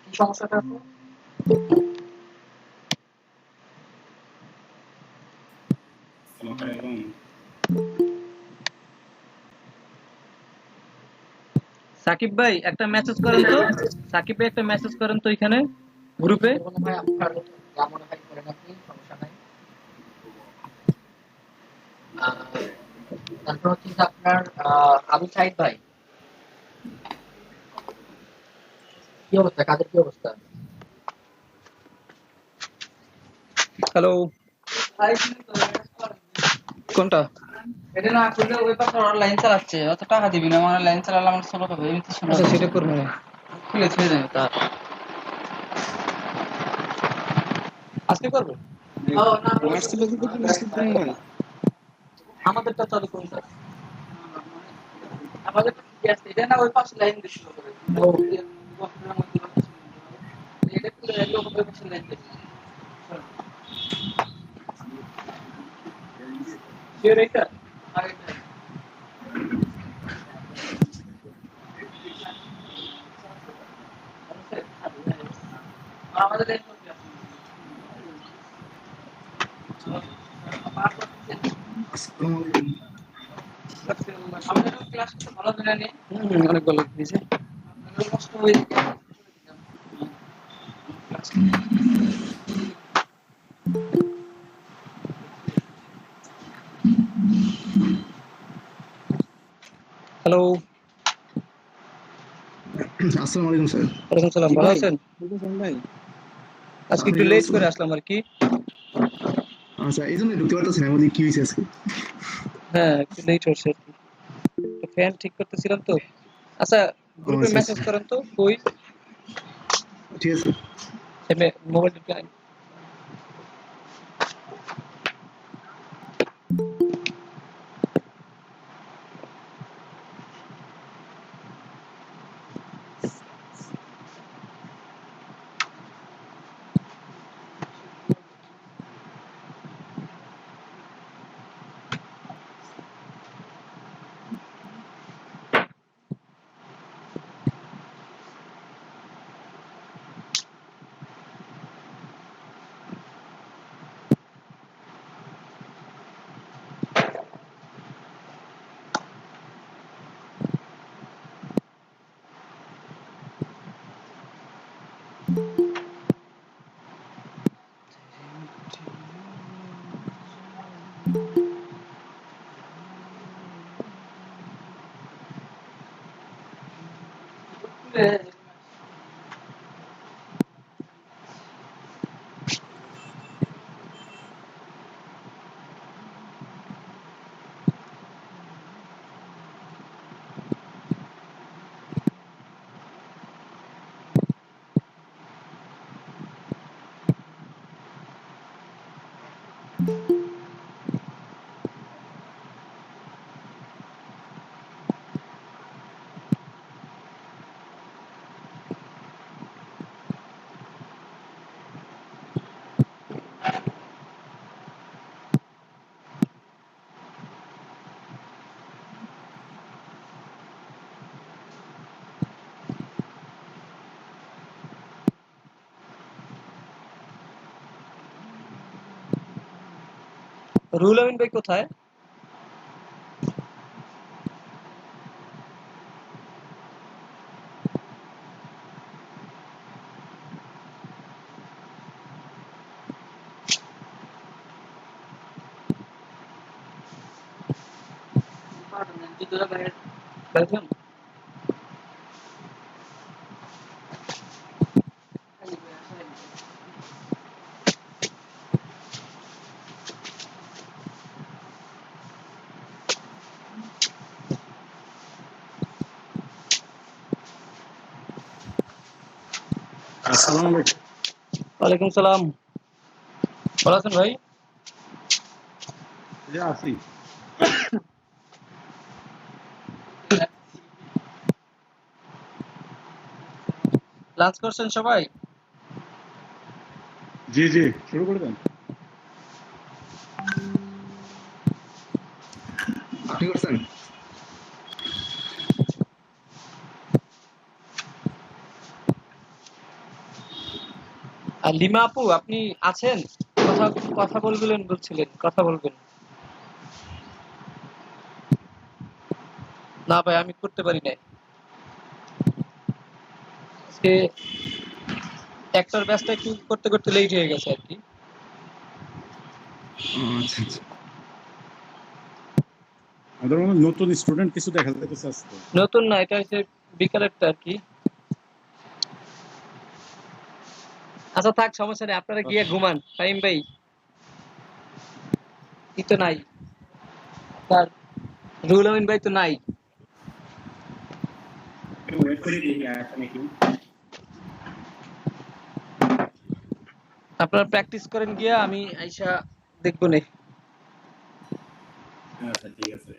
কি সমস্যাটা আপু? সাকিব ভাই একটা মেসেজ করেন তো। সাকিব ভাই একটা মেসেজ করেন তো এখানে গ্রুপে। মনে হয় আপনার যা মনে হয় করেন আপনি, সমস্যা নাই। তারপর হচ্ছে যে আপনার আবু সাইদ ভাই, কি অবস্থা, কাজের কি অবস্থা? হ্যালো, কোনটা? এটা না করলে ওই পাশে ওরা লাইন চালাচ্ছে, অত টাকা দিবি না, মানে লাইন চালালে আমার ষোলো হবে, এমনি শোনা আচ্ছা সেটা করবো না। খুলে ছেড়ে দেবে তার। আজকে করবো। আমাদেরটা চালু করুন স্যার। আমাদের কি আছে, এটা না ওই পাশে লাইন দিছিল করে এটা খুলে রাখলে ওই পাশে লাইন দিছিল। শিওর এটা আরেকটা আমাদের লাইন করতে আছে। আমাদের ক্লাস তো ভালো দিনে নেই, অনেক ভালো দিয়েছে। আপনাদের কষ্ট হয়ে হ্যালো, আসসালামু আলাইকুম স্যার। ওয়ালাইকুম সালাম, ভালো আছেন? আজকে একটু লেট করে আসলাম আর কি। আচ্ছা, এই জন্য ঢুকতে পারতেছি না, বলি কি হয়েছে আজকে? হ্যাঁ একটু লেট হচ্ছে আর কি, ফ্যান ঠিক করতেছিলাম তো। আচ্ছা গ্রুপে আচ্ছা আচ্ছা, মেসেজ করেন তো কই ঠিক আছে। মোবাইলটা। রুহুল আমিন ভাই কোথায়? বেলজিয়াম। আসসালামু আলাইকুম। ওয়ালাইকুম সালাম, ভালো আছেন ভাই? জি আছি। লাঞ্চ করছেন সবাই? জি জি, শুরু করে দেন। আপনি করছেন? আর লিমা আপু আপনি আছেন? কথা কথা বলছিলেন কথা বলবেন। না ভাই আমি করতে পারি নাই। আজকে একটার ব্যাচটা একটু করতে করতে লেট হয়ে গেছে আর কি। আচ্ছা আচ্ছা আমাদের মনে হয় নতুন স্টুডেন্ট কিছু দেখা যাইতেছে আজকে। নতুন না, এটা হচ্ছে বিকালেরটা আর কি। আচ্ছা থাক, সমস্যা নেই, আপনারা গিয়ে ঘুমান। ফাহিম ভাই ই তো নাই, তার রুহুল আমিন ভাই তো নাই। ওয়েট করে দেখি আসে নাকি। আপনারা প্র্যাকটিস করেন গিয়া, আমি আইসা দেখবো নে। আচ্ছা ঠিক আছে।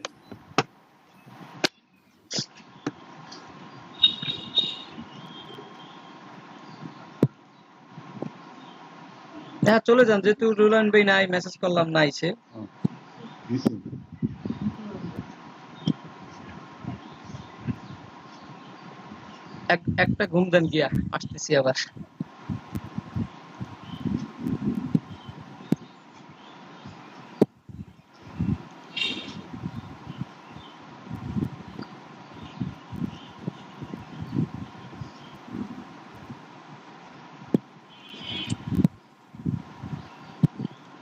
হ্যাঁ চলে যান, যেহেতু রুহুল আমিন ভাই নাই, মেসেজ করলাম না আইসে। একটা ঘুম দেন গিয়া, আসতেছি আবার।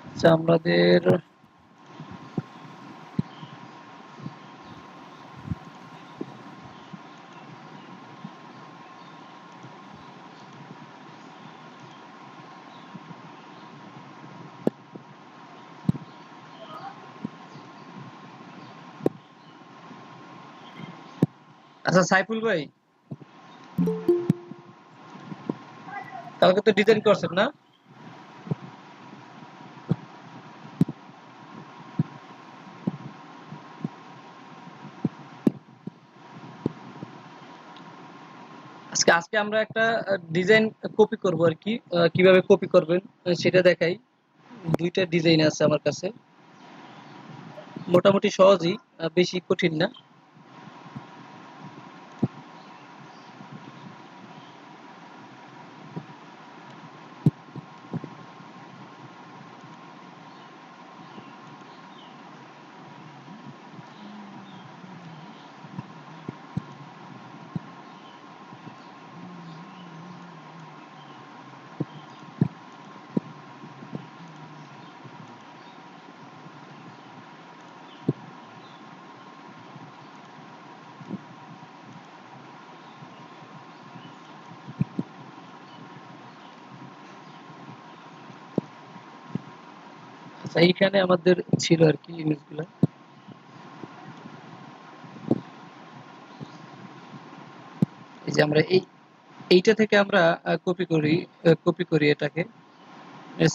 আচ্ছা আমাদের আচ্ছা সাইফুল ভাই, কালকে তো ডিজাইন করছেন না? আজকে আজকে আমরা একটা ডিজাইন কপি করব আর কি। কিভাবে কপি করবেন সেটা দেখাই। দুইটা ডিজাইন আছে আমার কাছে, মোটামুটি সহজই, বেশি কঠিন না। আচ্ছা এইখানে আমাদের ছিল আর কি ইমেজগুলো। এই যে আমরা এইটা থেকে আমরা কপি করি এটাকে,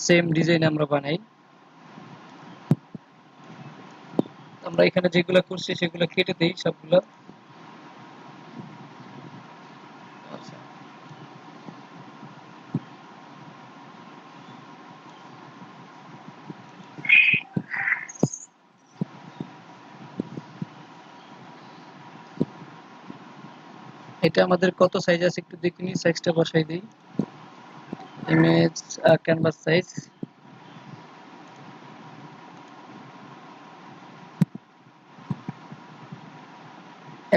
সেম ডিজাইন আমরা বানাই। আমরা এখানে যেগুলো করছি সেগুলো কেটে দেই সবগুলো। আচ্ছা এটা আমাদের কত সাইজ আছে একটু দেখে নিই, সাইজটা বসাই দিই। ইমেজ ক্যানভাস সাইজ,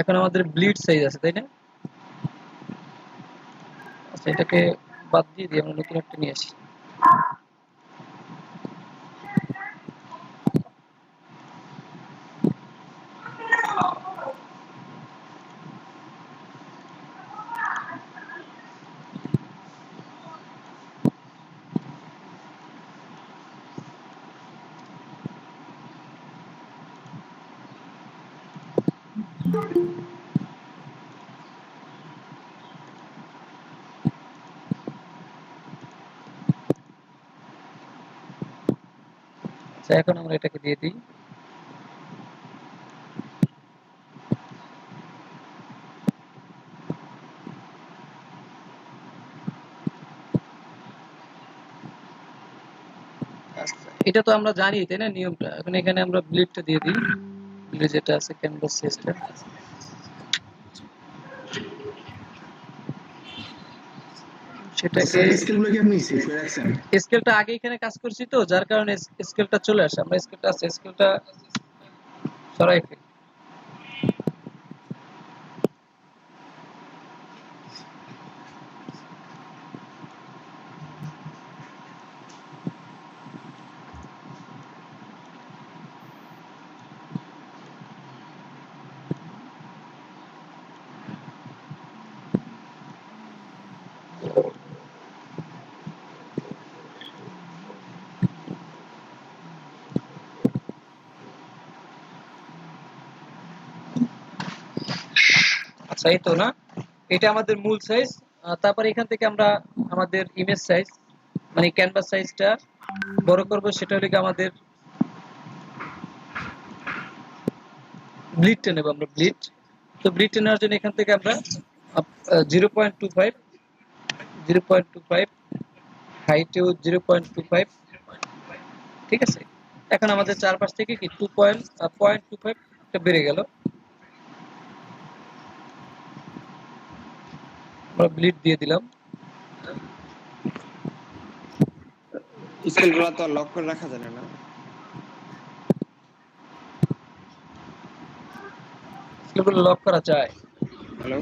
এখন আমাদের ব্লিড সাইজ আছে তাই না? আচ্ছা এটাকে বাদ দিয়ে দিই, আমরা নতুন একটা নিয়ে আসি। আচ্ছা এখন আমরা এটাকে দিয়ে দিই। আচ্ছা এটা তো আমরা জানি তাই না নিয়মটা, এখন এখানে আমরা ব্লিডটা দিয়ে দিই। ব্লিড যেটা আছে ক্যানভাস সাইজটা, সেটাকে স্যার স্কেলগুলো কি আপনি সেভ করে রাখছেন? স্কেলটা আগে এখানে কাজ করছি তো, যার কারণে স্কেলটা চলে আসে। আমরা স্কেলটা আছে, স্কেলটা সরাই ফেলি। আচ্ছা, এই তো না, এটা আমাদের মূল সাইজ। তারপর এখান থেকে আমরা আমাদের ইমেজ সাইজ মানে ক্যানভাস সাইজটা বড় করব। সেটা হলো কি আমাদের ব্লিডটা নেব আমরা, ব্লিড। তো ব্লিড নেওয়ার জন্য এখান থেকে আমরা 0.25 0.25 হাইটেও 0.25, ঠিক আছে। এখন আমাদের চারপাশ থেকে কি 2.25 একটা বেড়ে গেল। আমরা ব্লিড দিয়ে দিলাম। স্কেলগুলো তো লক করে রাখা যায় না। এগুলো লক করা যায়। হ্যালো,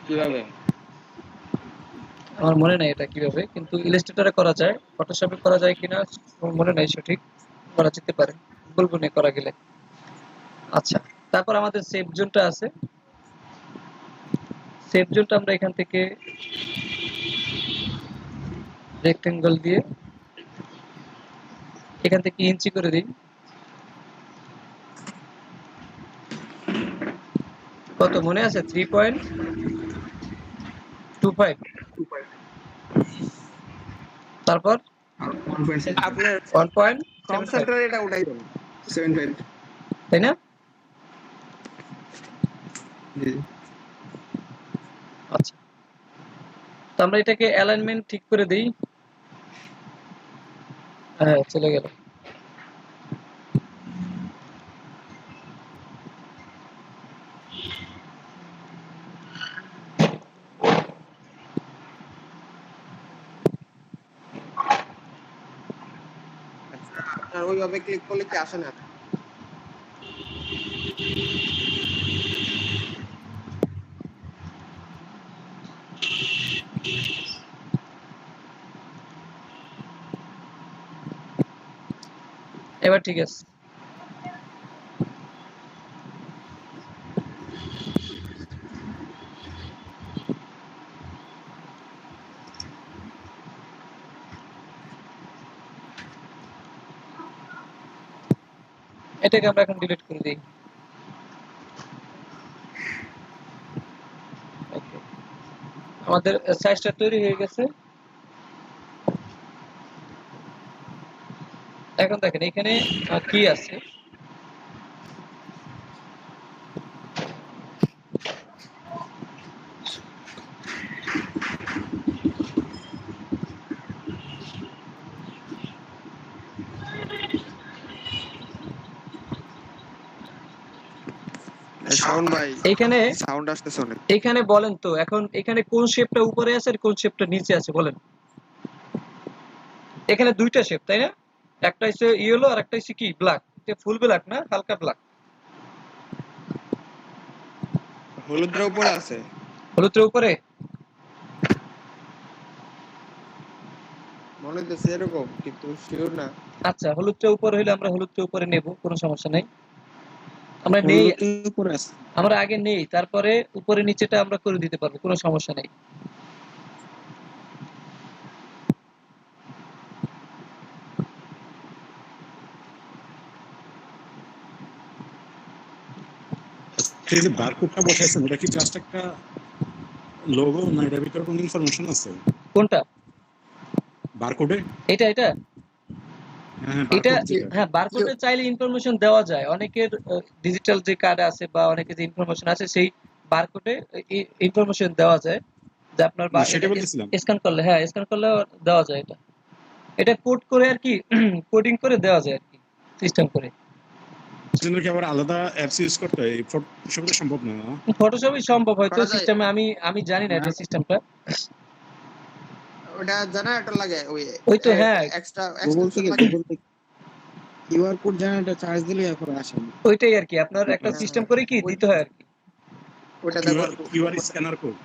কিভাবে? আমার মনে নাই এটা কিভাবে, কিন্তু ইলাস্ট্রেটরে করা যায়, ফটোশপে করা যায় কিনা আমার মনে নাই সঠিক। করা যেতে পারে, বলবো না করা গেলে। আচ্ছা, তারপর আমাদের সেভ জোনটা আছে। সেভ জোনটা আমরা এখান থেকে রেক্টেঙ্গল দিয়ে এখান থেকে ইঞ্চি করে দিই। কত মনে আছে? 3.25। তারপর 1.7 আপনার 1.75, কনসেন্ট্রেট এটা উঠাই দেন। 75 তাই না? জি। আচ্ছা, তো আমরা এটাকে অ্যালাইনমেন্ট ঠিক করে দিই। হ্যাঁ, চলে গেল। আচ্ছা, আপনার ওইভাবে ক্লিক করলে কি আসে না? এবার ঠিক আছে। এটাকে আমরা এখন ডিলিট করে দিই। ওকে, আমাদের সাইজটা তৈরি হয়ে গেছে। এখন দেখেন এখানে কি আছে। সাউন্ড ভাই, এখানে সাউন্ড আসতেছে অনেক। এখানে বলেন তো, এখন এখানে কোন শেপটা উপরে আছে আর কোন শেপটা নিচে আছে বলেন। এখানে দুইটা শেপ, তাই না? একটা হচ্ছে ইয়েলো আর একটা হচ্ছে কি ব্ল্যাক। এটা ফুল ব্ল্যাক না, হালকা ব্ল্যাক। হলুদের উপরে আছে। হলুদের উপরে মনে হচ্ছে এরকম, কিন্তু শিওর না। আচ্ছা, হলুদটা উপরে হলে আমরা হলুদটা উপরে নেব, কোনো সমস্যা নেই। আমরা নেই, হলুদের উপরে আছে। আমরা আগে নেই, তারপরে উপরে নিচেটা আমরা করে দিতে পারবো, কোনো সমস্যা নেই। এই যে বারকোডটা বসাইছেন এটা কি জাস্ট একটা লোগো না এটার ভিতরে কোনো ইনফরমেশন আছে? কোনটা? বারকোডে? এটা এটা হ্যাঁ এটা বারকোড যেটা। হ্যাঁ, বারকোডে চাইলে ইনফরমেশন দেওয়া যায়। অনেকের ডিজিটাল যে কার্ড আছে বা অনেকের যে ইনফরমেশন আছে, সেই বারকোডে ইনফরমেশন দেওয়া যায় যে আপনার না এটা সেটা বলতেছিলাম। স্ক্যান করলে, হ্যাঁ স্ক্যান করলে দেওয়া যায়। এটা এটা কোড করে আর কি, কোডিং করে দেওয়া যায় আর কি, সিস্টেম করে। সেজন্য কি আবার আলাদা অ্যাপস ইউজ করতে হয়? ফটোশপে তো সম্ভব না, না? ফটোশপে সম্ভব হয়তো করা যায়। সিস্টেমে, আমি জানি না এটা সিস্টেমটা। ওটা জেনারেটর লাগে ওই তো হ্যাঁ, এক্সট্রা গুগল এক্সটেনশন থেকে লাগে। কিউআর কোড জেনারেটর চার্জ দিলে এখন আসে না। ওইটাই আর কি, আপনার একটা হ্যাঁ, সিস্টেম হ্যাঁ। করে কি দিতে হয় আর কি। ওটা ব্যবহার কিউআর স্ক্যানার কোড।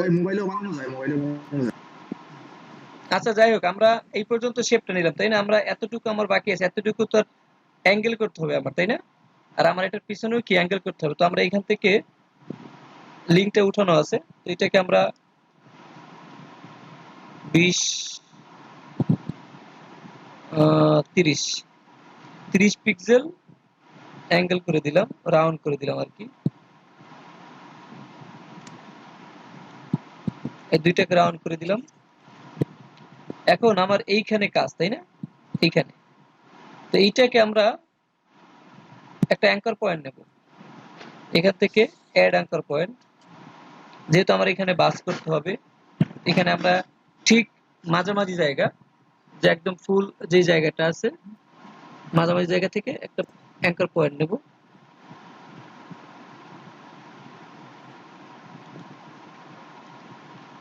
ওই মোবাইলেও বানানো যায়, মোবাইলেও বানানো যায়। আচ্ছা যাই হোক, আমরা এই পর্যন্ত শেপটা নিলাম তাই না? আমরা এতটুকু আমার বাকি আছে, এতটুকু তো অ্যাঙ্গেল করতে হবে আমার, তাই না? আর আমার এটার পিছনেও কি অ্যাঙ্গেল করতে হবে। তো আমরা এখান থেকে লিঙ্কটা উঠানো আছে, তো এটাকে আমরা 20 30 পিক্সেল অ্যাঙ্গেল করে দিলাম, রাউন্ড করে দিলাম আর কি। এই দুইটাকে রাউন্ড করে দিলাম। এখন আমার এইখানে কাজ, তাই না? এইখানে তো এইটাকে আমরা একটা অ্যাঙ্কর পয়েন্ট নেব, এখান থেকে অ্যাড অ্যাঙ্কর পয়েন্ট। যেহেতু আমার এখানে বাস করতে হবে, এখানে আমরা ঠিক মাঝামাঝি জায়গা, যে একদম ফুল যে জায়গাটা আছে মাঝামাঝি জায়গা থেকে একটা অ্যাঙ্কর পয়েন্ট নেব।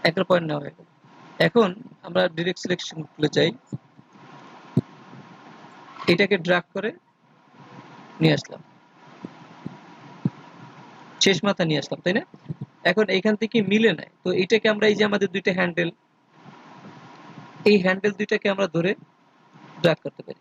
অ্যাঙ্কর পয়েন্ট নেওয়া হয়ে গেল। এখন আমরা ডিরেক্ট সিলেকশন টুলে যাই, এটাকে ড্র্যাগ করে নিয়ে আসলাম, শেষ মাথা নিয়ে আসলাম, তাই না? এখন এইখান থেকে মিলে নেয়, তো এইটাকে আমরা এই যে আমাদের দুইটা হ্যান্ডেল, এই হ্যান্ডেল দুইটাকে আমরা ধরে ড্র্যাগ করতে পারি।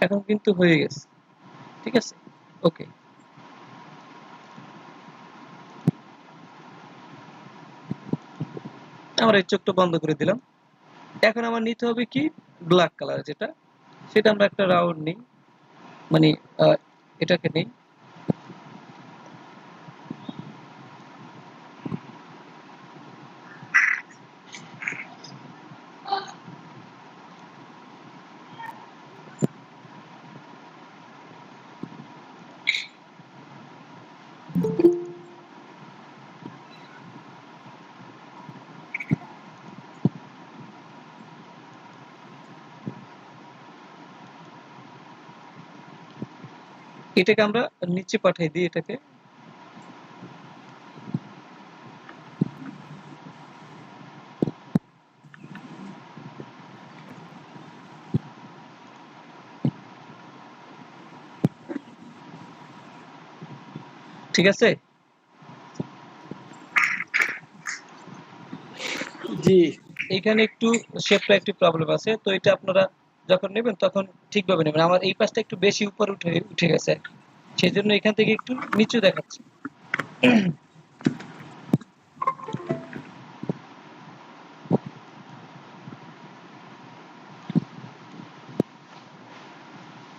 এখন কিন্তু হয়ে গেছে, ঠিক আছে, ওকে। আমরা এই চোখটা বন্ধ করে দিলাম। এখন আমার নিতে হবে কি ব্ল্যাক কালার, যেটা সেটা আমরা একটা রাউন্ড নিই, মানে এটাকে নেই, এটাকে আমরা নিচে পাঠিয়ে দিই এটাকে। ঠিক আছে, জি এইখানে একটু শেপটা একটু প্রবলেম আছে, তো এটা আপনারা যখন নেবেন তখন ঠিকভাবে নেবেন। আমার এই পাশটা একটু বেশি উপরে উঠে উঠে গেছে, সেই জন্য এখান থেকে একটু নিচু দেখাচ্ছে।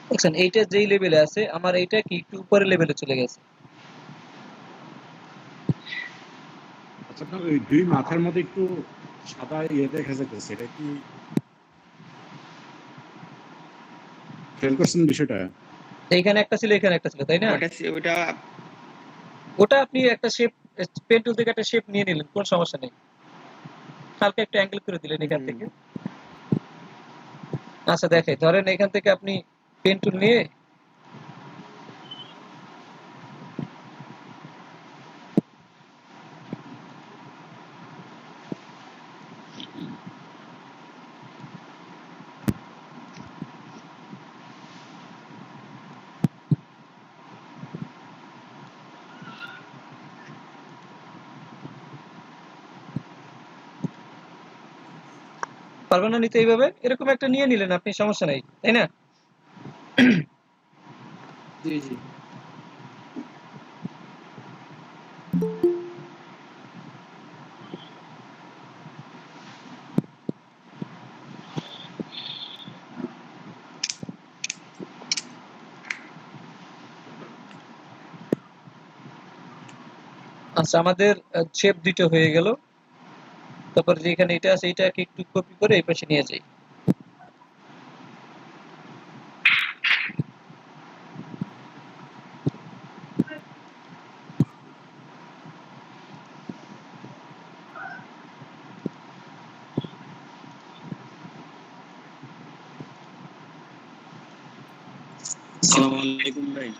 দেখছেন এইটা যেই লেভেলে আছে, আমার এইটা কি একটু উপরের লেভেলে চলে গেছে। আচ্ছা, আপনার ওই দুই মাথার মধ্যে একটু সাদা ইয়ে দেখা যাচ্ছে, এটা কি খেয়াল করছেন বিষয়টা? এইখানে একটা ছিল, এখানে একটা ছিল, তাই না? ওটা ওটা আপনি একটা শেপ, পেন টুল থেকে একটা শেপ নিয়ে নিলেন, কোন সমস্যা নেই। হালকা একটা অ্যাঙ্গেল করে দিলেন এখান থেকে। আচ্ছা দেখে ধরেন এখান থেকে আপনি পেন টুল নিয়ে পারবেন না নিতে, এইভাবে এরকম একটা নিয়ে নিলেন আপনি, সমস্যা নাই, তাই না? জি জি আচ্ছা আমাদের শেপ দুটো হয়ে গেল। তারপর যেখানে এটা আছে এটাকে একটু কপি করে এই পাশে নিয়ে যাই। আসসালামু আলাইকুম ভাই।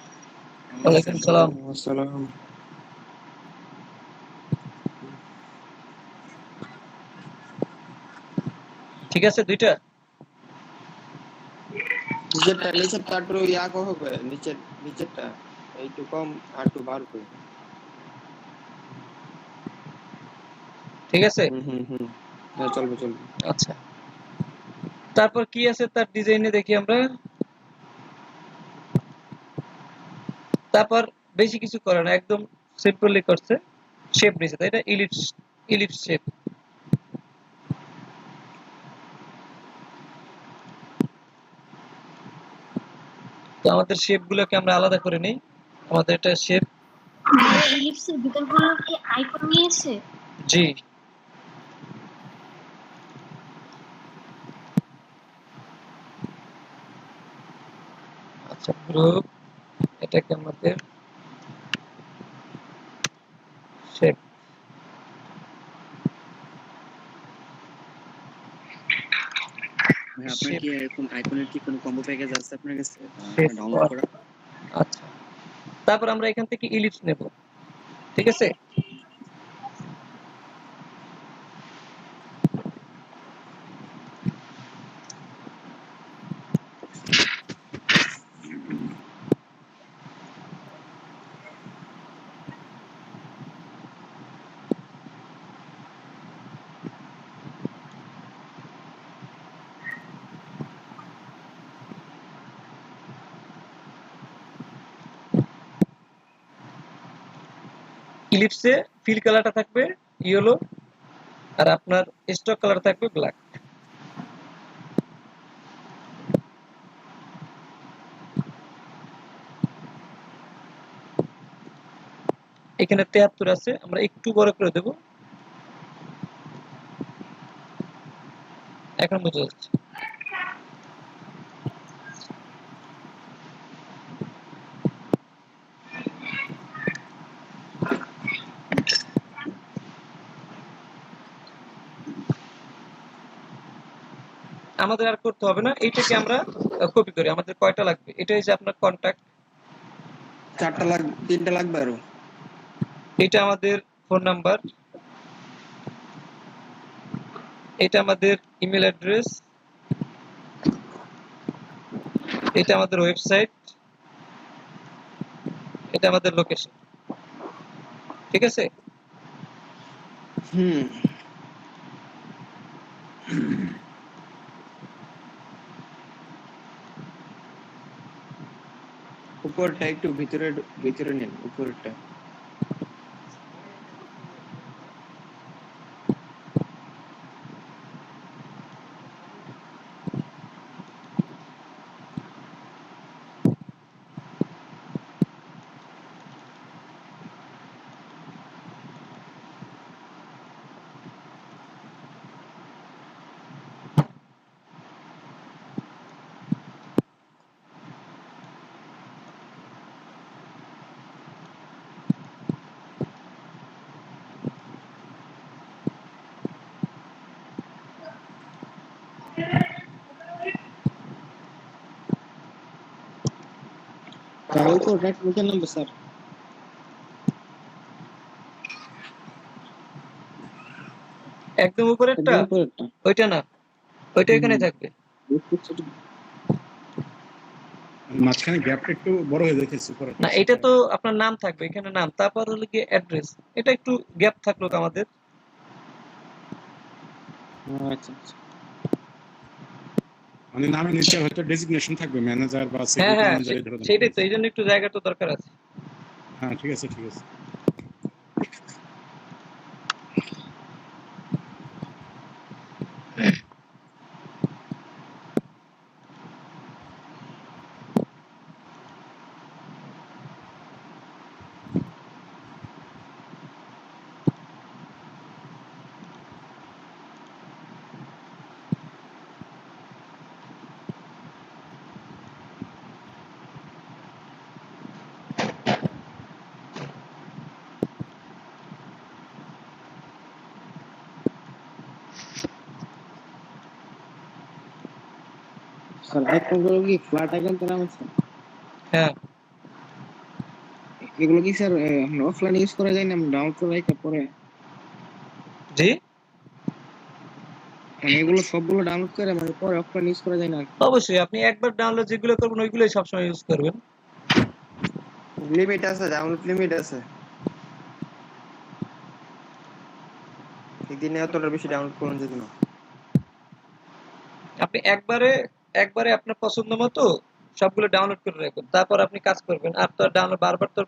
কেমন ওয়ালাইকুম আছেন? সালাম। আসসালাম। ঠিক আছে দুইটা? নিচেরটা একটু ইয়া কहो করে নিচেরটা একটু কম আর একটু বার করে। ঠিক আছে? হ্যাঁ চলবে। আচ্ছা। তারপর কি আছে তার ডিজাইনে দেখি আমরা। তারপর বেশি কিছু করে না, একদম সিম্পলি করছে। শেপ নিছে, তাই না? Ellipse shape. তো আমাদের শেপ গুলোকে আমরা আলাদা করে নিই। আমাদের এটা শেপ। ইলিপসের ভিতরগুলো কি আইকন নিয়েছে? জি। আচ্ছা গ্রুপ, এটাকে আমাদের শেপ। ভাই আপনার কি এরকম আইকনের কি কোনো কম্বো প্যাকেজ আছে আপনার কাছে ডাউনলোড শেপ। করা? আচ্ছা, তারপর আমরা এখান থেকে ইলিপস নেব। ঠিক আছে? ইলিপসে ফিল কালারটা থাকবে ইয়েলো, আর আপনার স্টক কালার থাকবে ব্ল্যাক। এখানে ৭৩ আছে, আমরা একটু বড় করে দেব। এখন বোঝা যাচ্ছে। আমাদের আর করতে হবে না, এইটাকে আমরা কপি করি। আমাদের কয়টা লাগবে? এটা হচ্ছে আপনার কন্টাক্ট, তিনটা লাগবে আরো। এটা আমাদের ফোন নাম্বার, এটা আমাদের ইমেল অ্যাড্রেস, এটা আমাদের ওয়েবসাইট, এটা আমাদের লোকেশন। ঠিক আছে? উপরটা একটু ভিতরে নেন, উপরেরটা। তাহলে তো ওটা কোনটা নাম্বার স্যার? একদম উপরেরটা? একদম উপরেরটা। ওইটা না, ওইটা এখানে থাকবে। মাঝখানে গ্যাপটা একটু বড় হয়ে যাচ্ছে উপরে। না, এটা তো আপনার নাম থাকবে, এখানে নাম, তারপর হলো কি অ্যাড্রেস। এটা একটু গ্যাপ থাকলো আমাদের। আচ্ছা। মানে নামের নিচে হয়তো ডেজিগনেশন থাকবে, ম্যানেজার বা হ্যাঁ সিকিউরিটি হ্যাঁ, ম্যানেজার এই ধরনের। সেটাই তো, এই জন্য একটু জায়গা তো দরকার আছে। হ্যাঁ ঠিক আছে। স্যার আইকন গুলো কি ফ্ল্যাট আইকন তো নাম আছে? হ্যাঁ, এগুলো কি স্যার অফলাইন ইউজ করা যায় না, ডাউনলোড করে রাখা পরে? জি মানে এগুলো সবগুলো ডাউনলোড করে মানে পরে অফলাইন ইউজ করা যায় না? অবশ্যই আপনি একবার ডাউনলোড যেগুলো করবেন ওইগুলোই সবসময় ইউজ করবেন। লিমিট আছে, ডাউনলোড লিমিট আছে। একদিনে এতটা বেশি ডাউনলোড করুন যেত না। আপনি একবারে আপনার পছন্দ মতো সবগুলো ডাউনলোড করে রাখবেন, তারপর আপনি কাজ করবেন। আর তো ডাউনলোড বারবার তো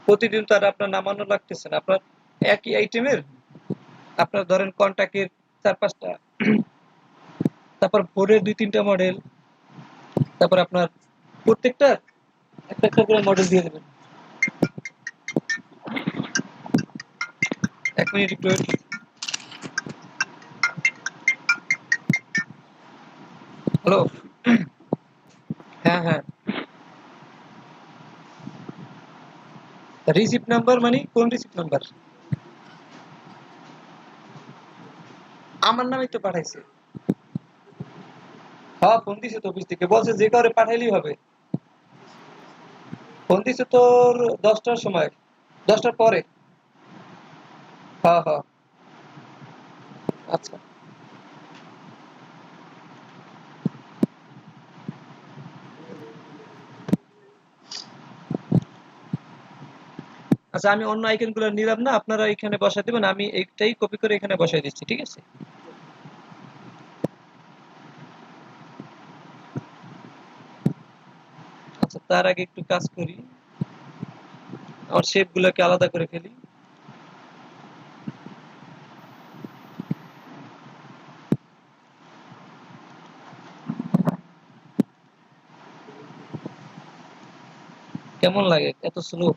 প্রতিদিন তো আর আপনার নামানো লাগতেছে না। আপনার একই আইটেমের আপনার ধরেন কন্টাক্টের 4-5টা, তারপর বোর্ডের 2-3টা মডেল, তারপর আপনার প্রত্যেকটা একটা একটা করে মডেল দিয়ে দেবেন। 1 মিনিট একটু wait। হ্যালো, হ্যাঁ হ্যাঁ, রিসিপ্ট নাম্বার মানে কোন রিসিপ্ট নাম্বার? আমার নামেই তো পাঠাইছে। হ্যাঁ ফোন দিছে তো অফিস থেকে, বলছে যে কাউরে পাঠাইলেই হবে। ফোন দিছে তোর 10টার সময়, 10টার পরে। হ্যাঁ হ্যাঁ, আচ্ছা আচ্ছা, আমি অন্য আইকন গুলো নিলাম না, আপনারা এখানে বসাই দিবেন, আমি এইটাই কপি করে এখানে বসাই দিচ্ছি, ঠিক আছে? আচ্ছা, তার আগে একটু কাজ করি, আমার শেপ গুলোকে আলাদা করে ফেলি। কেমন লাগে এত স্লো?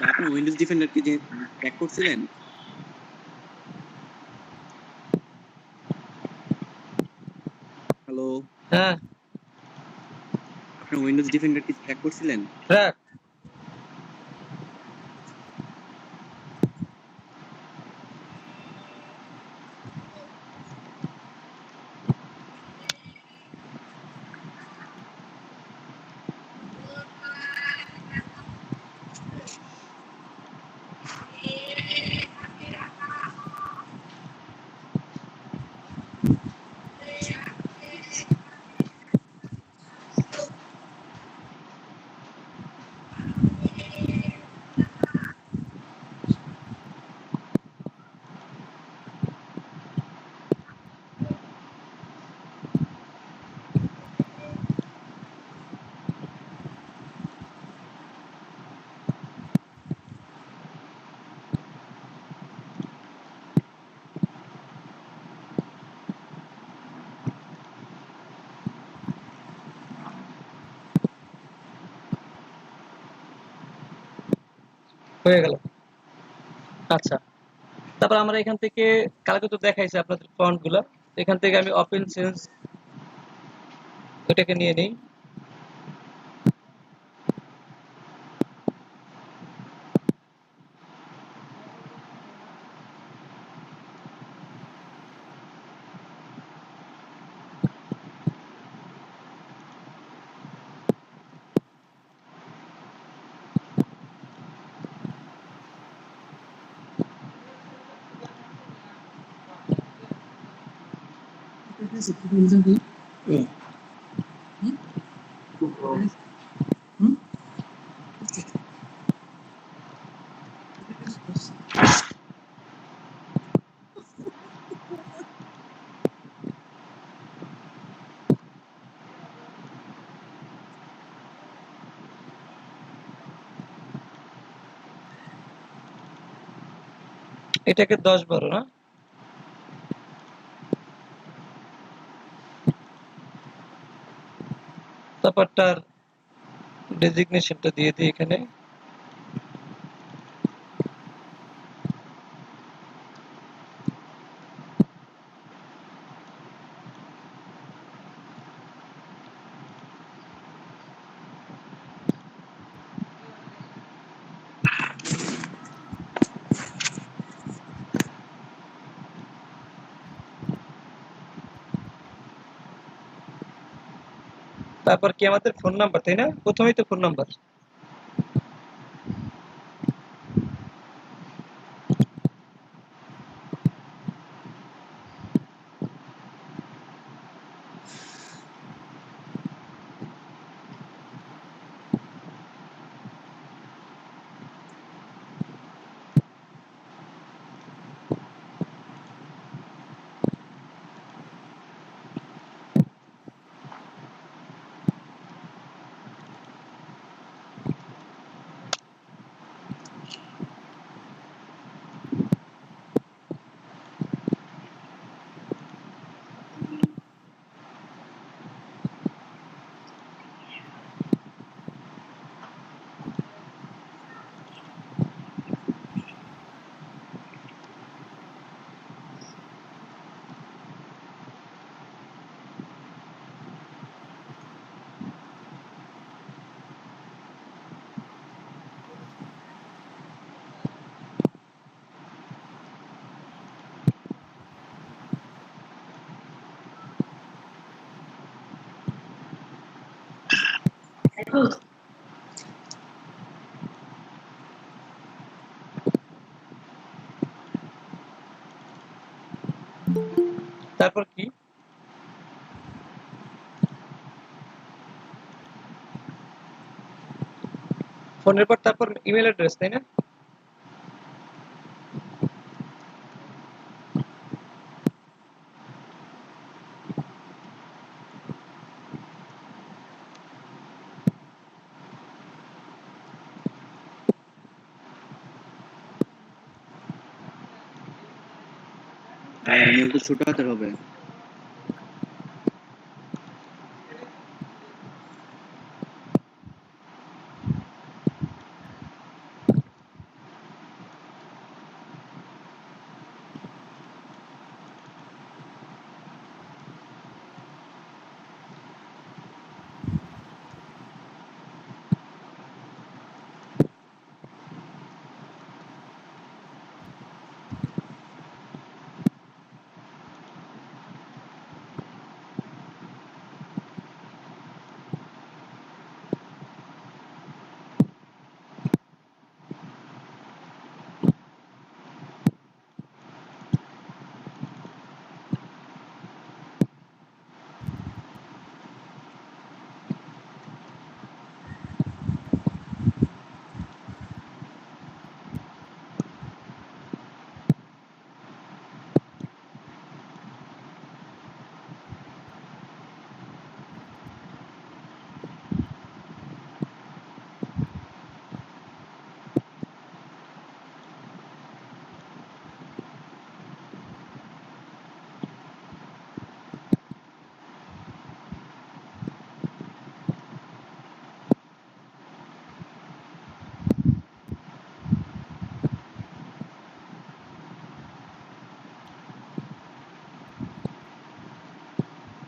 আপনি উইন্ডোজ ডিফেন্ডার কি যে ক্র্যাক করছিলেন? হ্যালো, হ্যাঁ, আপনি উইন্ডোজ ডিফেন্ডার কি ক্র্যাক করছিলেন? ট্র্যাক। হয়ে গেল। আচ্ছা, তারপর আমরা এখান থেকে কালকে তো দেখাইছে আপনাদের ফন্ট গুলা, এখান থেকে আমি ওপেন চেঞ্জ ওইটাকে নিয়ে নিই। এটাকে 10-12 না, তারপর তার ডেজিগনেশনটা দিয়ে দিই এখানে। তারপর কি আমাদের ফোন নাম্বার, তাই না? প্রথমেই তো ফোন নাম্বার। তারপর কি? ফোনের পর তারপর ইমেল অ্যাড্রেস, তাই না? আর ইমেল তো ছোট হাতের হবে।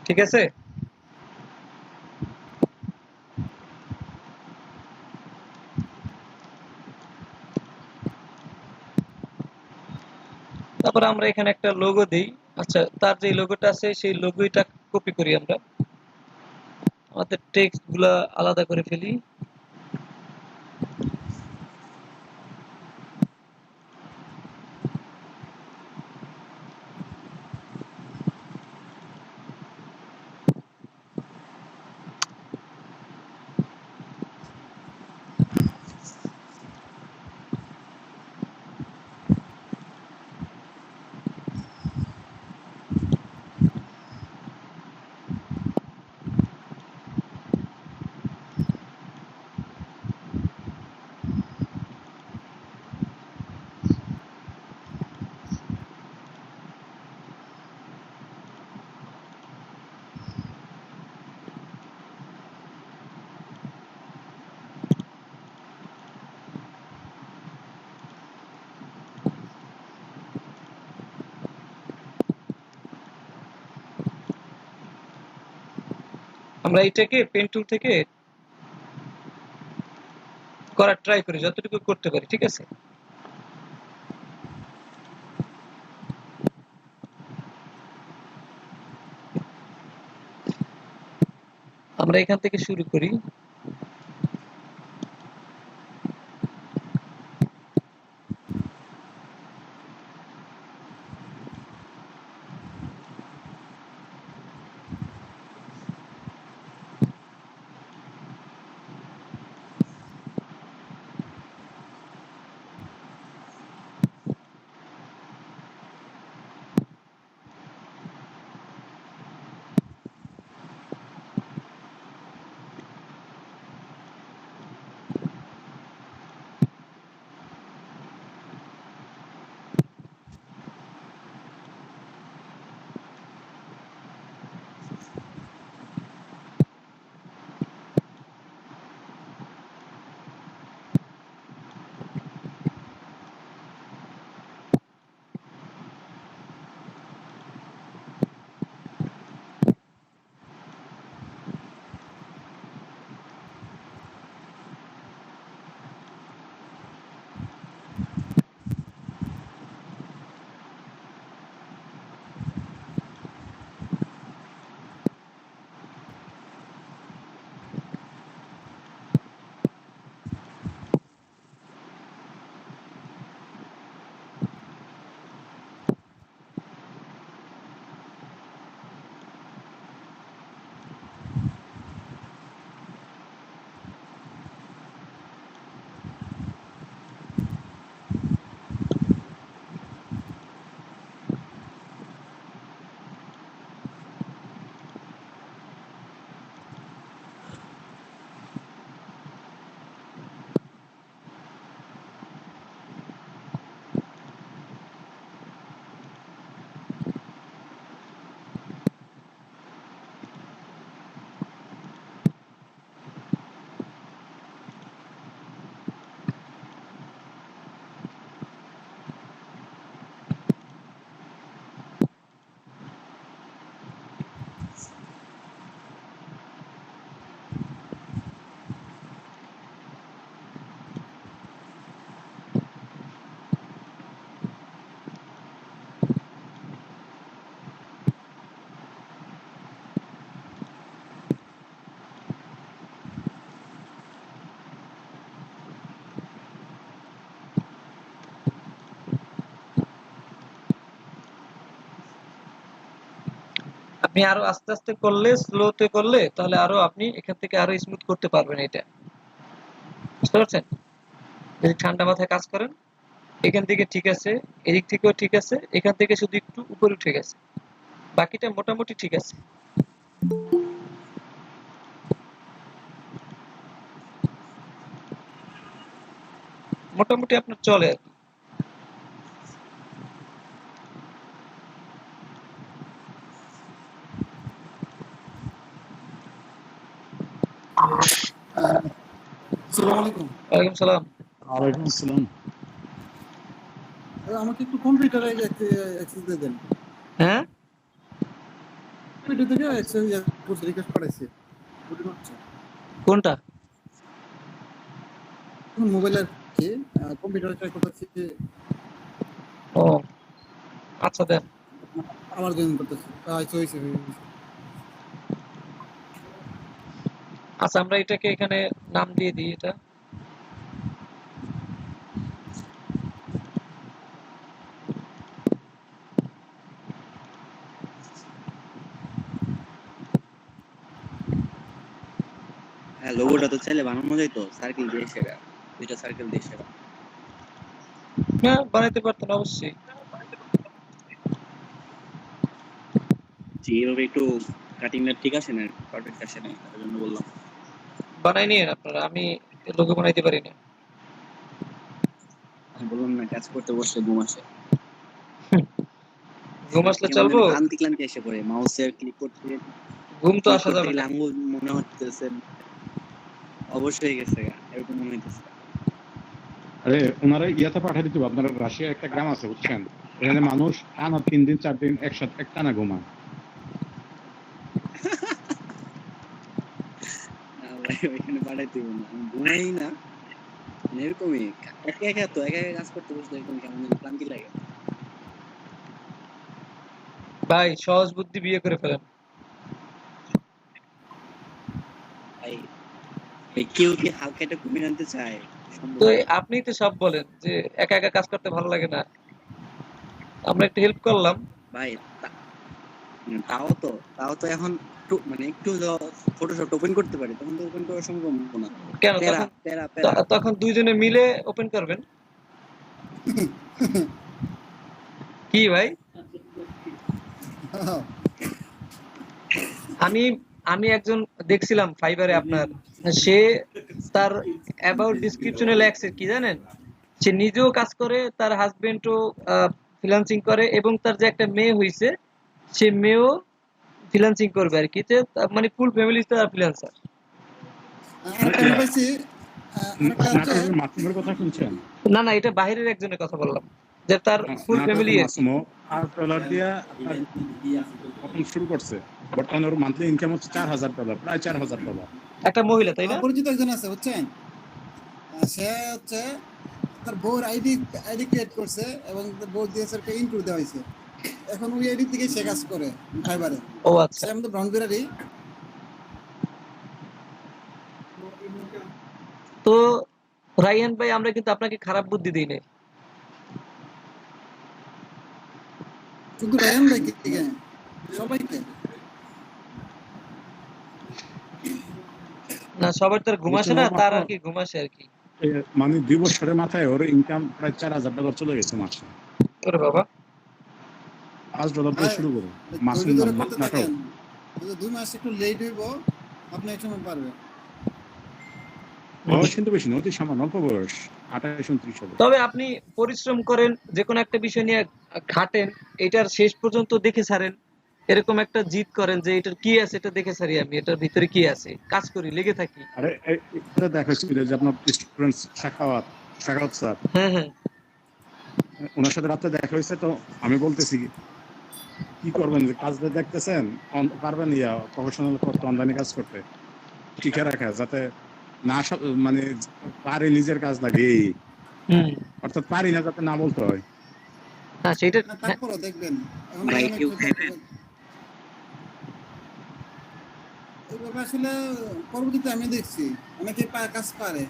ঠিক আছে। তারপর আমরা এখানে একটা লোগো দেই। আচ্ছা, তার যে লোগোটা আছে সেই লোগোটা কপি করি আমরা, আমাদের টেক্সট গুলা আলাদা করে ফেলি। আমরা এটাকে পেন টুল থেকে করার ট্রাই করি, যতটুকু করতে পারি। ঠিক আছে, আমরা এখান থেকে শুরু করি। আপনি আরো আস্তে আস্তে করলে, স্লোতে করলে তাহলে আরো আপনি এখান থেকে আরো স্মুথ করতে পারবেন এটা। বুঝতে পারছেন? যদি ঠান্ডা মাথায় কাজ করেন, এখান থেকে ঠিক আছে, এদিক থেকেও ঠিক আছে, এখান থেকে শুধু একটু উপরে উঠে গেছে, বাকিটা মোটামুটি ঠিক আছে। মোটামুটি আপনার চলে আর কি। আসসালামু আলাইকুম। ওয়ালাইকুম সালাম। ওয়ালাইকুম আসসালাম। আমাকে একটু কম্পিউটারে অ্যাক্সেস দিয়ে দেন। হ্যাঁ, কম্পিউটার থেকে অ্যাক্সেস রিকোয়েস্ট পাঠাইছি। ওটা হচ্ছে কোনটা? মোবাইলের কি কম্পিউটারে ট্রাই করতেছি, ও আচ্ছা, দেন। আবার জয়েন করতেছি। আচ্ছা হইছে। আচ্ছা, আমরা এটাকে এখানে নাম দিয়ে দিই এটা। হ্যাঁ, লোগোটা তো চাইলে বানানো যায় তো, সার্কেল দিয়ে সেরা, দুইটা সার্কেল দিয়ে সেরা। হ্যাঁ, বানাইতে পারতেন অবশ্যই। জি, এভাবে একটু কাটিংটা ঠিক আছে না, পারফেক্ট আসে না, তার জন্য বললাম। বানাই নিয়েন আপনারা, আমি লোগো বানাইতে পারি না। আমি বললাম না, কাজ করতে বসলে ঘুম আসে। ঘুম আসলে কেমন চলবো? যেন ক্লান্তি ক্লান্তি এসে পড়ে, মাউসে ক্লিক করতে ঘুম তো আসা যাবে গেলে না। আঙ্গুল মনে হচ্ছে অবশ্যই গেছে, এরকম মনে হইতেছে। আরে ওনারা ইয়াতে পাঠিয়ে দিতে, আপনারা রাশিয়া একটা গ্রাম আছে বুঝছেন, এখানে মানুষ টানা 3 দিন 4 দিন একসাথে একটানা ঘুমায়। না ভাই, ওইখানে পাঠাইতে হবে না, আমি ঘুমাই না এরকমই। একা একা তো, একা একা কাজ করতে বসলে এরকম কেমন যেন ক্লান্তি লাগে। ভাই, সহজ বুদ্ধি বিয়ে করে ফেলেন। কেউ কি হালকা একটা কমিয়ে আনতে চায় তো আপনি তো সব বলেন যে একা একা কাজ করতে ভালো লাগে না, আমরা একটু হেল্প করলাম। ভাই তাও তো এখন মানে একটু ফটোশপ ওপেন করতে পারি, তখন তো ওপেন করা সম্ভব না। কেন প্যারা তখন প্যারা প্যারা তখন দুইজনে মিলে ওপেন করবেন কি ভাই? আমি আমি একজন দেখছিলাম ফাইবারে আপনার, সে তার অ্যাবাউট ডেসক্রিপশনে লেখছে কি জানেন, সে নিজেও কাজ করে, তার হাজবেন্ডও ফ্রিল্যান্সিং করে, এবং তার যে একটা মেয়ে হইছে সে মেয়েও ফ্রিল্যান্সিং করবে আর কি, মানে ফুল ফ্যামিলি তার ফ্রিল্যান্সার। আরেকটা আমি পাইছি, আরেকটা হচ্ছে নাটোরের মাসুমের কথা শুনছেন? না না, এটা বাইরের একজনের কথা বললাম, যে তার ফুল ফ্যামিলি মাসুমো $5 দিয়া প্রথম শুরু করছে, বর্তমানে ওর মান্থলি ইনকাম হচ্ছে $4,000, প্রায় $4,000। একটা মহিলা, তাই না? পরিচিত একজন আছে বুঝছেন, সে হচ্ছে তার বউর আইডি ক্রিয়েট করছে এবং বউ দিয়েছে একটা ইনক্লুড দেওয়া হয়েছে, এখন ওই আইডি থেকে সে কাজ করে ফাইবারে। ও আচ্ছা, সে আমাদের ব্রাউনবেরারি। তো রাইহান ভাই আমরা কিন্তু আপনাকে খারাপ বুদ্ধি দিই নাই। শুধু রায়ান ভাই কি সবাইকে না, সবার তার ঘুম আসে না, তার আর কি ঘুম আসে আর কি। মানে 2 বছরের মাথায় ওর ইনকাম প্রায় $4,000 চলে গেছে মাসে। ওরে বাবা, $5 দিয়ে শুরু করে মাসে ধরে করতে নাটক। থাকেন, 2 মাস একটু লেট হইব, আপনি একসময় পারবেন। বয়স কিন্তু বেশি না, অতি সামান্য, অল্প বয়স, 28-29 হবে। তবে আপনি পরিশ্রম করেন, যে কোনো একটা বিষয় নিয়ে খাটেন, এটার শেষ পর্যন্ত দেখে ছাড়েন, এরকম একটা জিদ করেন যে এটার কি আছে এটা দেখে ছাড়ি, আমি এটার ভিতরে কি আছে, কাজ করি, লেগে থাকি। আরে এটা দেখাচ্ছিল যে আপনার স্টুডেন্ট সাখাওয়াত স্যার, হ্যাঁ হ্যাঁ, ওনার সাথে রাতে দেখা হয়েছে, তো আমি বলতেছি কি করবেন, যে কাজ দেখতেছেন পারবেন প্রফেশনাল করতে, অনলাইনে কাজ করতে, টিকে রাখা, যাতে না মানে পারে নিজের কাজ লাগে, অর্থাৎ পারি না যাতে না বলতে হয়। না সেটা তারপরও দেখবেন এখন ভাই কেউ খাইবে এইভাবে আসলে পরবর্তীতে আমি দেখছি অনেকে কাজ পারে,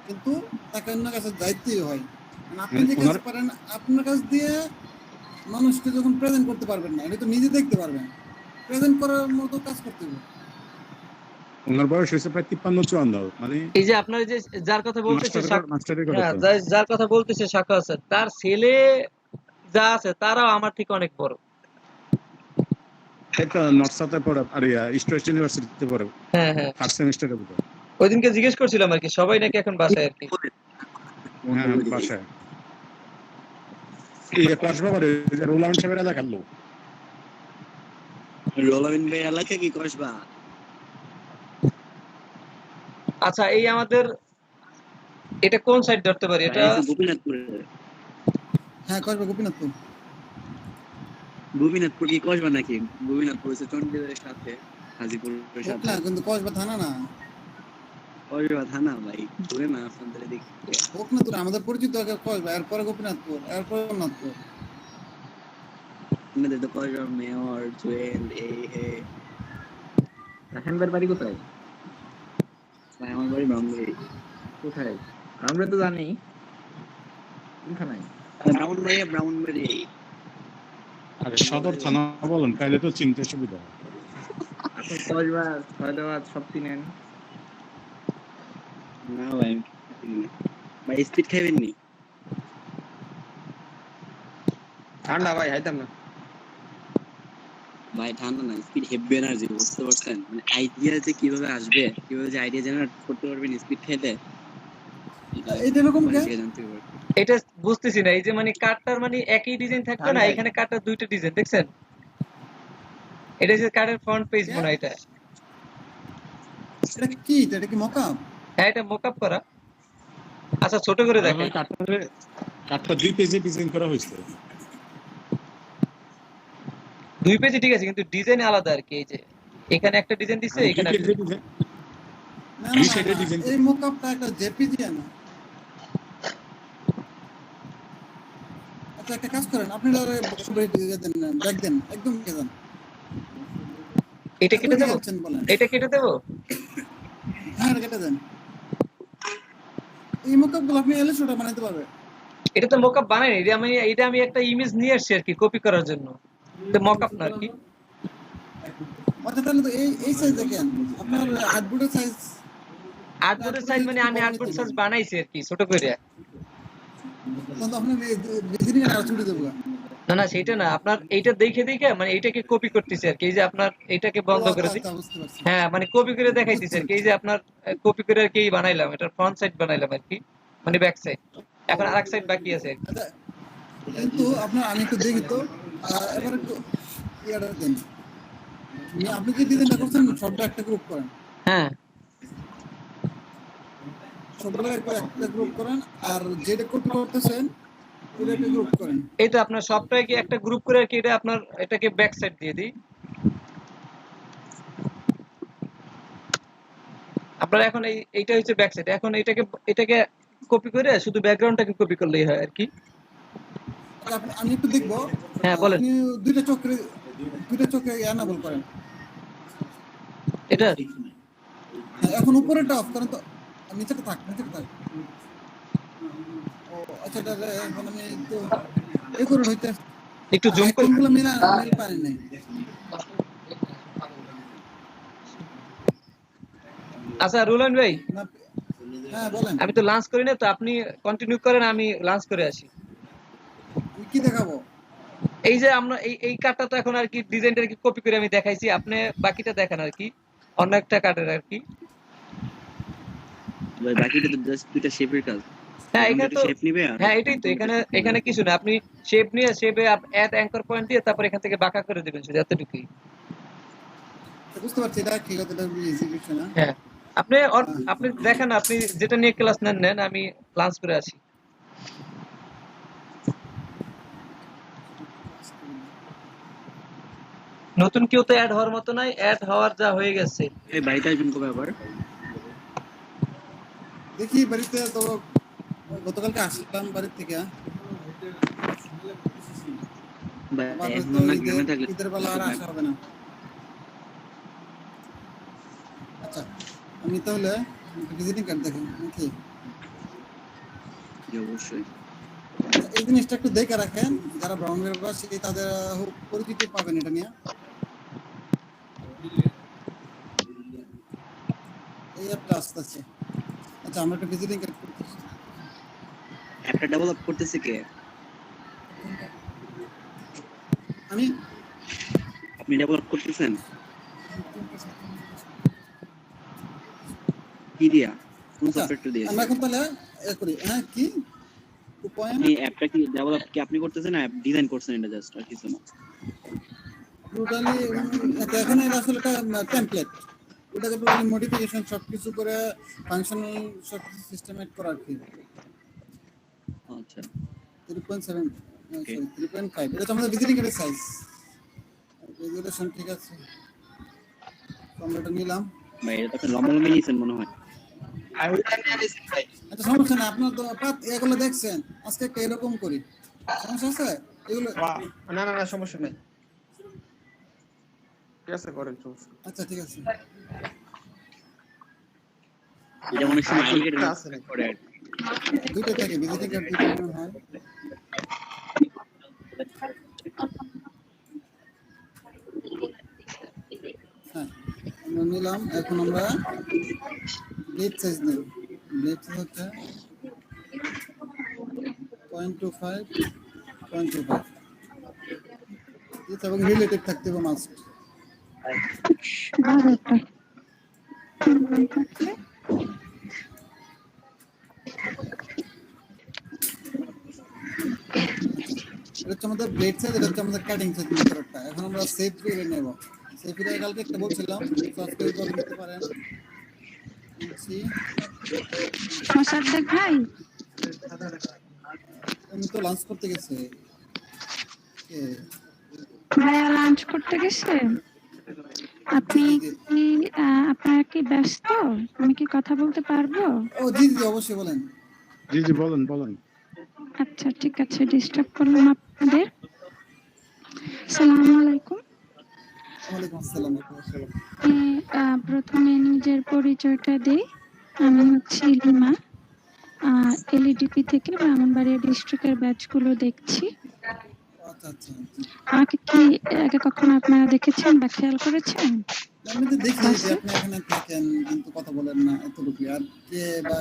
কিন্তু তাকে অন্য কাছে দায়িত্বই হয়। মানে আপনি যে কাজ পারেন, আপনার কাছ দিয়ে মানুষকে যখন প্রেজেন্ট করতে পারবেন না, এটা তো নিজে দেখতে পারবেন, প্রেজেন্ট করার মতো কাজ করতে হবে। ওনার বয়স হয়েছে প্রায় 53-54, মানে এই যে আপনার যে যার কথা বলতেছে, হ্যাঁ, যার কথা বলতেছে শাখা আছে, তার ছেলে যা আছে তারাও আমার থেকে অনেক বড়। একটা নর্থ সাউথে পড়ে, আর ইস্ট ওয়েস্ট ইউনিভার্সিটিতে পড়ে, হ্যাঁ হ্যাঁ, ফার্স্ট সেমিস্টারে পড়ে। ওইদিনকে জিজ্ঞেস করছিলাম আর কি, সবাই নাকি এখন বাসায় আর কি। হ্যাঁ, বাসায় কসবা রোলান সাহেবের এলাকার লোক। রোলামিন ভাই এলাকা কি কসবা? আচ্ছা, এই আমাদের এটা কোন সাইড ধরতে পারি? এটা গোপীনাথপুরে। হ্যাঁ, কসবা গোপীনাথপুর। গোপীনাথপুর কি কসবা নাকি? গোপীনাথপুর হচ্ছে চন্ডীগড়ের সাথে, হাজিপুরের সাথে। না, কিন্তু কসবা থানা না, কসবা থানা ভাই, দূরে না আপনাদের এদিকে। হোক না, তোর আমাদের পরিচিত আগে কসবা, এরপরে গোপীনাথপুর, এরপরে নাথপুর। আপনাদের তো কসবা মেয়র জুয়েল রাখানবার বাড়ি কোথায়? ভাই আমার বাড়ি ব্রাহ্মণবাড়ি। কোথায়? আমরা তো জানি কোনখানে। ব্রাহ্মণবাড়ি। আরে সদর থানা বলেন, তাহলে তো চিনতে সুবিধা। আপনি কসবা, ফয়দাবাদ সব চিনেন? না ভাই, ভাই স্পিড খাইবেন নি? ঠান্ডা ভাই, খাইতাম না ভাই ঠান্ডা না, স্পিড হেভি এনার্জি, বুঝতে পারছেন? মানে আইডিয়া যে কিভাবে আসবে, কিভাবে যে আইডিয়া জেনারেট করতে পারবেন স্পিড খেলে, এটা এরকম কে? জানতে পারবেন। এটা বুঝতেছি না, এই যে মানে কার্ডটার মানে একই ডিজাইন থাকবে না, এখানে কার্ডটার দুইটা ডিজাইন দেখছেন? এটা যে কার্ডের ফ্রন্ট পেজ মনে হয় এটা। এটা কি? এটা কি মকআপ? হ্যাঁ, এটা মকআপ করা। আচ্ছা, ছোট করে দেখেন। কার্ডটা 2 পেজে ডিজাইন করা হয়েছে। 2 পেজে ঠিক আছে, কিন্তু ডিজাইন আলাদা আর কি। এই যে এখানে একটা ডিজাইন দিছে, এখানে একটা ডিজাইন। না, এই মকআপটা একটা জেপিজি না। আচ্ছা, একটা কাজ করেন, আপনি দেখ দেন, একদম কেন এটা কেটে দেব? এটা কেটে দেব? হ্যাঁ, কেটে দেন। এই মোকআপ গুলো আপনি এলে সেটা বানাইতে পারবে। এটা তো মকআপ বানাই নাই, এটা আমি একটা ইমেজ নিয়ে আসছি আর কি কপি করার জন্য, তো মকআপ না আর কি। আচ্ছা তাহলে তো এই সাইজ দেখেন আপনার আর্টবোর্ডের সাইজ, আর্টবোর্ডের সাইজ মানে আমি আর্টবোর্ড সাইজ বানাইছি আর কি ছোট করে। তখন তো আপনি ভিজিটিং আর ছুটি দেবো। না না সেটা না, আপনার এইটা দেখে দেখে মানে এইটাকে কপি করতেছি আর কি, এই যে আপনার এইটাকে বন্ধ করে দিই, হ্যাঁ মানে কপি করে দেখাইতেছি আর কি। এই যে আপনার কপি করে আর কি বানাইলাম, এটা ফ্রন্ট সাইড বানাইলাম আর কি, মানে ব্যাক সাইড। এখন আরেক সাইড বাকি আছে আর কি। আচ্ছা কিন্তু আপনার আমি একটু দেখি তো এবার একটু ইয়াটা দেন। আপনি যে ডিজাইনটা করছেন সবটা একটা গ্রুপ করেন। হ্যাঁ সবগুলো একবার একটা গ্রুপ করেন, আর যেটা কপি করতেছেন ওটা একটা গ্রুপ করেন। এই তো আপনার সবটাকে একটা গ্রুপ করে আর কি, এটা আপনার এটাকে ব্যাক সাইড দিয়ে দিই। আপনার এখন এইটা হচ্ছে ব্যাক সাইড, এখন এটাকে কপি করে শুধু ব্যাকগ্রাউন্ডটাকে কপি করলেই হয় আর কি। আমি একটু দেখবো। হ্যাঁ বলেন। আপনি দুইটা চক্রে এনাবল করেন। এটা এখন উপরেটা অফ করেন তো, নিচেটা থাক। ও আচ্ছা তাহলে এখন আমি একটু এই করে হইতে একটু জুম করে কোনগুলো মিল পারি নাই। আচ্ছা রুলান ভাই, হ্যাঁ বলেন। আমি তো লাঞ্চ করি না, তো আপনি কন্টিনিউ করেন, আমি লাঞ্চ করে আসি। আমি কি দেখাবো? এই যে আমরা এই কাটটা তো এখন আর কি ডিজাইনটা কি কপি করে আমি দেখাইছি, আপনি বাকিটা দেখেন আর কি, অন্য একটা কাটের আর কি। ভাই বাকিটা তো জাস্ট দুইটা শেপের কাজ। হ্যাঁ এখানে তো শেপ নিবে। হ্যাঁ এটাই তো, এখানে কিছু না, আপনি শেপ নিয়ে শেপে অ্যাড অ্যাঙ্কর পয়েন্ট দিয়ে তারপর এখান থেকে বাঁকা করে দিবেন শুধু এতটুকুই। বুঝতে পারছি এটা কি কথাটা ইজি কিছু না। হ্যাঁ আপনি দেখেন, আপনি যেটা নিয়ে ক্লাস নেন, আমি লাঞ্চ করে আসি। নতুন কেউ তো অ্যাড হওয়ার মতো নাই, অ্যাড হওয়ার যা হয়ে গেছে। এই বাড়িতে আসবেন কবে আবার? দেখি বাড়িতে তো গতকালকে আসলাম বাড়ি থেকে। ঈদের বেলা আর আসা হবে না। আচ্ছা আমি তাহলে ভিজিটিং কার্ড দেখি নাকি? অবশ্যই এই জিনিসটা একটু দেখে রাখেন, যারা ব্রাউনের বাসী তাদের পরিচিতি পাবেন এটা নিয়ে। এই অ্যাপটা আসতেছে। আচ্ছা আমরা একটা ভিজিটিং কার্ড করতেছি। অ্যাপটা ডেভেলপ করতেছে কে? আপনি ডেভেলপ করতেছেন কি দিয়া? কোন সফটওয়্যারটা দিয়ে? আমরা এখন তাহলে করি। হ্যাঁ কি আপনি অ্যাপটা কি ডেভেলপ কি আপনি করতেছেন না ডিজাইন করছেন? এটা জাস্ট আর কিছু না। টোটালি এখানে আসলে একটা টেমপ্লেট, ওটাকে টোটালি মডিফিকেশন সবকিছু করে ফাংশনাল সব সিস্টেমেট করা আর কি। আচ্ছা 3.7 সরি 3.5 এটা আমাদের ভিজিটিং কার্ডের সাইজ। রেজুলেশন ঠিক আছে, আমরা এটা নিলাম। ভাই এটা তো আপনি লম্বা নিয়েছেন মনে হয়। আচ্ছা সমস্যা না, আপনার তো এগুলো দেখছেন, আজকে একটা এরকম করি, সমস্যা আছে এগুলো? না না না সমস্যা নাই, ঠিক আছে করেন সমস্যা। আচ্ছা ঠিক আছে। এটা অনেক সময় আইডি কার্ড করে দুটো থাকে ভিজিটিং কার্ড দুটো হয়। হ্যাঁ আমরা নিলাম। এখন আমরা ব্লেড সাইজ নেব। ব্লেড সাইজ হচ্ছে 0.25 0.25 এবং রিলেটেড থাকতে হবে মাস্ট। এটা হচ্ছে আমাদের ব্লেড সাইজ, এটা হচ্ছে আমাদের কাটিং সাইজ মেথডটা। এখন আমরা সেভ করে নেব। সেভ করে কালকে একটা বলছিলাম সাবস্ক্রাইব করে নিতে পারেন। মোসাদ্দেক ভাই আমি তো লাঞ্চ করতে গেছে। ভাইয়া লাঞ্চ করতে গেছে? আপনি কি আপনার কি ব্যস্ত? আমি কি কথা বলতে পারবো? ও জি জি অবশ্যই বলেন। জি জি বলেন। আচ্ছা ঠিক আছে, ডিস্টার্ব করলাম আপনাদের। আসসালামু আলাইকুম। ওয়ালাইকুম আসসালাম। প্রথমে নিজের পরিচয়টা দিই। আমি হচ্ছি লিমা। এলইডিপি থেকে ব্রাহ্মণবাড়িয়া ডিস্ট্রিক্টের ব্যাচগুলো দেখছি। আচ্ছা আচ্ছা জি। আমাকে কি আগে কখনো আপনারা দেখেছেন বা খেয়াল করেছেন? আমি তো দেখি যে ক্লাসে? আপনি এখানে থাকেন কিন্তু কথা বলেন না এতটুকু, আর কে বা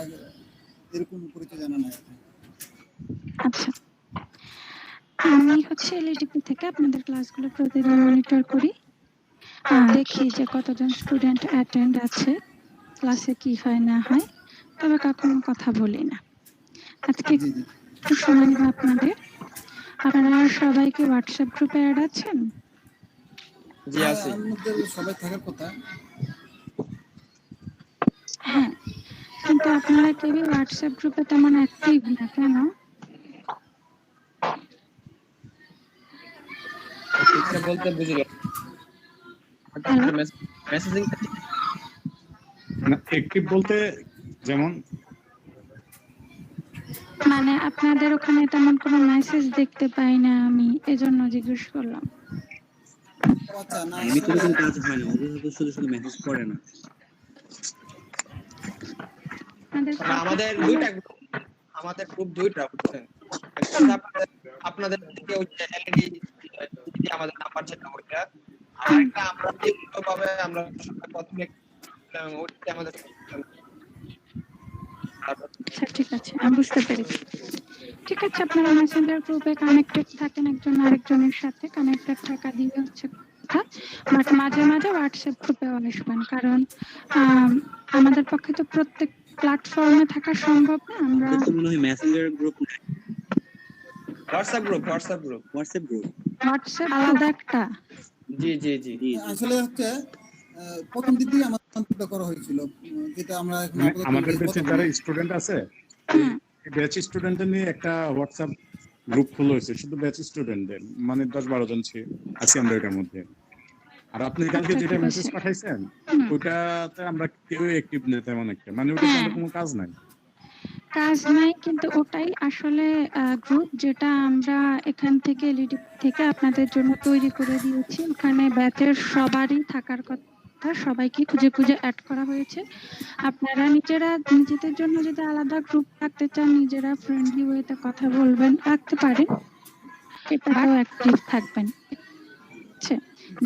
এরকম পরিচয় জানা নাই। আচ্ছা, আমি হচ্ছে এলইডিপি থেকে আপনাদের ক্লাসগুলো প্রতিদিন মনিটর করি। দেখি যে কতজন স্টুডেন্ট অ্যাটেন্ড আছে, ক্লাসে কি হয় না হয়, তবে কখনো কথা বলি না। আজকে জি জি একটু সময় নেব আপনাদের। আপনারা সবাই কি হোয়াটসঅ্যাপ গ্রুপে অ্যাড আছেন? জি হ্যাঁ, আছে। এর মধ্যে সবাই থাকার কথা। হ্যাঁ, কিন্তু আপনারা কেউই হোয়াটসঅ্যাপ গ্রুপে তেমন অ্যাক্টিভ না কেন? ঠিকঠাক বলতে বুঝলাম। হ্যালো? মেসেজিং অ্যাক্টিভ বলতে যেমন মানে আপনাদের ওখানে তেমন কোনো মেসেজ দেখতে পাই না আমি, এজন্য জিজ্ঞেস করলাম। ও আচ্ছা, না এমনিতে আসলে কোনো কাজ হয় না, ওদের তো শুধু শুধু মেসেজ করে না। আমাদের দুইটা গ্রুপ, আমাদের গ্রুপ দুইটা বুঝছেন। একটা হচ্ছে আপনাদের থেকে ওই যে এলইডি আমাদের নাম্বার যেটা ওইটা, আর একটা আমরা ব্যক্তিগতভাবে আমরা প্রথমে ওইটা আমাদের আচ্ছা ঠিক আছে, আমি বুঝতে পেরেছি। ঠিক আছে, আপনারা মেসেঞ্জার গ্রুপে কানেক্টেড থাকেন একজন আরেকজনের সাথে, কানেক্টেড থাকা দিয়ে হচ্ছে কথা, বাট মাঝে মাঝে হোয়াটসঅ্যাপ গ্রুপেও আসবেন, কারণ আমাদের পক্ষে তো প্রত্যেক প্ল্যাটফর্মে থাকা সম্ভব না। আমরা ওদের তো মনে হয় মেসেঞ্জার গ্রুপ না, WhatsApp group WhatsApp group. WhatsApp আলাদা একটা। জি জি জি আসলে হচ্ছে প্রথম দিক দিয়ে আমাদের করা হয়েছিল, যেটা আমরা এখন মানে আপাতত আমাদের এই ব্যাচে প্রথম- যারা স্টুডেন্ট আছে ব্যাচ স্টুডেন্টদের নিয়ে একটা হোয়াটসঅ্যাপ গ্রুপ খোলা হয়েছে শুধু ব্যাচ স্টুডেন্টদের, মানে 10-12 জন আছি আমরা এটার মধ্যে। আর আপনি কালকে আচ্ছা, যেটা ঠিক মেসেজ আছে। পাঠাইছেন হুম। ওটাতে আমরা কেউ অ্যাক্টিভ না তেমন একটা, মানে ওটাতে হ্যাঁ। আমাদের কোনো কাজ নাই। কাজ নাই, কিন্তু ওটাই আসলে গ্রুপ যেটা আমরা এখান থেকে এলইডি থেকে আপনাদের জন্য তৈরি করে দিয়েছি। ওখানে ব্যাচের সবারই থাকার কথা, সবাইকে খুঁজে খুঁজে অ্যাড করা হয়েছে। আপনারা নিজেরা নিজেদের জন্য যদি আলাদা গ্রুপ রাখতে চান, নিজেরা ফ্রেন্ডলি ওয়েতে কথা বলবেন, রাখতে পারেন, এটাও অ্যাক্টিভ থাকবেন। আচ্ছা,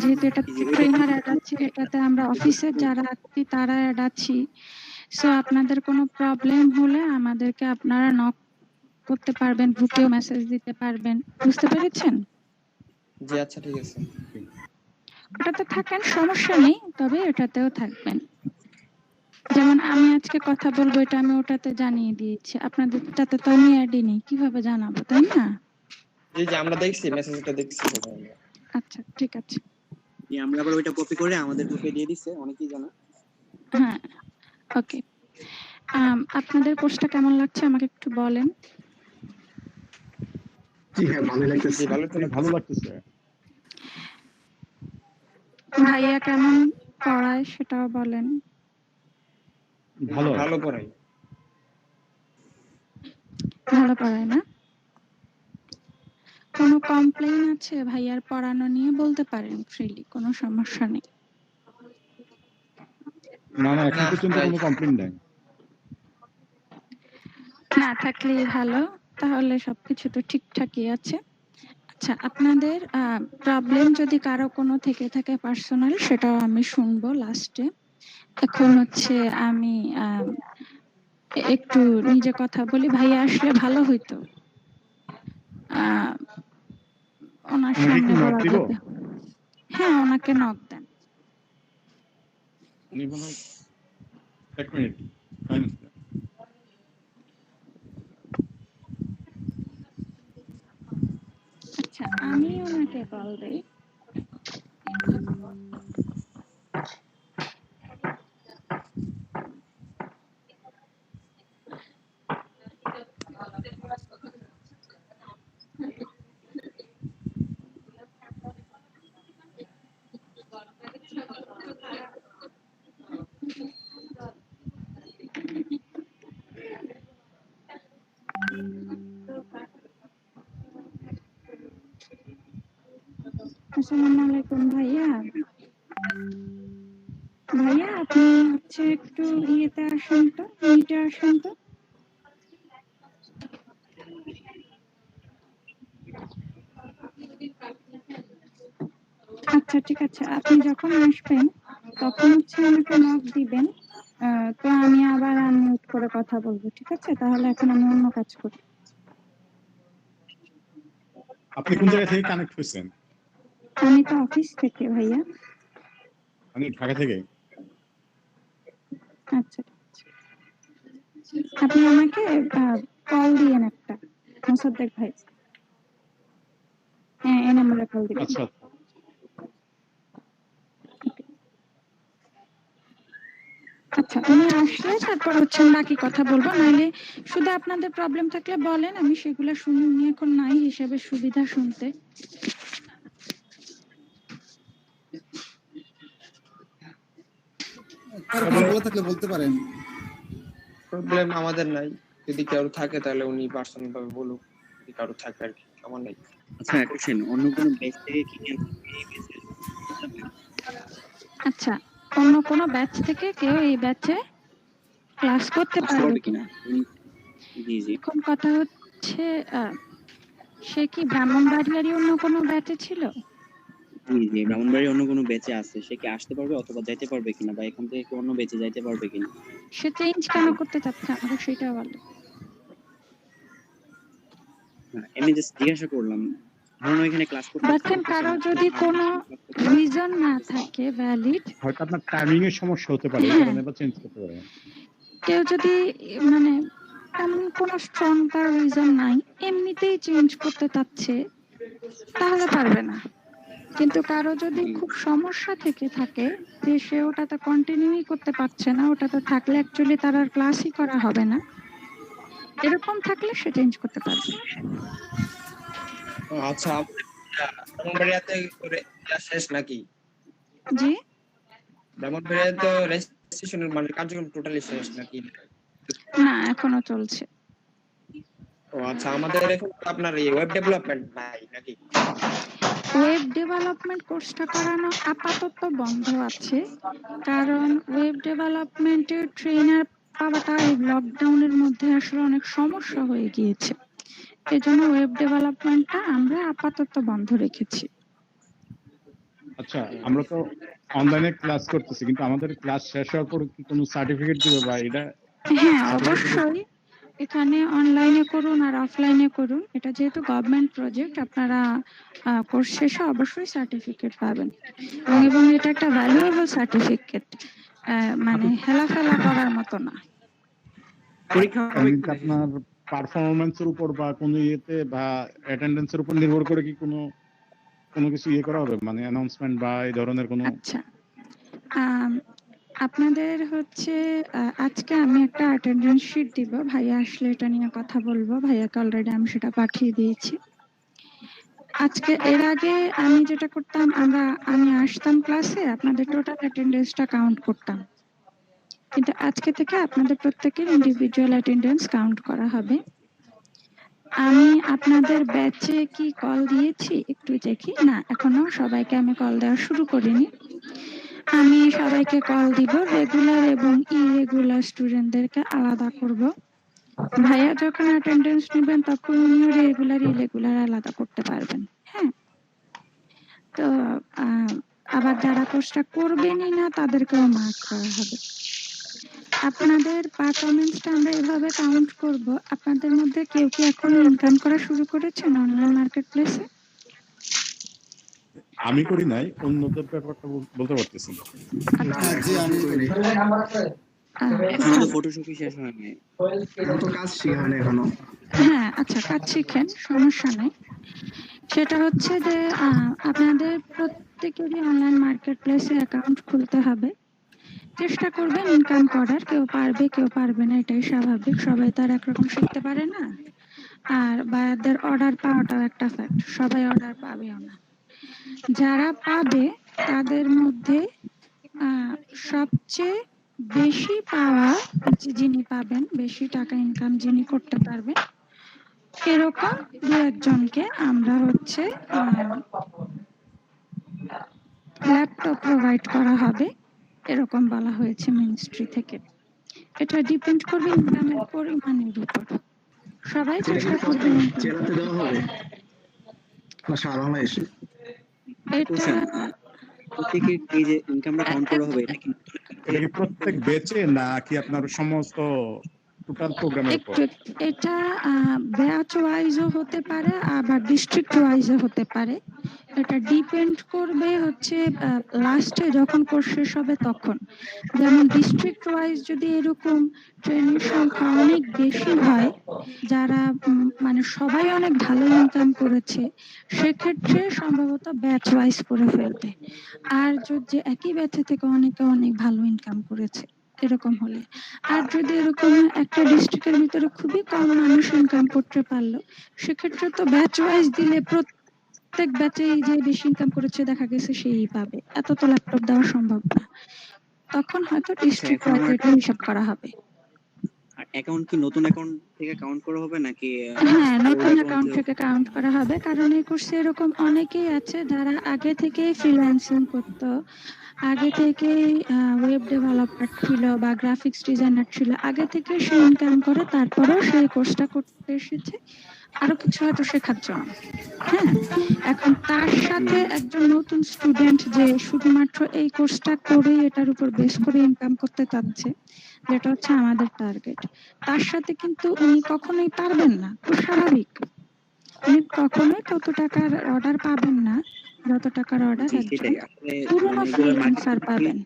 যেহেতু এটা ট্রেনার অ্যাড আছে, এটাতে আমরা অফিসের যারা আছি তারা অ্যাড আছি। সো আপনাদের কোনো প্রবলেম হলে আমাদেরকে আপনারা নক করতে পারবেন, গ্রুপেও মেসেজ দিতে পারবেন। বুঝতে পেরেছেন? জি আচ্ছা ঠিক আছে। ওটাতে থাকেন, সমস্যা নেই, তবে এটাতেও থাকবেন। যেমন আমি আজকে কথা বলবো, এটা আমি ওটাতে জানিয়ে দিয়েছি, আপনাদেরটাতে তো আমি অ্যাডই নেই, কিভাবে জানাবো, তাই না? জি জি আমরা দেখছি মেসেজটা দেখছি। আচ্ছা ঠিক আছে। আমরা আবার ওইটা কপি করে আমাদের গ্রুপে দিয়ে দিছে, অনেকেই জানা। হ্যাঁ, ওকে। আপনাদের কোর্সটা কেমন লাগছে আমাকে একটু বলেন। জি হ্যাঁ, ভালো লাগতেছে। ভালো লাগতেছে। ভাইয়া কেমন পড়ায় সেটাও বলেন। ভালো ভালো পড়াই। ভালো পড়ায় না? কোনো কমপ্লেইন আছে ভাইয়ার পড়ানো নিয়ে বলতে পারেন ফ্রিলি, কোনো সমস্যা নেই। না না, এখন পর্যন্ত কোনো কমপ্লেইন নাই। না থাকলেই ভালো, তাহলে সবকিছু তো ঠিকঠাকই আছে। আচ্ছা, আপনাদের প্রবলেম যদি কারো কোনো থেকে থাকে পার্সোনাল, সেটাও আমি শুনবো লাস্টে। এখন হচ্ছে আমি একটু নিজে কথা বলি, ভাইয়া আসলে ভালো হইতো। ওনার সামনে বলা যাবে। হ্যাঁ, ওনাকে নক দেন। এক মিনিট। আচ্ছা, আমি ওনাকে কল দেই। আসসালামু আলাইকুম ভাইয়া। ভাইয়া আপনি হচ্ছে একটু ইয়েতে আসেন তো, মিটে আসেন তো। আচ্ছা ঠিক আছে, আপনি যখন আসবেন তখন হচ্ছে আমাকে নক দিবেন। তো আমি আবার আনমিউট করে কথা বলবো, ঠিক আছে? তাহলে এখন আমি অন্য কাজ করি। আপনি কোন জায়গা থেকে কানেক্ট হয়েছেন? আমি তো অফিস থেকে ভাইয়া। আমি ঢাকা থেকে। আচ্ছা ঠিক আছে। আপনি আমাকে কল দিয়েন একটা, মোসাদ্দেক ভাই। হ্যাঁ, এই নাম্বারে কল দিবেন। আচ্ছা আচ্ছা, উনি আসলে তারপর হচ্ছে বাকি কথা বলবো, নাহলে শুধু আপনাদের প্রবলেম থাকলে বলেন, আমি সেগুলো শুনি। উনি এখন নাই হিসেবে সুবিধা শুনতে। কারো কোনো বলা থাকলে বলতে পারেন। প্রবলেম আমাদের নাই, যদি কারো থাকে তাহলে উনি পার্সোনাল ভাবে বলুক, যদি কারো থাকে আর কি, আমার নাই। আচ্ছা কোশ্চেন, অন্য কোনো ব্যাচ থেকে কি এই ব্যাচে? আচ্ছা, অন্য কোনো ব্যাচ থেকে কেউ এই ব্যাচে ক্লাস করতে পারবে কিনা? জি জি। এখন কথা হচ্ছে সে কি ব্রাহ্মণবাড়িয়ারই অন্য কোনো ব্যাচে ছিল? জি জি, ব্রাহ্মণবাড়ির অন্য কোনো ব্যাচে আছে, সে কি আসতে পারবে অথবা যাইতে পারবে কিনা, বা এখান থেকে কি অন্য ব্যাচে যাইতে পারবে কিনা? সে চেঞ্জ কেন করতে চাচ্ছে আমাকে সেটা বলো। এমনি জাস্ট জিজ্ঞাসা করলাম, ধরুন এখানে ক্লাস করতে দেখেন, কারো যদি কোনো রিজন না থাকে ভ্যালিড, হয়তো আপনার টাইমিং এর সমস্যা হতে পারে, এই কারণে বা চেঞ্জ করতে পারেন। কেউ যদি মানে এমন কোনো স্ট্রং তার রিজন নাই, এমনিতেই চেঞ্জ করতে চাচ্ছে, তাহলে পারবে না। কিন্তু কারো যদি খুব সমস্যা থেকে থাকে যে সে ওটাতে কন্টিনিউই করতে পারছে না, ওটাতে থাকলে অ্যাকচুয়ালি তার আর ক্লাসই করা হবে না, এরকম থাকলে সে চেঞ্জ করতে পারবে। আচ্ছা, ব্রাহ্মণবাড়িয়াতে ক্লাস শেষ নাকি? জি, ব্রাহ্মণবাড়িয়াতে তো রেজিস্ট্রেশনের মানে কার্যক্রম টোটালি শেষ নাকি? না, এখনো চলছে। ও আচ্ছা, আমাদের এখন আপনার এই ওয়েব ডেভেলপমেন্ট নাই নাকি? ওয়েব ডেভেলপমেন্ট কোর্সটা করানো আপাতত বন্ধ আছে, কারণ ওয়েব ডেভেলপমেন্টের ট্রেনার পাওয়াটা এই লকডাউনের মধ্যে আসলে অনেক সমস্যা হয়ে গিয়েছে। এজন্য ওয়েব ডেভেলপমেন্টটা আমরা আপাতত বন্ধ রেখেছি। আচ্ছা, আমরা তো অনলাইনে ক্লাস করতেছি, কিন্তু আমাদের ক্লাস শেষ হওয়ার পর কি কোনো সার্টিফিকেট দিবে বা এটা? হ্যাঁ, অবশ্যই। এখানে অনলাইনে করুন আর অফলাইনে করুন, এটা যেহেতু গভর্নমেন্ট প্রজেক্ট, আপনারা কোর্স শেষে অবশ্যই সার্টিফিকেট পাবেন, এবং এটা একটা ভ্যালুয়েবল সার্টিফিকেট, মানে হেলাফেলা করার মতো না। পরীক্ষা আপনার পারফরম্যান্সের উপর বা কোনো ইয়েতে বা অ্যাটেন্ডেন্সের উপর নির্ভর করে কি কোনো কিছু ইয়ে করা হবে, মানে অ্যানাউন্সমেন্ট বা এই ধরনের কোনো? আচ্ছা, আপনাদের হচ্ছে আজকে আমি একটা অ্যাটেন্ডেন্স শিট দিব, ভাইয়া আসলে এটা নিয়ে কথা বলবো। ভাইয়াকে অলরেডি আমি সেটা পাঠিয়ে দিয়েছি। আজকে এর আগে আমি যেটা করতাম, আমি আসতাম ক্লাসে, আপনাদের টোটাল অ্যাটেন্ডেন্সটা কাউন্ট করতাম, কিন্তু আজকে থেকে আপনাদের প্রত্যেকের ইন্ডিভিজুয়াল অ্যাটেন্ডেন্স কাউন্ট করা হবে। আমি আপনাদের ব্যাচে কি কল দিয়েছি একটু দেখি, না এখনো সবাইকে আমি কল দেওয়া শুরু করিনি। আমি সবাইকে কল দিব, রেগুলার এবং ইরেগুলার স্টুডেন্টদেরকে আলাদা করব। ভাইয়া যখন অ্যাটেন্ডেন্স নেবেন তখন উনিও রেগুলার ইরেগুলার আলাদা করতে পারবেন। হ্যাঁ, তো আবার যারা কোর্সটা করবেনই না তাদেরকেও মার্ক করা হবে। আপনাদের পারফরমেন্সটা আমরা এভাবে কাউন্ট করব। আপনাদের মধ্যে কেউ কি এখন ইনকাম করা শুরু করেছেন অনলাইন মার্কেট প্লেসে? আমি করি নাই, অন্যদের ব্যাপারটা বলতে পারতেছি না। জি, আমি করি। এখনো তো ফটোশপই শেষ হয় নাই, তো কাজ শিখা হয় না এখনো। হ্যাঁ, আচ্ছা, কাজ শিখেন, সমস্যা নেই। সেটা হচ্ছে যে আপনাদের প্রত্যেকেরই অনলাইন মার্কেট প্লেসে অ্যাকাউন্ট খুলতে হবে। চেষ্টা করবেন ইনকাম করার, কেউ পারবে কেউ পারবে না, এটাই স্বাভাবিক, সবাই তো আর একরকম শিখতে পারে না। আর বায়ারদের অর্ডার পাওয়াটাও একটা ফ্যাক্ট, সবাই অর্ডার পাবেও না। যারা পাবে তাদের মধ্যে সবচেয়ে বেশি পাওয়া যিনি পাবেন, বেশি টাকা ইনকাম যিনি করতে পারবেন, এরকম দু একজনকে আমরা হচ্ছে ল্যাপটপ প্রোভাইড করা হবে, এরকম বলা হয়েছে মিনিস্ট্রি থেকে। এটা ডিপেন্ড করবে ইনকামের পরিমাণের উপর। সবাই চেষ্টা করবেন। জেলাতে দেওয়া হবে না সারা বাংলাদেশে? এটা প্রত্যেকের এই যে ইনকামটা কাউন্ট করা হবে এটা কি এটা কি প্রত্যেক বেচে না কি আপনার সমস্ত টোটাল প্রোগ্রামের উপর? একটু এটা ব্যাচ ওয়াইজও হতে পারে আবার ডিস্ট্রিক্ট ওয়াইজও হতে পারে। এটা ডিপেন্ড করবে হচ্ছে লাস্টে যখন কোর্স শেষ হবে তখন। যেমন ডিস্ট্রিক্ট ওয়াইজ যদি এরকম ট্রেনিং সংখ্যা অনেক বেশি হয়, যারা মানে সবাই অনেক ভালো ইনকাম করেছে, সেক্ষেত্রে সম্ভবত ব্যাচ ওয়াইজ করে ফেলবে। আর যদি একই ব্যাচে থেকে অনেকে অনেক ভালো ইনকাম করেছে এরকম হলে, আর যদি এরকম একটা ডিস্ট্রিক্টের ভিতরে খুবই কম মানুষ ইনকাম করতে পারলো, সেক্ষেত্রে তো ব্যাচ ওয়াইজ দিলে প্রত্যেক ব্যাচে যে বেশি ইনকাম করেছে দেখা গেছে সেই পাবে, এত তো ল্যাপটপ দেওয়া সম্ভব না। তখন হয়তো ডিস্ট্রিক্ট ওয়াইজ এটা হিসাব করা হবে। অ্যাকাউন্ট কি নতুন অ্যাকাউন্ট থেকে কাউন্ট করা হবে নাকি? হ্যাঁ, নতুন অ্যাকাউন্ট থেকে কাউন্ট করা হবে, কারণ এই কোর্সে এরকম অনেকেই আছে যারা আগে থেকে ফ্রিল্যান্সিং করতো, আগে থেকে ওয়েব ডেভেলপার ছিল বা গ্রাফিক্স ডিজাইনার ছিল, আগে থেকে সে ইনকাম করে তারপরেও সেই কোর্সটা করতে এসেছে আরো কিছু হয়তো শেখার জন্য। হ্যাঁ, এখন তার সাথে একজন নতুন স্টুডেন্ট যে শুধুমাত্র এই কোর্সটা করে এটার উপর বেস করে ইনকাম করতে চাচ্ছে, যেটা হচ্ছে আমাদের টার্গেট, তার সাথে কিন্তু উনি কখনোই পারবেন না, খুব স্বাভাবিক। উনি কখনোই তত টাকার অর্ডার পাবেন না যত টাকার অর্ডার একজন পুরোনো ফ্রিল্যান্সার পাবেন।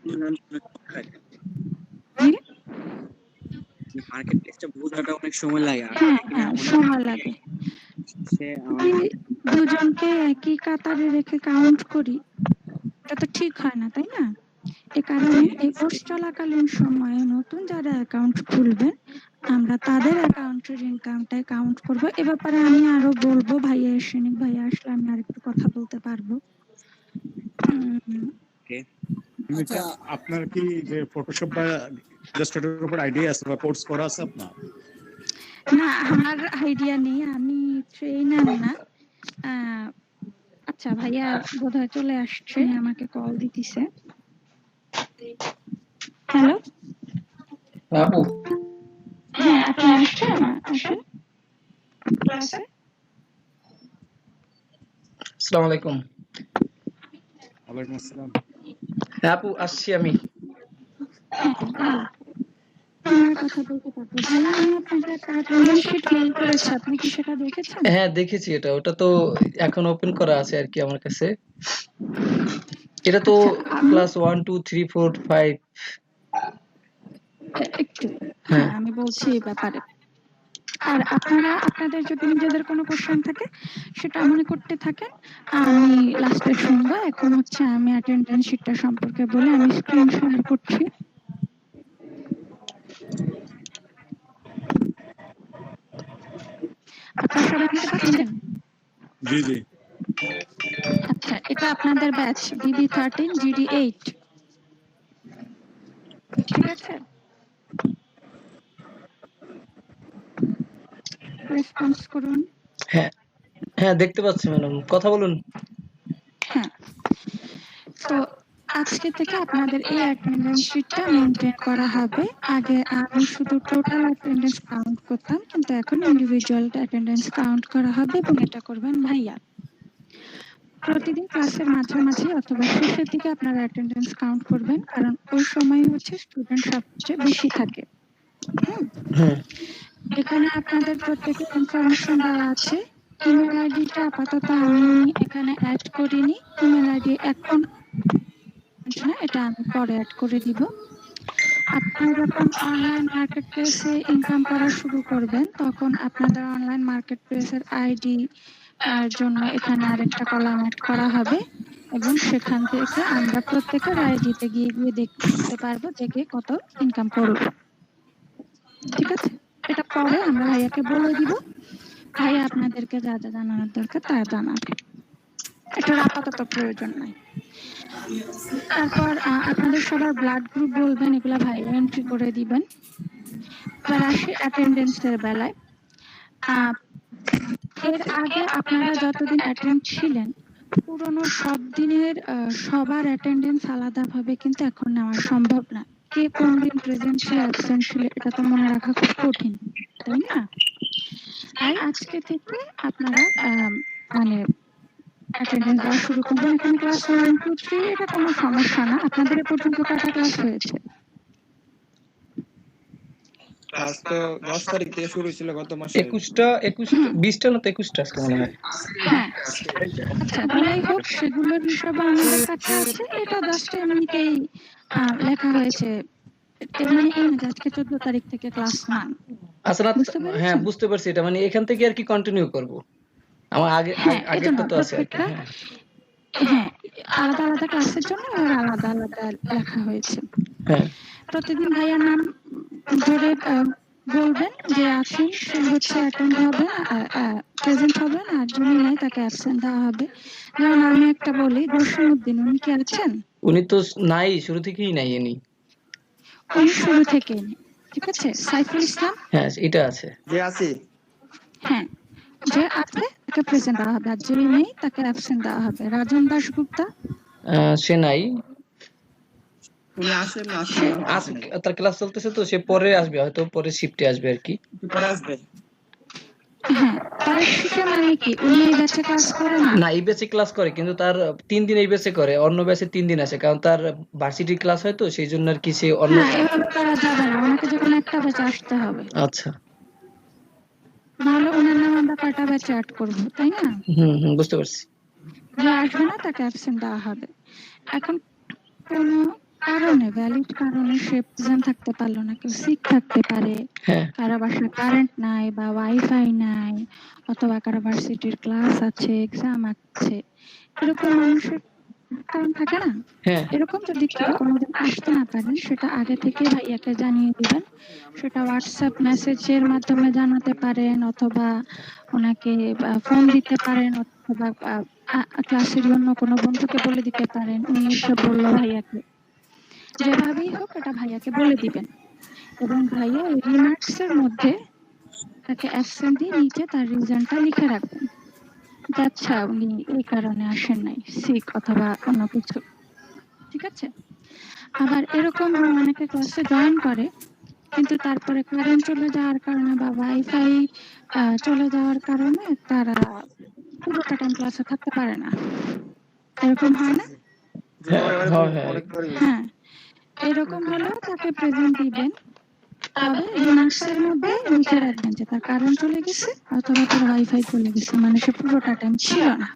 মার্কেট প্লেসটা বোঝাটা অনেক সময় লাগে। হ্যাঁ, সময় লাগে। দুজনকে একই কাতারে রেখে কাউন্ট করি, এটা তো ঠিক হয় না, তাই না? এ কারণে এই কোর্স চলাকালীন সময়ে নতুন যারা অ্যাকাউন্ট খুলবেন, আমরা তাদের অ্যাকাউন্টের ইনকামটাই কাউন্ট করব। এ ব্যাপারে আমি আরো বলবো, ভাইয়া এসেনিক ভাইয়া আসলে আমি আর একটু কথা বলতে পারবো। আপনার কি যে ফটোশপ বা ইলাস্ট্রেটরের উপর আইডিয়া আছে বা কোর্স করা আছে আপনার? না, আমার আইডিয়া নেই, আমি ট্রেনার না। আচ্ছা, ভাইয়া বোধহয় চলে আসছে, আমাকে কল দিতেছে। হ্যালো আপু, হ্যাঁ আপনি আসছেন? আসেন ক্লাসে। আসসালামু আলাইকুম। ওয়ালাইকুম আসসালাম। হ্যাঁ আপু, আসছি আমি। কথা বলতে পারবো। ভাইয়া, আমি আপনাকে একটা অ্যাটেন্ডেন্স শিট মেইল করেছি, আপনি কি সেটা দেখেছেন? হ্যাঁ দেখেছি, ওটা তো এখন ওপেন করা আছে আর কি আমার কাছে। এটা তো ক্লাস 1 2 3 4 5। একটু হ্যাঁ আমি বলছি এই ব্যাপারে। আর আপনারা আপনাদের যদি নিজেদের কোনো কোশ্চেন থাকে সেটা মনে করতে থাকেন, আমি লাস্টে শুনবো। এখন হচ্ছে আমি অ্যাটেন্ডেন্স শিটটা সম্পর্কে বলে আমি স্ক্রিন শেয়ার করছি। আপনারা সবাই আমাকে পাচ্ছেন? জি জি। আচ্ছা, এটা আপনাদের ব্যাচ BB13 GD8, ঠিক আছে? রেসপন্স করুন। হ্যাঁ হ্যাঁ দেখতে পাচ্ছি ম্যাডাম, কথা বলুন। হ্যাঁ, তো আজকে থেকে আপনাদের এই অ্যাটেন্ডেন্স শিটটা মেইনটেইন করা হবে। আগে আমি শুধু টোটাল অ্যাটেন্ডেন্স কাউন্ট করতাম, কিন্তু এখন ইন্ডিভিজুয়াল অ্যাটেন্ডেন্স কাউন্ট করা হবে এবং এটা করবেন ভাইয়া। প্রতিদিন ক্লাসের মাঝামাঝি অথবা শেষের দিকে আপনারা অ্যাটেন্ডেন্স কাউন্ট করবেন, কারণ ওই সময় হচ্ছে স্টুডেন্ট সবচেয়ে বেশি থাকে। এখানে আপনাদের প্রত্যেকের ইনফরমেশন দেওয়া আছে। ইমেল আইডিটা আপাতত আমি এখানে অ্যাড করিনি, ইমেল আইডি এখন না, এটা আমি পরে অ্যাড করে দিব। আপনারা যখন অনলাইন মার্কেট প্লেসে ইনকাম করা শুরু করবেন, তখন আপনাদের অনলাইন মার্কেট প্লেসের আইডি জন্য এখানে আরেকটা কলাম অ্যাড করা হবে এবং সেখান থেকে আমরা প্রত্যেকের আইডিতে গিয়ে গিয়ে দেখতে পারবো যে কে কত ইনকাম করবে। ঠিক আছে, এটা পরে আমরা ভাইয়াকে বলে দিব, ভাইয়া আপনাদেরকে যা যা জানানোর দরকার তা জানাবে। এটার আপাতত প্রয়োজন নাই। তারপর আপনাদের সবার ব্লাড গ্রুপ বলবেন, এগুলা ভাইয়া এন্ট্রি করে দিবেন। এবার আসি অ্যাটেন্ডেন্সের বেলায়। এর আগে আপনারা যতদিন অ্যাটেন্ড ছিলেন, পুরনো সব দিনের সবার অ্যাটেন্ডেন্স আলাদাভাবে কিন্তু এখন নেওয়া সম্ভব না। কে কোন দিন প্রেজেন্ট ছিল অ্যাবসেন্ট ছিল এটা তো মনে রাখা খুব কঠিন, তাই না? আর আজকে থেকে আপনারা মানে অ্যাটেন্ডেন্স দেওয়া শুরু করবেন। এখানে ক্লাস 1, 2, 3 এটা কোনো সমস্যা না। আপনাদের এ পর্যন্ত কয়টা ক্লাস হয়েছে? ক্লাস তো 10 তারিখ থেকে শুরু ছিল গত মাসে। 21টা 20টা না তো 21টা আজকে মনে হয়। হ্যাঁ, আচ্ছা যাই হোক সেগুলোর হিসাবে আমাদের কাছে আছে। এটা জাস্ট এমনিতেই লেখা হয়েছে, এর মানে এই না যে আজকে 14 তারিখ থেকে ক্লাস 1। আচ্ছা না, বুঝতে হ্যাঁ পেরেছেন? বুঝতে পারছি। এটা মানে এখান থেকে আর কি কন্টিনিউ করব? আমার হ্যাঁ, এই আগেরটা জন্য তো আছে আর কি। প্রত্যেকটা হ্যাঁ আলাদা আলাদা ক্লাসের জন্য এবার আলাদা আলাদা লেখা হয়েছে। হ্যাঁ প্রতিদিন ভাইয়ার নাম ধরে বলবেন যে আছেন, সে হচ্ছে অ্যাটেন্ড হবে, প্রেজেন্ট হবেন, আর যিনি নাই তাকে অ্যাবসেন্ট দেওয়া হবে। যেমন আমি একটা বলি, জসিমউদ্দিন, উনি কি আছেন? উনি তো নাই, শুরু থেকেই নাই ইনি। উনি শুরু থেকে নেই, ঠিক আছে। সাইফুল ইসলাম, হ্যাঁ এটা আছে। যে আছি হ্যাঁ যে আছে তাকে প্রেজেন্ট দেওয়া হবে, আর যিনি নেই তাকে অ্যাবসেন্ট দেওয়া হবে। রাজন দাশগুপ্তা, সে নাই, উনি আসেন না, আসেন না, আজকে তার ক্লাস চলতেছে তো সে পরে আসবে, হয়তো পরে শিফটে আসবে আর কি। পরে আসবে। হ্যাঁ তার শিখে মানে কি উনি এই ব্যাচে ক্লাস করে না? না এই ব্যাচে ক্লাস করে, কিন্তু তার 3 দিন এই ব্যাচে করে, অন্য ব্যাচে 3 দিন আসে, কারণ তার ভার্সিটি ক্লাস হয় তো সেই জন্য আর কি সে অন্য। না এভাবে করা যাবে না, ওনাকে যখন একটা ব্যাচে আসতে হবে। আচ্ছা নাহলে ওনার নাম আমরা কয়টা ব্যাচে অ্যাড করবো, তাই না? বুঝতে পারছি। যে আসবে না তাকে অ্যাবসেন্ট দেওয়া হবে। এখন কোনো কারণে, ভ্যালিড কারণে সে প্রেজেন্ট থাকতে পারলো না, কেউ সিক থাকতে পারে, হ্যাঁ কারো বাসায় কারেন্ট নাই বা ওয়াইফাই নাই, অথবা কারো ভার্সিটির ক্লাস আছে, এক্সাম আছে, এরকম মানুষের কারণ থাকে না। হ্যাঁ এরকম যদি কেউ কোনোদিন আসতে না পারেন, সেটা আগে থেকে ভাইয়াকে জানিয়ে দিবেন। সেটা হোয়াটসঅ্যাপ মেসেজের মাধ্যমে জানাতে পারেন, অথবা ওনাকে ফোন দিতে পারেন, অথবা ক্লাসের অন্য কোনো বন্ধুকে বলে দিতে পারেন। উনি এসে বললো ভাইয়াকে, যেভাবেই হোক এটা ভাইয়াকে বলে দিবেন। এবং ভাইয়া ওই রিমার্কস এর মধ্যে তাকে অ্যাবসেন্ট দিয়ে নিচে তার রিজনটা লিখে রাখবেন। আচ্ছা উনি এই কারণে আসেন নাই, সিক অথবা অন্য কিছু, ঠিক আছে। আবার এরকম অনেকে ক্লাসে জয়েন করে, কিন্তু তারপরে কারেন্ট চলে যাওয়ার কারণে বা ওয়াইফাই চলে যাওয়ার কারণে তারা পুরোটা টাইম ক্লাসে থাকতে পারে না। এরকম হয় না? হ্যাঁ, এরকম হলেও তাকে প্রেজেন্ট দিবেন, তবে রিমার্কসের মধ্যে লিখে রাখবেন যে তার কারেন্ট চলে গেছে অথবা তার ওয়াইফাই চলে গেছে, মানে সে পুরোটা টাইম ছিল না।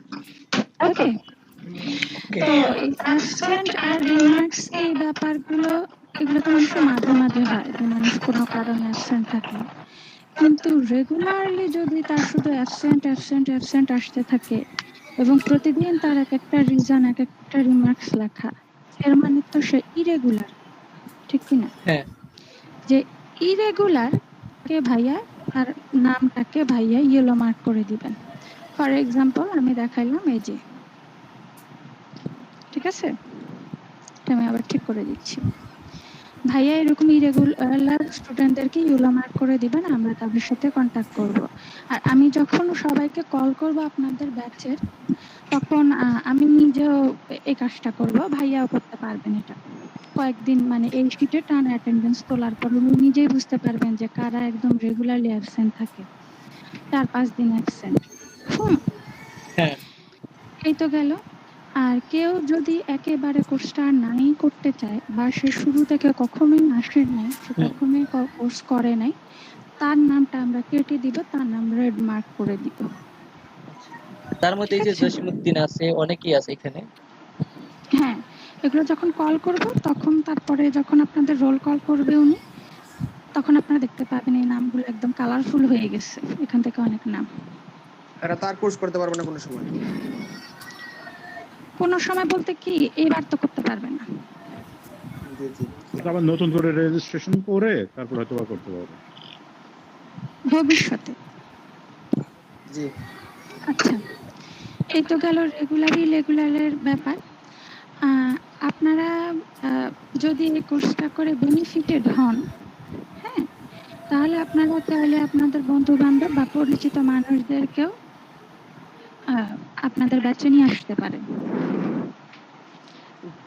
ওকে, তো এই অ্যাবসেন্ট আর রিমার্কস এই ব্যাপারগুলো, এগুলো তো মানুষের মাঝে মাঝে হয় যে মানুষ কোনো কারণে অ্যাবসেন্ট থাকে, কিন্তু রেগুলারলি যদি তার শুধু অ্যাবসেন্ট অ্যাবসেন্ট অ্যাবসেন্ট আসতে থাকে এবং প্রতিদিন তার এক একটা রিজন, এক একটা রিমার্কস লেখা, এর মানে তো সে ইরেগুলার, ঠিক কিনা? হ্যাঁ যে ইরেগুলার কে ভাইয়া তার নামটাকে ভাইয়া ইয়েলো মার্ক করে দিবেন। ফর এক্সাম্পল আমি দেখাইলাম, এই যে, ঠিক আছে, আমি আবার ঠিক করে দিচ্ছি। ভাইয়া এরকম ইরেগুলার স্টুডেন্টদেরকে ইয়েলো মার্ক করে দিবেন, আমরা তাদের সাথে কন্ট্যাক্ট করব। আর আমি যখন সবাইকে কল করব আপনাদের ব্যাচের, তখন আমি নিজেও এই কাজটা করব, ভাইয়াও করতে পারবেন এটা। কয়েকদিন মানে এই শিটে টান অ্যাটেন্ডেন্স তোলার পর উনি নিজেই বুঝতে পারবেন যে কারা একদম রেগুলারলি অ্যাবসেন্ট থাকে, 4-5 দিন অ্যাবসেন্ট। হ্যাঁ এই তো গেল। আর কেউ যদি একেবারে কোর্সটা নাই করতে চায়, বা সে শুরু থেকে কখনোই আসে নাই, সে কখনোই কোর্স করে নাই, তার নামটা আমরা কেটে দিব, তার নাম রেড মার্ক করে দিব। তার মধ্যে এই যে জসিমউদ্দিন আছে, অনেকেই আছে এখানে। হ্যাঁ, এগুলো যখন কল করব তখন, তারপরে যখন আপনাদের রোল কল করবে উনি, তখন আপনারা দেখতে পাবেন এই নামগুলো একদম কালারফুল হয়ে গেছে, এখান থেকে অনেক নাম। এরা তার কোর্স করতে পারবে না কোনো সময়? কোনো সময় বলতে কি, এবার তো করতে পারবে না। জি জি, আবার নতুন করে রেজিস্ট্রেশন করে তারপর হয়তো বা করতে পারবে ভবিষ্যতে। জি আচ্ছা, এই তো গেল রেগুলারের ব্যাপার। আপনারা যদি এই কোর্সটা করে বেনিফিটেড হন, হ্যাঁ, তাহলে আপনারা চাইলে আপনাদের বন্ধু বান্ধব বা পরিচিত মানুষদেরকেও আপনাদের ব্যাচে নিয়ে আসতে পারেন।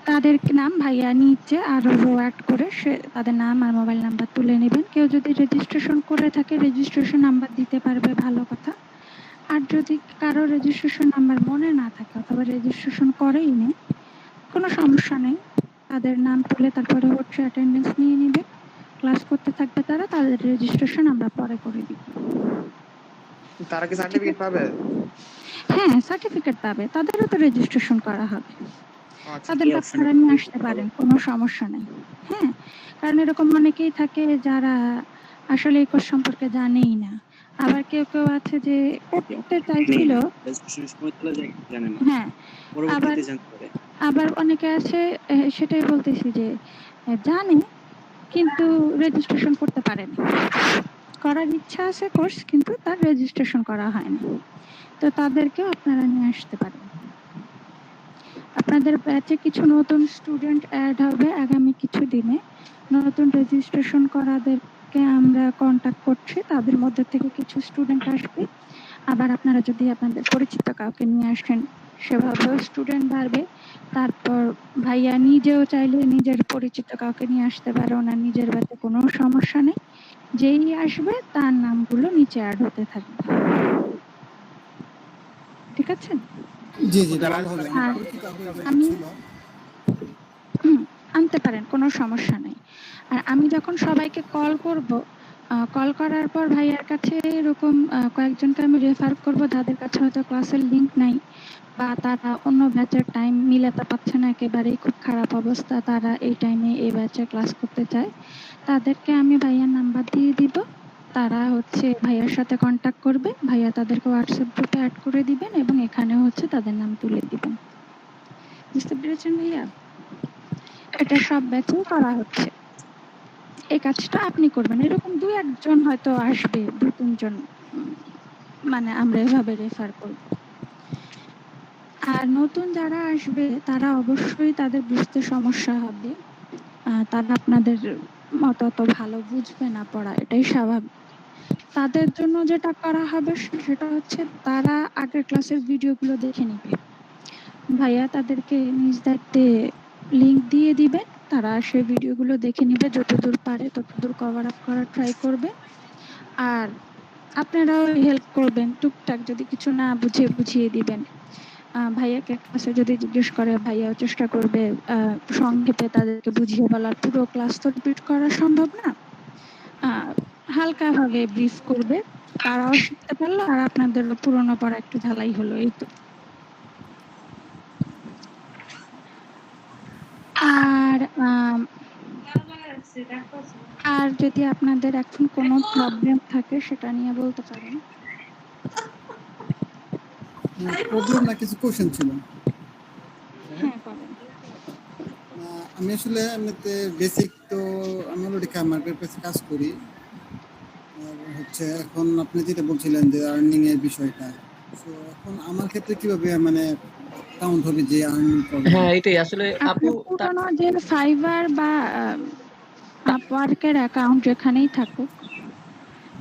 তাদের নাম ভাইয়া নিচে আরো রো অ্যাড করে সে তাদের নাম আর মোবাইল নাম্বার তুলে নেবেন। কেউ যদি রেজিস্ট্রেশন করে থাকে রেজিস্ট্রেশন নাম্বার দিতে পারবে, ভালো কথা। আর যদি কারো রেজিস্ট্রেশন নাম্বার মনে না থাকে অথবা রেজিস্ট্রেশন করেই নেই, কোনো সমস্যা নেই। তাদের নাম তুলে তারপরে হচ্ছে অ্যাটেন্ডেন্স নিয়ে নিবে, ক্লাস করতে থাকবে তারা, তাদের রেজিস্ট্রেশন আমরা পরে করে দিব। তারা কি সার্টিফিকেট পাবে? হ্যাঁ, সার্টিফিকেট পাবে, তাদেরও তো রেজিস্ট্রেশন করা হবে। আচ্ছা, তাদের কি আপনারা অপশনে নিয়ে আসতে পারেন, কোনো সমস্যা নেই। হ্যাঁ, কারণ এরকম অনেকেই থাকে যারা আসলে এই কোর্স সম্পর্কে জানেই না। আবার কেউ কেউ আছে যে করতে চাইছিল, রেজিস্ট্রেশনের সময় চলে যায় জানে না, হ্যাঁ, আবার পরবর্তীতে জানতে পারে। আবার অনেকে আছে সেটাই বলতেছি যে জানে কিন্তু রেজিস্ট্রেশন করতে পারেনি, করার ইচ্ছা আছে কোর্স কিন্তু তার রেজিস্ট্রেশন করা হয়নি। তো তাদেরকেও আপনারা নিয়ে আসতে পারেন। আপনাদের ব্যাচে কিছু নতুন স্টুডেন্ট অ্যাড হবে আগামী কিছু দিনে। নতুন রেজিস্ট্রেশন করাদেরকে আমরা কন্টাক্ট করছি, তাদের মধ্যে থেকে কিছু স্টুডেন্ট আসবে। আবার আপনারা যদি আপনাদের পরিচিত কাউকে নিয়ে আসেন সেভাবেও স্টুডেন্ট বাড়বে। তারপর ভাইয়া নিজেও চাইলে নিজের পরিচিত কাউকে নিয়ে আসতে পারে, ওনার নিজের ব্যাচে কোনো সমস্যা নেই। যেই আসবে তার নামগুলো নিচে অ্যাড হতে থাকবে, ঠিক আছে? জি জি, এটা যারা ভালো হবে। আর আমার পরিচিত আগে আমি ছিল। আনতে পারেন, কোনো সমস্যা নেই। আর আমি যখন সবাইকে কল করব, কল করার পর ভাইয়ার কাছে এরকম কয়েকজনকে আমি রেফার করব যাদের কাছে হয়তো ক্লাসের লিংক নাই বা তারা অন্য ব্যাচের টাইম মিলাতে পারছে না, একেবারেই খুব খারাপ অবস্থা, তারা এই টাইমে এই ব্যাচে ক্লাস করতে চায়, তাদেরকে আমি ভাইয়ার নাম্বার দিয়ে দিব। তারা হচ্ছে ভাইয়ার সাথে কন্ট্যাক্ট করবে, ভাইয়া তাদেরকে হোয়াটসঅ্যাপ গ্রুপে অ্যাড করে দিবেন এবং এখানে হচ্ছে তাদের নাম তুলে দিবেন। বুঝতে পেরেছেন ভাইয়া? এটা সব ব্যাচেই করা হচ্ছে। এই কাজটা আপনি করবেন, এরকম 2-1 জন হয়তো আসবে, 2-3 জন, মানে আমরা এভাবে রেফার করব। আর নতুন যারা আসবে তারা অবশ্যই তাদের বুঝতে সমস্যা হবে, তারা আপনাদের মতো অত ভালো বুঝবে না পড়া, এটাই স্বাভাবিক। তাদের জন্য যেটা করা হবে সেটা হচ্ছে তারা আগের ক্লাসের ভিডিওগুলো দেখে নেবে। ভাইয়া তাদেরকে নিজ দায়িত্বে লিংক দিয়ে দিবে, তারা সেই ভিডিওগুলো দেখে নিবে, যতদূর পারে ততদূর কভার আপ করার ট্রাই করবে। আর আপনারাও হেল্প করবেন, টুকটাক যদি কিছু না বুঝে বুঝিয়ে দিবেন। ভাইয়াকে ক্লাসে যদি জিজ্ঞেস করে ভাইয়াও চেষ্টা করবে সংক্ষেপে তাদেরকে বুঝিয়ে বলার। পুরো ক্লাস তো রিপিট করা সম্ভব না, হালকা ভাবে ব্রিফ করবে, তারাও শিখতে পারলো আর আপনাদের পুরনো পড়া একটু ঝালাই হলো, এই তো। আর আর যদি আপনাদের এখন কোনো প্রবলেম থাকে সেটা নিয়ে বলতে পারেন। প্রবলেম না, কিছু কোশ্চেন ছিল। হ্যাঁ, পাবেন। আমি আসলে এমনিতে বেসিক তো আমি অলরেডি মার্কেট প্লেসে কাজ করি। আর হচ্ছে এখন আপনি যেটা বলছিলেন যে আর্নিং এর বিষয়টা, তো এখন আমার ক্ষেত্রে কিভাবে মানে কাউন্ট হবে যে আর্নিং করবে? হ্যাঁ, এটাই আসলে আপু আপনার পুরনো যে ফাইবার বা আপওয়ার্কের অ্যাকাউন্ট যেখানেই থাকুক,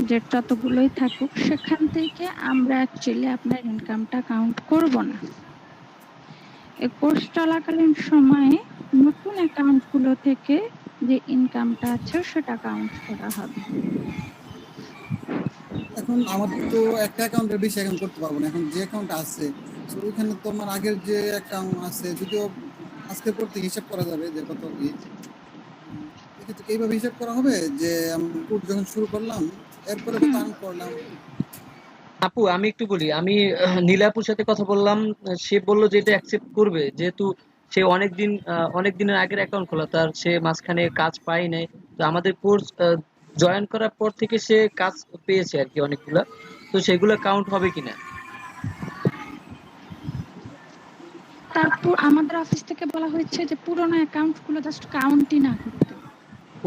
যে যতগুলোই থাকুক, সেখান থেকে আমরা অ্যাকচুয়ালি আপনার ইনকামটা কাউন্ট করব না। এই কোর্স চলাকালীন সময়ে নতুন অ্যাকাউন্টগুলো থেকে যে ইনকামটা আছে সেটা কাউন্ট করা হবে। এখন আমার তো একটা অ্যাকাউন্টের বেশি অ্যাকাউন্ট করতে পারবো না, এখন যে অ্যাকাউন্ট আছে তো ওইখানে তো আমার আগের যে অ্যাকাউন্ট আছে যদিও আজকের পর থেকে হিসাব করা যাবে যে কত কি, এক্ষেত্রে এইভাবে হিসাব করা হবে যে আমি কোর্স যখন শুরু করলাম এরপরে কত আর্ন করলাম। আপু আমি একটু বলি, আমি নীলাপুর সাথে কথা বললাম, সে বলল যে এটা অ্যাকসেপ্ট করবে, যেহেতু সে অনেক দিনের আগের অ্যাকাউন্ট খোলা তার, সে মাঝখানে কাজ পায় নাই। তো আমাদের কোর্স জয়েন করার পর থেকে সে কাজ পেয়েছে আর কি অনেকগুলা, তো সেগুলো কাউন্ট হবে কিনা। তারপর আমাদের অফিস থেকে বলা হয়েছে যে পুরোনো অ্যাকাউন্টগুলো জাস্ট কাউন্টই না করতে।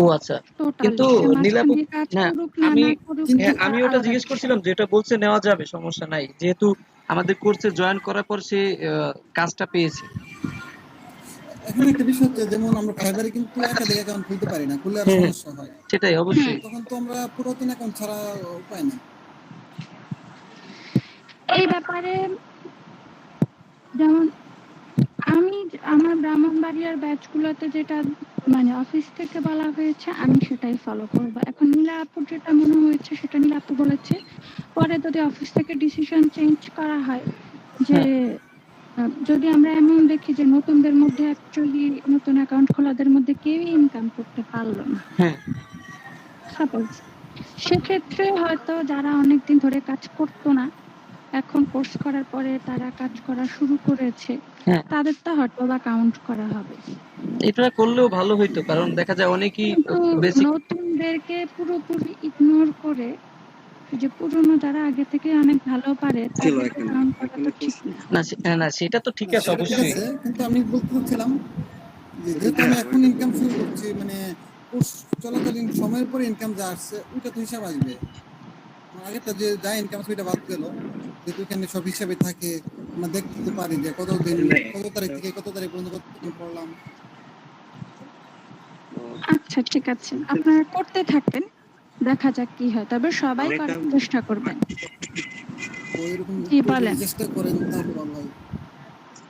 ও আচ্ছা, টোটালি কিন্তু সে মাঝখান নীলাপু দিয়ে কাজ না, করুক না আমি না করুক হ্যাঁ এটা আমি ওটা আলাদা জিজ্ঞেস বিষয়। করছিলাম, যেটা বলছে নেওয়া যাবে, সমস্যা নাই, যেহেতু আমাদের কোর্সে জয়েন করার পর সে কাজটা পেয়েছে। এখন একটা বিষয় হচ্ছে যেমন আমরা ফাইবারে কিন্তু একাধিক অ্যাকাউন্ট খুলতে পারি না, খুললে আর হ্যাঁ, সমস্যা হয়। সেটাই অবশ্যই। তখন তো আমরা পুরাতন অ্যাকাউন্ট ছাড়া উপায় নেই। এই ব্যাপারে যেমন আমি আমার ব্রাহ্মণবাড়িয়ার ব্যাচগুলোতে যেটা মানে অফিস থেকে বলা হয়েছে আমি সেটাই ফলো করব। এখন নীলা আপুর যেটা মনে হয়েছে সেটা নীলা আপু বলেছে, পরে যদি অফিস থেকে ডিসিশন চেঞ্জ করা হয় যে যদি আমরা এমন দেখি যে নতুনদের মধ্যে অ্যাকচুয়ালি নতুন অ্যাকাউন্ট খোলাদের মধ্যে কেউই ইনকাম করতে পারলো না, হ্যাঁ সাপোজ, সেক্ষেত্রে হয়তো যারা অনেকদিন ধরে কাজ করতো না এখন কোর্স করার পরে তারা কাজ করা শুরু করেছে, হ্যাঁ তাদেরটা হয়তো বা কাউন্ট করা হবে। এটা করলেও ভালো হইতো, কারণ দেখা যায় অনেকেই কিন্তু বেসিক নতুনদেরকে পুরোপুরি ইগনোর করে যে পুরনো যারা আগে থেকে অনেক ভালো পারে ছিল তাদেরকে এখানে কাউন্ট করা এখানে তো ঠিক না। না সেটা তো ঠিক না, আছে সেটা ঠিক অবশ্যই। আছে, কিন্তু আমি বলতে চাচ্ছিলাম যে যেহেতু আমি এখন ইনকাম শুরু করছি, মানে কোর্স চলাকালীন সময়ের পরে ইনকাম যা আসছে ওইটা তো হিসাব আসবে। আমার আগেরটা যে যা ইনকাম সেটা বাদ গেল, যেহেতু এখানে সব হিসাবে থাকে, আমরা দেখতে তো পারি যে কত তারিখ থেকে কত তারিখ পর্যন্ত কতদিন পড়লাম। আচ্ছা ঠিক আছে, আপনারা করতে থাকেন, দেখা যাক কি হয়, তবে সবাই করার চেষ্টা করবেন। তো এরকম কি বলেন? চেষ্টা করেন তাহলে ভালো হয়।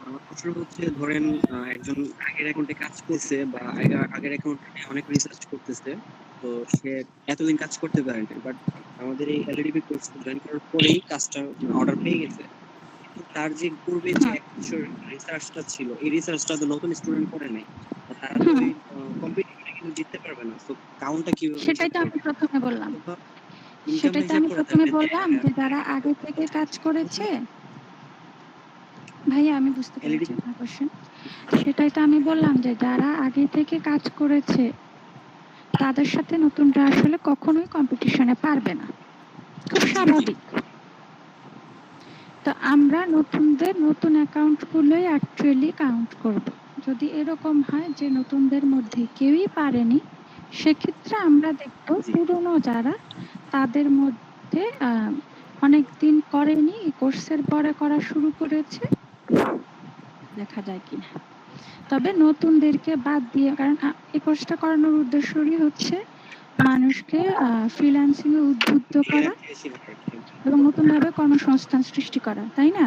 আমার প্রশ্ন হচ্ছে, ধরেন একজন আগের অ্যাকাউন্টে কাজ করছে বা আগের অ্যাকাউন্টে অনেক রিসার্চ করতেছে, তো সে এতদিন কাজ করতে পারেনি, বাট আমাদের এই এলডিবি কোর্স জয়েন করার পরেই কাজটা অর্ডার পেয়ে গেছে। কিন্তু তার যে পূর্বে যে এক বছর রিসার্চটা ছিল, এই রিসার্চটা তো নতুন স্টুডেন্ট করে নাই, তারা তো ওই কম্পিটিশনে কিন্তু জিততে পারবে না। তো কাউন্টটা কিভাবে সেটাই তো আমি প্রথমে বললাম, ইনকামটা সেটাই তো হিসাব আমি করে প্রথমে থাকবে বললাম যে যারা আগে থেকে কাজ করেছে, ভাইয়া আমি বুঝতে পেরেছি আপনার কোশ্চেন, সেটাই তো আমি বললাম যে যারা আগে থেকে কাজ করেছে তাদের সাথে নতুনরা আসলে কখনোই কম্পিটিশনে পারবে না, খুব স্বাভাবিক। তো আমরা নতুনদের নতুন অ্যাকাউন্ট গুলোই অ্যাকচুয়ালি কাউন্ট করব। যদি এরকম হয় যে নতুনদের মধ্যে কেউই পারেনি, সেক্ষেত্রে আমরা দেখব পুরনো যারা তাদের মধ্যে অনেকদিন করেনি, এই কোর্সের পরে করা শুরু করেছে, দেখা যায় কিনা। তবে নতুনদেরকে বাদ দিয়ে, কারণ এই কোর্সটা করানোর উদ্দেশ্যই হচ্ছে মানুষকে ফ্রিল্যান্সিং এ উদ্বুদ্ধ করা এবং নতুন ভাবে কর্মসংস্থান সৃষ্টি করা, তাই না?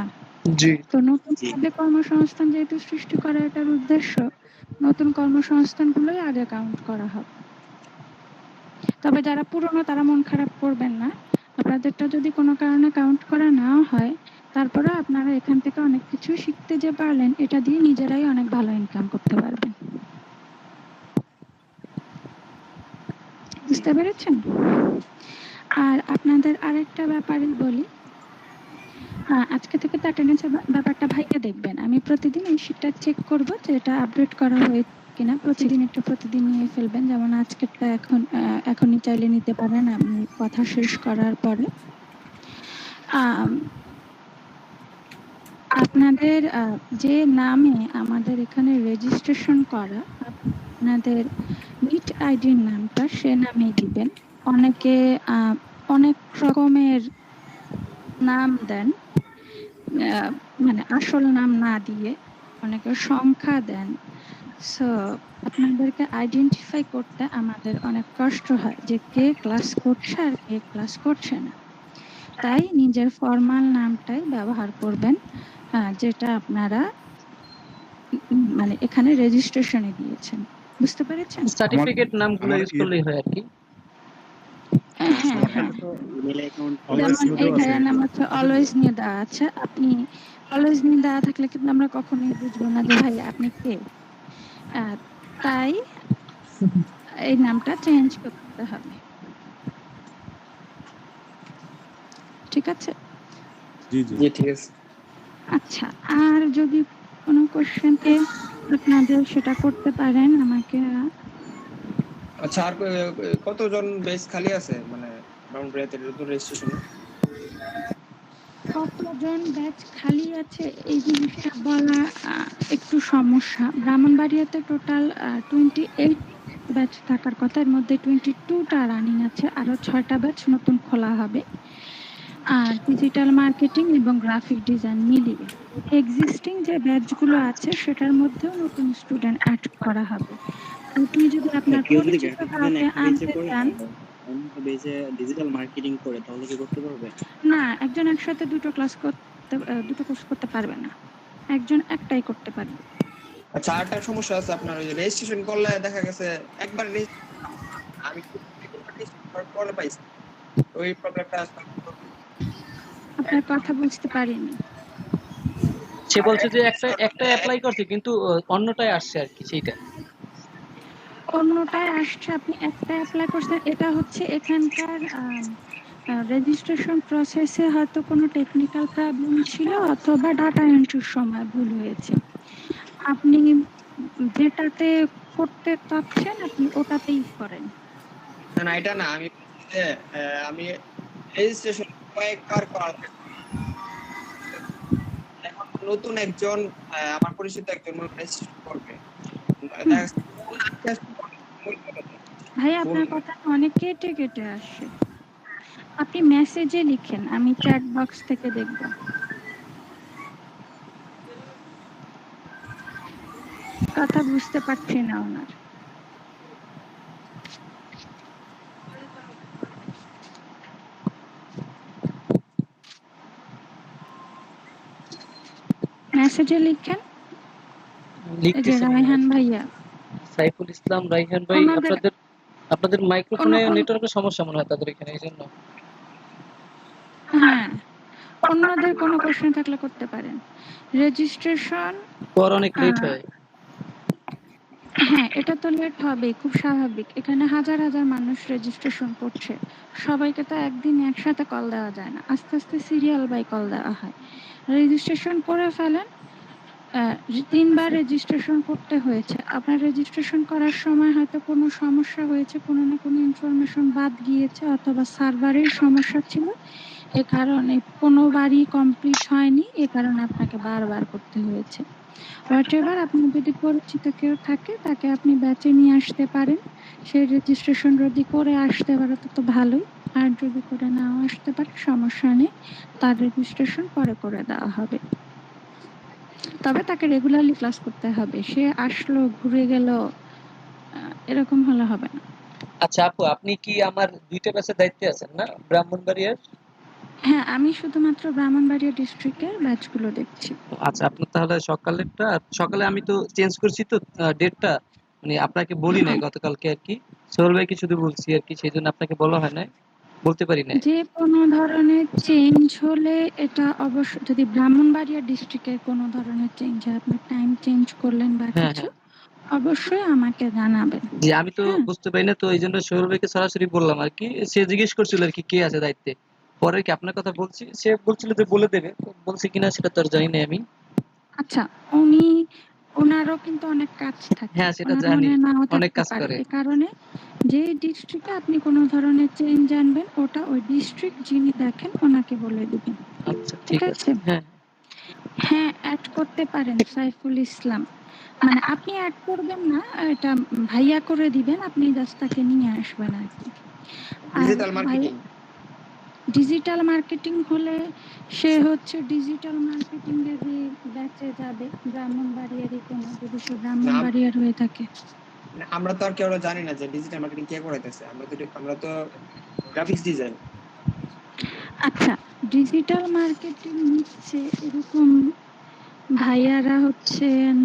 জি। তো নতুন ভাবে কর্মসংস্থান যেহেতু সৃষ্টি করা এটার উদ্দেশ্য, নতুন কর্মসংস্থান গুলোই আগে কাউন্ট করা হবে। তবে যারা পুরনো তারা মন খারাপ করবেন না, আপনাদেরটা যদি কোনো কারণে কাউন্ট করা না হয়, তারপরে আপনারা এখান থেকে অনেক কিছু শিখতে যে পারলেন, এটা দিয়ে নিজেরাই অনেক ভালো ইনকাম করতে পারবেন। বুঝতে পেরেছেন? আর আপনাদের আরেকটা ব্যাপারে বলি, আজকে থেকে তো অ্যাটেন্ডেন্সের ব্যাপারটা ভাইয়া দেখবেন। আমি প্রতিদিন এই শিটটা চেক করব যে এটা আপডেট করা হয়েছে কিনা, প্রতিদিন নিয়ে ফেলবেন, যেমন আজকেরটা এখনই চাইলে নিতে পারেন আমি কথা শেষ করার পরে। আপনাদের যে নামে আমাদের এখানে রেজিস্ট্রেশন করা, আপনাদের নিট আইডির নামটা সে নামেই দিবেন। অনেকে অনেক রকমের নাম দেন, মানে আসল নাম না দিয়ে অনেকে সংখ্যা দেন। সো আপনাদেরকে আইডেন্টিফাই করতে আমাদের অনেক কষ্ট হয় যে কে ক্লাস করছে আর কে ক্লাস করছে না। তাই নিজের ফর্মাল নামটাই ব্যবহার করবেন, যেটা আপনারা মানে এখানে রেজিস্ট্রেশনে দিয়েছেন। বুঝতে পেরেছেন? সার্টিফিকেট নামগুলো ইউজ করলেই হয় আর কি। যেমন এই ভাইয়ার নাম হচ্ছে অলওয়েজ নিউ দেওয়া আছে, আপনি অলওয়েজ নিউ দেওয়া থাকলে কিন্তু আমরা কখনোই বুঝবো না যে ভাই আপনি কে। তাই এই নামটা চেঞ্জ করতে হবে, ঠিক আছে? জি জি ঠিক আছে। আচ্ছা, আর যদি কোনো কোশ্চেন আপনাদের সেটা করতে পারেন আমাকে। আচ্ছা, আর কতজন বেস খালি আছে, মানে ব্রাউনবাড়িয়াতে নতুন রেজিস্ট্রেশনে? কতজন ব্যাচ খালি আছে এই জিনিসটা বলা একটু সমস্যা। ব্রাহ্মণবাড়িয়াতে টোটাল 28 ব্যাচ থাকার কথা, এর মধ্যে 22টা রানিং আছে, আরো 6টা ব্যাচ নতুন খোলা হবে। আর ডিজিটাল মার্কেটিং এবং গ্রাফিক ডিজাইন মিলিয়ে এক্সিস্টিং যে ব্যাচগুলো আছে সেটার মধ্যেও নতুন স্টুডেন্ট অ্যাড করা হবে। আপনি যদি আপনার পরিচিত কাউকে আনতে চান, ডিজিটাল মার্কেটিং করে তাহলে কি করতে পারবে? না, একজন একসাথে দুটো কোর্স করতে পারবে না, একজন একটাই করতে পারবে। আচ্ছা, আরেকটা সমস্যা আছে আপনার, ওই যে রেজিস্ট্রেশন করলে দেখা গেছে একবার আমি পরে পাইছি, ওই প্রবলেমটা আছে। আপনার কথা বুঝতে পারিনি। সে বলছে যে একটা অ্যাপ্লাই করছে কিন্তু অন্যটায় আসছে আর কি, সেইটা। অন্যটায় আসছে, আপনি একটা অ্যাপ্লাই করছেন, এটা হচ্ছে এখানকার রেজিস্ট্রেশন প্রসেসে হয়তো কোনো টেকনিক্যাল প্রবলেম ছিল অথবা ডাটা এন্ট্রির সময় ভুল হয়েছে। আপনি যেটাতে করতে চাচ্ছেন আপনি ওটাতেই করেন। না না, এটা না, আমি বলছি যে আমি রেজিস্ট্রেশন কয়েকবার করার এখন নতুন একজন আমার পরিচিত একজন রেজিস্ট্রেশন করবে, ভাই আপনার কথা অনেক কেটে কেটে আসে, আপনি মেসেজে লিখেন, আমি চ্যাট বক্স থেকে দেখব। কথা বুঝতে পারছি না ওনার। মেসেজে লিখেন, এই যে রায়হান ভাইয়া, সাইফুল ইসলাম রায়হান ভাই, আপনাদের মাইক্রোফোনে নেটওয়ার্কের সমস্যা মনে হয় তাদের এখানে, এই জন্য। হ্যাঁ, অন্যদের কোনো প্রশ্ন থাকলে করতে পারেন। রেজিস্ট্রেশন পর অনেক লেট হয়। হ্যাঁ, এটা তো লেট হবে, খুব স্বাভাবিক। এখানে হাজার হাজার মানুষ রেজিস্ট্রেশন করছে, সবাইকে তো একদিন একসাথে কল দেওয়া যায় না, আস্তে আস্তে সিরিয়াল বাই কল দেওয়া হয়। রেজিস্ট্রেশন করে ফেলেন, 3 বার রেজিস্ট্রেশন করতে হয়েছে, আপনার রেজিস্ট্রেশন করার সময় হয়তো কোনো সমস্যা হয়েছে, কোনো না কোনো ইনফরমেশন বাদ গিয়েছে অথবা সার্ভারের সমস্যা ছিল, এ কারণে কোনোবারই কমপ্লিট হয়নি, এ কারণে আপনাকে বারবার করতে হয়েছে। হোয়াটএভার, আপনার যদি পরিচিত কেউ থাকে তাকে আপনি ব্যাচে নিয়ে আসতে পারেন, সেই রেজিস্ট্রেশন যদি করে আসতে পারে তো ভালোই, আর যদি করে নাও আসতে পারে সমস্যা নেই, তার রেজিস্ট্রেশন পরে করে দেওয়া হবে। তবে তাকে রেগুলারলি ক্লাস করতে হবে, সে আসলো ঘুরে গেল এরকম হলে হবে না। আচ্ছা আপু, আপনি কি আমার দুইটা ব্যাচের দায়িত্বে আছেন না, ব্রাহ্মণবাড়িয়ার? হ্যাঁ, আমি শুধুমাত্র ব্রাহ্মণবাড়িয়া ডিস্ট্রিক্টের ব্যাচগুলো দেখছি। আচ্ছা, আপনার তাহলে সকালেরটা, সকালে আমি তো চেঞ্জ করছি তো ডেটটা, মানে আপনাকে বলি নাই গতকালকে আর কি, সোহেল ভাইকে শুধু বলছি আর কি, সেই জন্য আপনাকে বলা হয় নাই, বলতে পারি নাই। যে কোনো ধরনের চেঞ্জ হলে এটা অবশ্য, যদি ব্রাহ্মণবাড়িয়া ডিস্ট্রিক্টের কোনো ধরনের চেঞ্জ হয়, আপনি টাইম চেঞ্জ করলেন বা কিছু, অবশ্যই আমাকে জানাবেন। জি, আমি তো বুঝতে পারি না, তো এই জন্য সোহেল ভাইকে সরাসরি বললাম আর কি, সে জিজ্ঞেস করছিল আর কি কে আছে দায়িত্বে, পরে কি আপনার কথা বলছি, সে বলছিল যে বলে দেবে, বলছে কিনা সেটা তো আর জানি না আমি। আচ্ছা, ওনারও কিন্তু অনেক কাজ থাকে, হ্যাঁ সেটা জানি, অনেক কাজ করে। এই কারণে যে ডিস্ট্রিক্টে আপনি কোনো ধরনের চেঞ্জ জানবেন, ওটা ওই ডিস্ট্রিক্ট যিনি দেখেন ওনাকে বলে দিবেন। আচ্ছা ঠিক আছে। হ্যাঁ, অ্যাড করতে পারেন সাইফুল ইসলাম, মানে আপনি অ্যাড করবেন না, এটা ভাইয়া করে দিবেন, আপনি জাস্ট তাকে নিয়ে আসবেন আর কি। ডিজিটাল মার্কেটিং, ডিজিটাল মার্কেটিং হলে সে হচ্ছে ডিজিটাল মার্কেটিং এর ব্যাচে যাবে, ব্রাহ্মণবাড়িয়ারই কোনো, যদি সে ব্রাহ্মণবাড়িয়ার হয়ে থাকে। আমরা তো আর কেউ জানি না যে ডিজিটাল মার্কেটিং কে করাইতেছে, আমরা তো গ্রাফিক্স ডিজাইন। আচ্ছা, ডিজিটাল মার্কেটিং নিচ্ছে এরকম ভাইয়ারা হচ্ছেন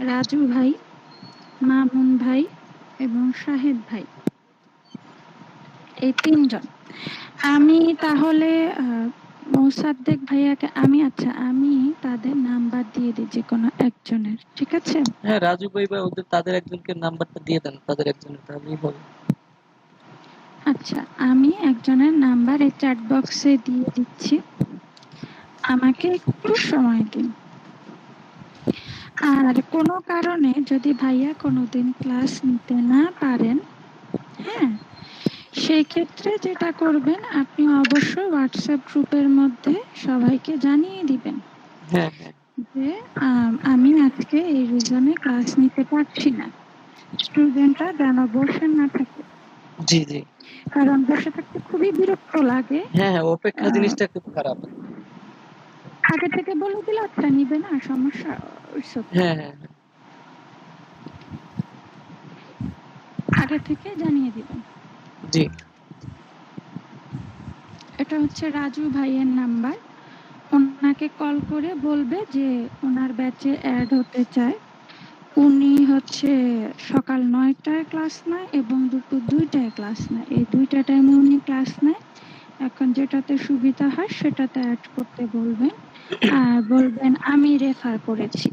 রাজু ভাই, মামুন ভাই এবং শাহেদ ভাই, এই 3 জন। আমি তাহলে মোসাদ্দেক ভাইয়াকে আমি তাদের নাম্বার দিয়ে দিই যে কোনো একজনের, ঠিক আছে? হ্যাঁ, রাজু ভাই বা ওদের তাদের একজনকে নাম্বারটা দিয়ে দেন, তাদের একজনের, তাহলেই হবে। আচ্ছা, আমি একজনের নাম্বার এই চ্যাট বক্সে দিয়ে দিচ্ছি, আমাকে একটু সময় দিন। আর কোনো কারণে যদি ভাইয়া কোনোদিন ক্লাস নিতে না পারেন, হ্যাঁ, সেই ক্ষেত্রে যেটা করবেন, আপনি অবশ্যই হোয়াটসঅ্যাপ গ্রুপের মধ্যে সবাইকে জানিয়ে দিবেন যে আমি আজকে এই রিজনে ক্লাস নিতে পারছি না, স্টুডেন্টরা যেন বসে না থাকে। জি জি, কারণ বসে থাকতে খুবই বিরক্ত লাগে। হ্যাঁ হ্যাঁ, অপেক্ষা জিনিসটা খুব খারাপ। আগে থেকে বলে দিলে আচ্ছা নিবে না, সমস্যা। হ্যাঁ হ্যাঁ, আগে থেকে জানিয়ে দিবেন। জি, এটা হচ্ছে রাজু ভাইয়ের নাম্বার, ওনাকে কল করে বলবে যে ওনার ব্যাচে অ্যাড হতে চায়। উনি হচ্ছে সকাল 9টায় ক্লাস নেয় এবং দুপুর 2টায় ক্লাস নেয়। এই 2টা টাইমে উনি ক্লাস নেয়। এখন যেটাতে সুবিধা হয় সেটাতে অ্যাড করতে বলবেন আর বলবেন আমি রেফার করেছি।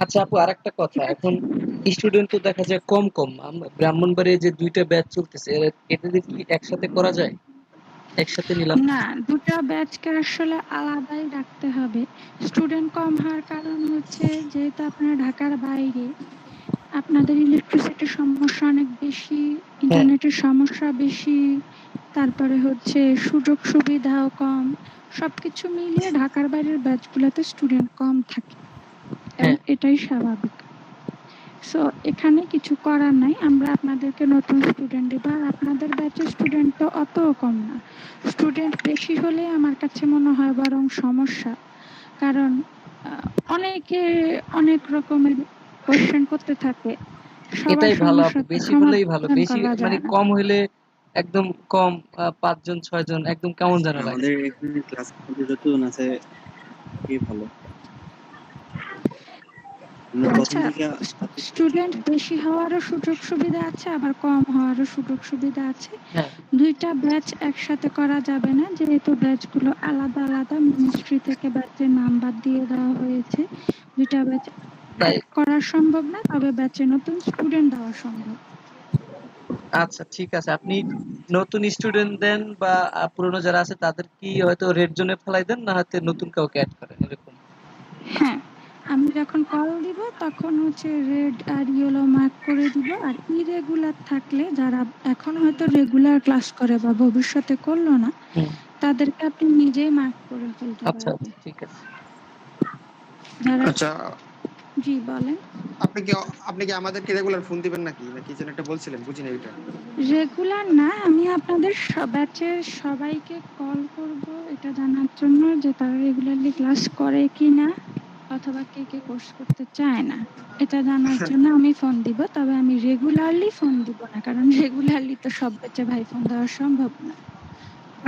আচ্ছা আপু, আরেকটা কথা, এখন স্টুডেন্ট তো দেখা যায় কম কম। ব্রাহ্মণবাড়িয়ায় যে 2টা ব্যাচ চলতেছে, এটা কি একসাথে করা যায়? একসাথে নিলাম। না, দুটা ব্যাচকে আসলে আলাদাই রাখতে হবে। স্টুডেন্ট কম হওয়ার কারণ হচ্ছে যেহেতু আপনারা ঢাকার বাইরে, আপনাদের ইলেকট্রিসিটির সমস্যা অনেক বেশি, ইন্টারনেটের সমস্যা বেশি, তারপরে হচ্ছে সুযোগ সুবিধাও কম। সবকিছু মিলিয়ে ঢাকার বাইরের ব্যাচগুলোতে স্টুডেন্ট কম থাকে এবং এটাই স্বাভাবিক। সো এখানে কিছু করার নাই, আমরা আপনাদেরকে নতুন স্টুডেন্ট দেবো। আর আপনাদের ব্যাচের স্টুডেন্ট তো অতও কম না, স্টুডেন্ট বেশি হলে আমার কাছে মনে হয় বরং সমস্যা। কারণ অনেকে অনেক রকমের কোশ্চেন করতে থাকে, সবার এটাই ভালো আপু, সমস্যা বেশি হলেই ভালো। সমাধান বেশি করা মানে যায় না। কম হইলে একদম কম, 5 জন 6 জন একদম কেমন যেন লাগে। আমাদের এখানে ক্লাস যতজন আছে এই ভালো। আচ্ছা, স্টুডেন্ট বেশি হওয়ারও সুযোগ সুবিধা আছে, আবার কম হওয়ারও সুযোগ সুবিধা আছে। দুইটা ব্যাচ একসাথে করা যাবে না, যেহেতু ব্যাচগুলো আলাদা আলাদা। মিনিস্ট্রি থেকে ব্যাচের নাম্বার দিয়ে দেওয়া হয়েছে। দুইটা ব্যাচ করা সম্ভব না, তবে ব্যাচে নতুন স্টুডেন্ট দেওয়া সম্ভব। আচ্ছা ঠিক আছে, আপনি নতুন স্টুডেন্ট দেন বা পুরনো যারা আছে তাদের কি হয়তো রেড জোনে ফেলাই দেন, না হয়তো নতুন কাউকে অ্যাড করেন এরকম? হ্যাঁ, আমি যখন কল দিব তখন হচ্ছে রেড আর ইয়েলো মার্ক করে দিব। আর ইরেগুলার থাকলে, যারা এখন হয়তো রেগুলার ক্লাস করে বা ভবিষ্যতে করলো না, তাদেরকে আপনি নিজেই মার্ক করে ফেলতে আচ্ছা পারবেন। ঠিক আছে। আচ্ছা, জি বলেন। আপনি কি আমাদেরকে রেগুলার ফোন দিবেন নাকি যেন একটা বলছিলেন, বুঝিনি এটা। রেগুলার না, আমি আপনাদের ব্যাচের সবাইকে কল করব এটা জানার জন্য যে তারা রেগুলারলি ক্লাস করে কিনা, অথবা কে কে কোর্স করতে চায় না, এটা জানার জন্য আমি ফোন দিব। তবে আমি রেগুলারলি ফোন দিব না, কারণ রেগুলারলি তো সব ব্যাচে ভাই ফোন দেওয়া সম্ভব না।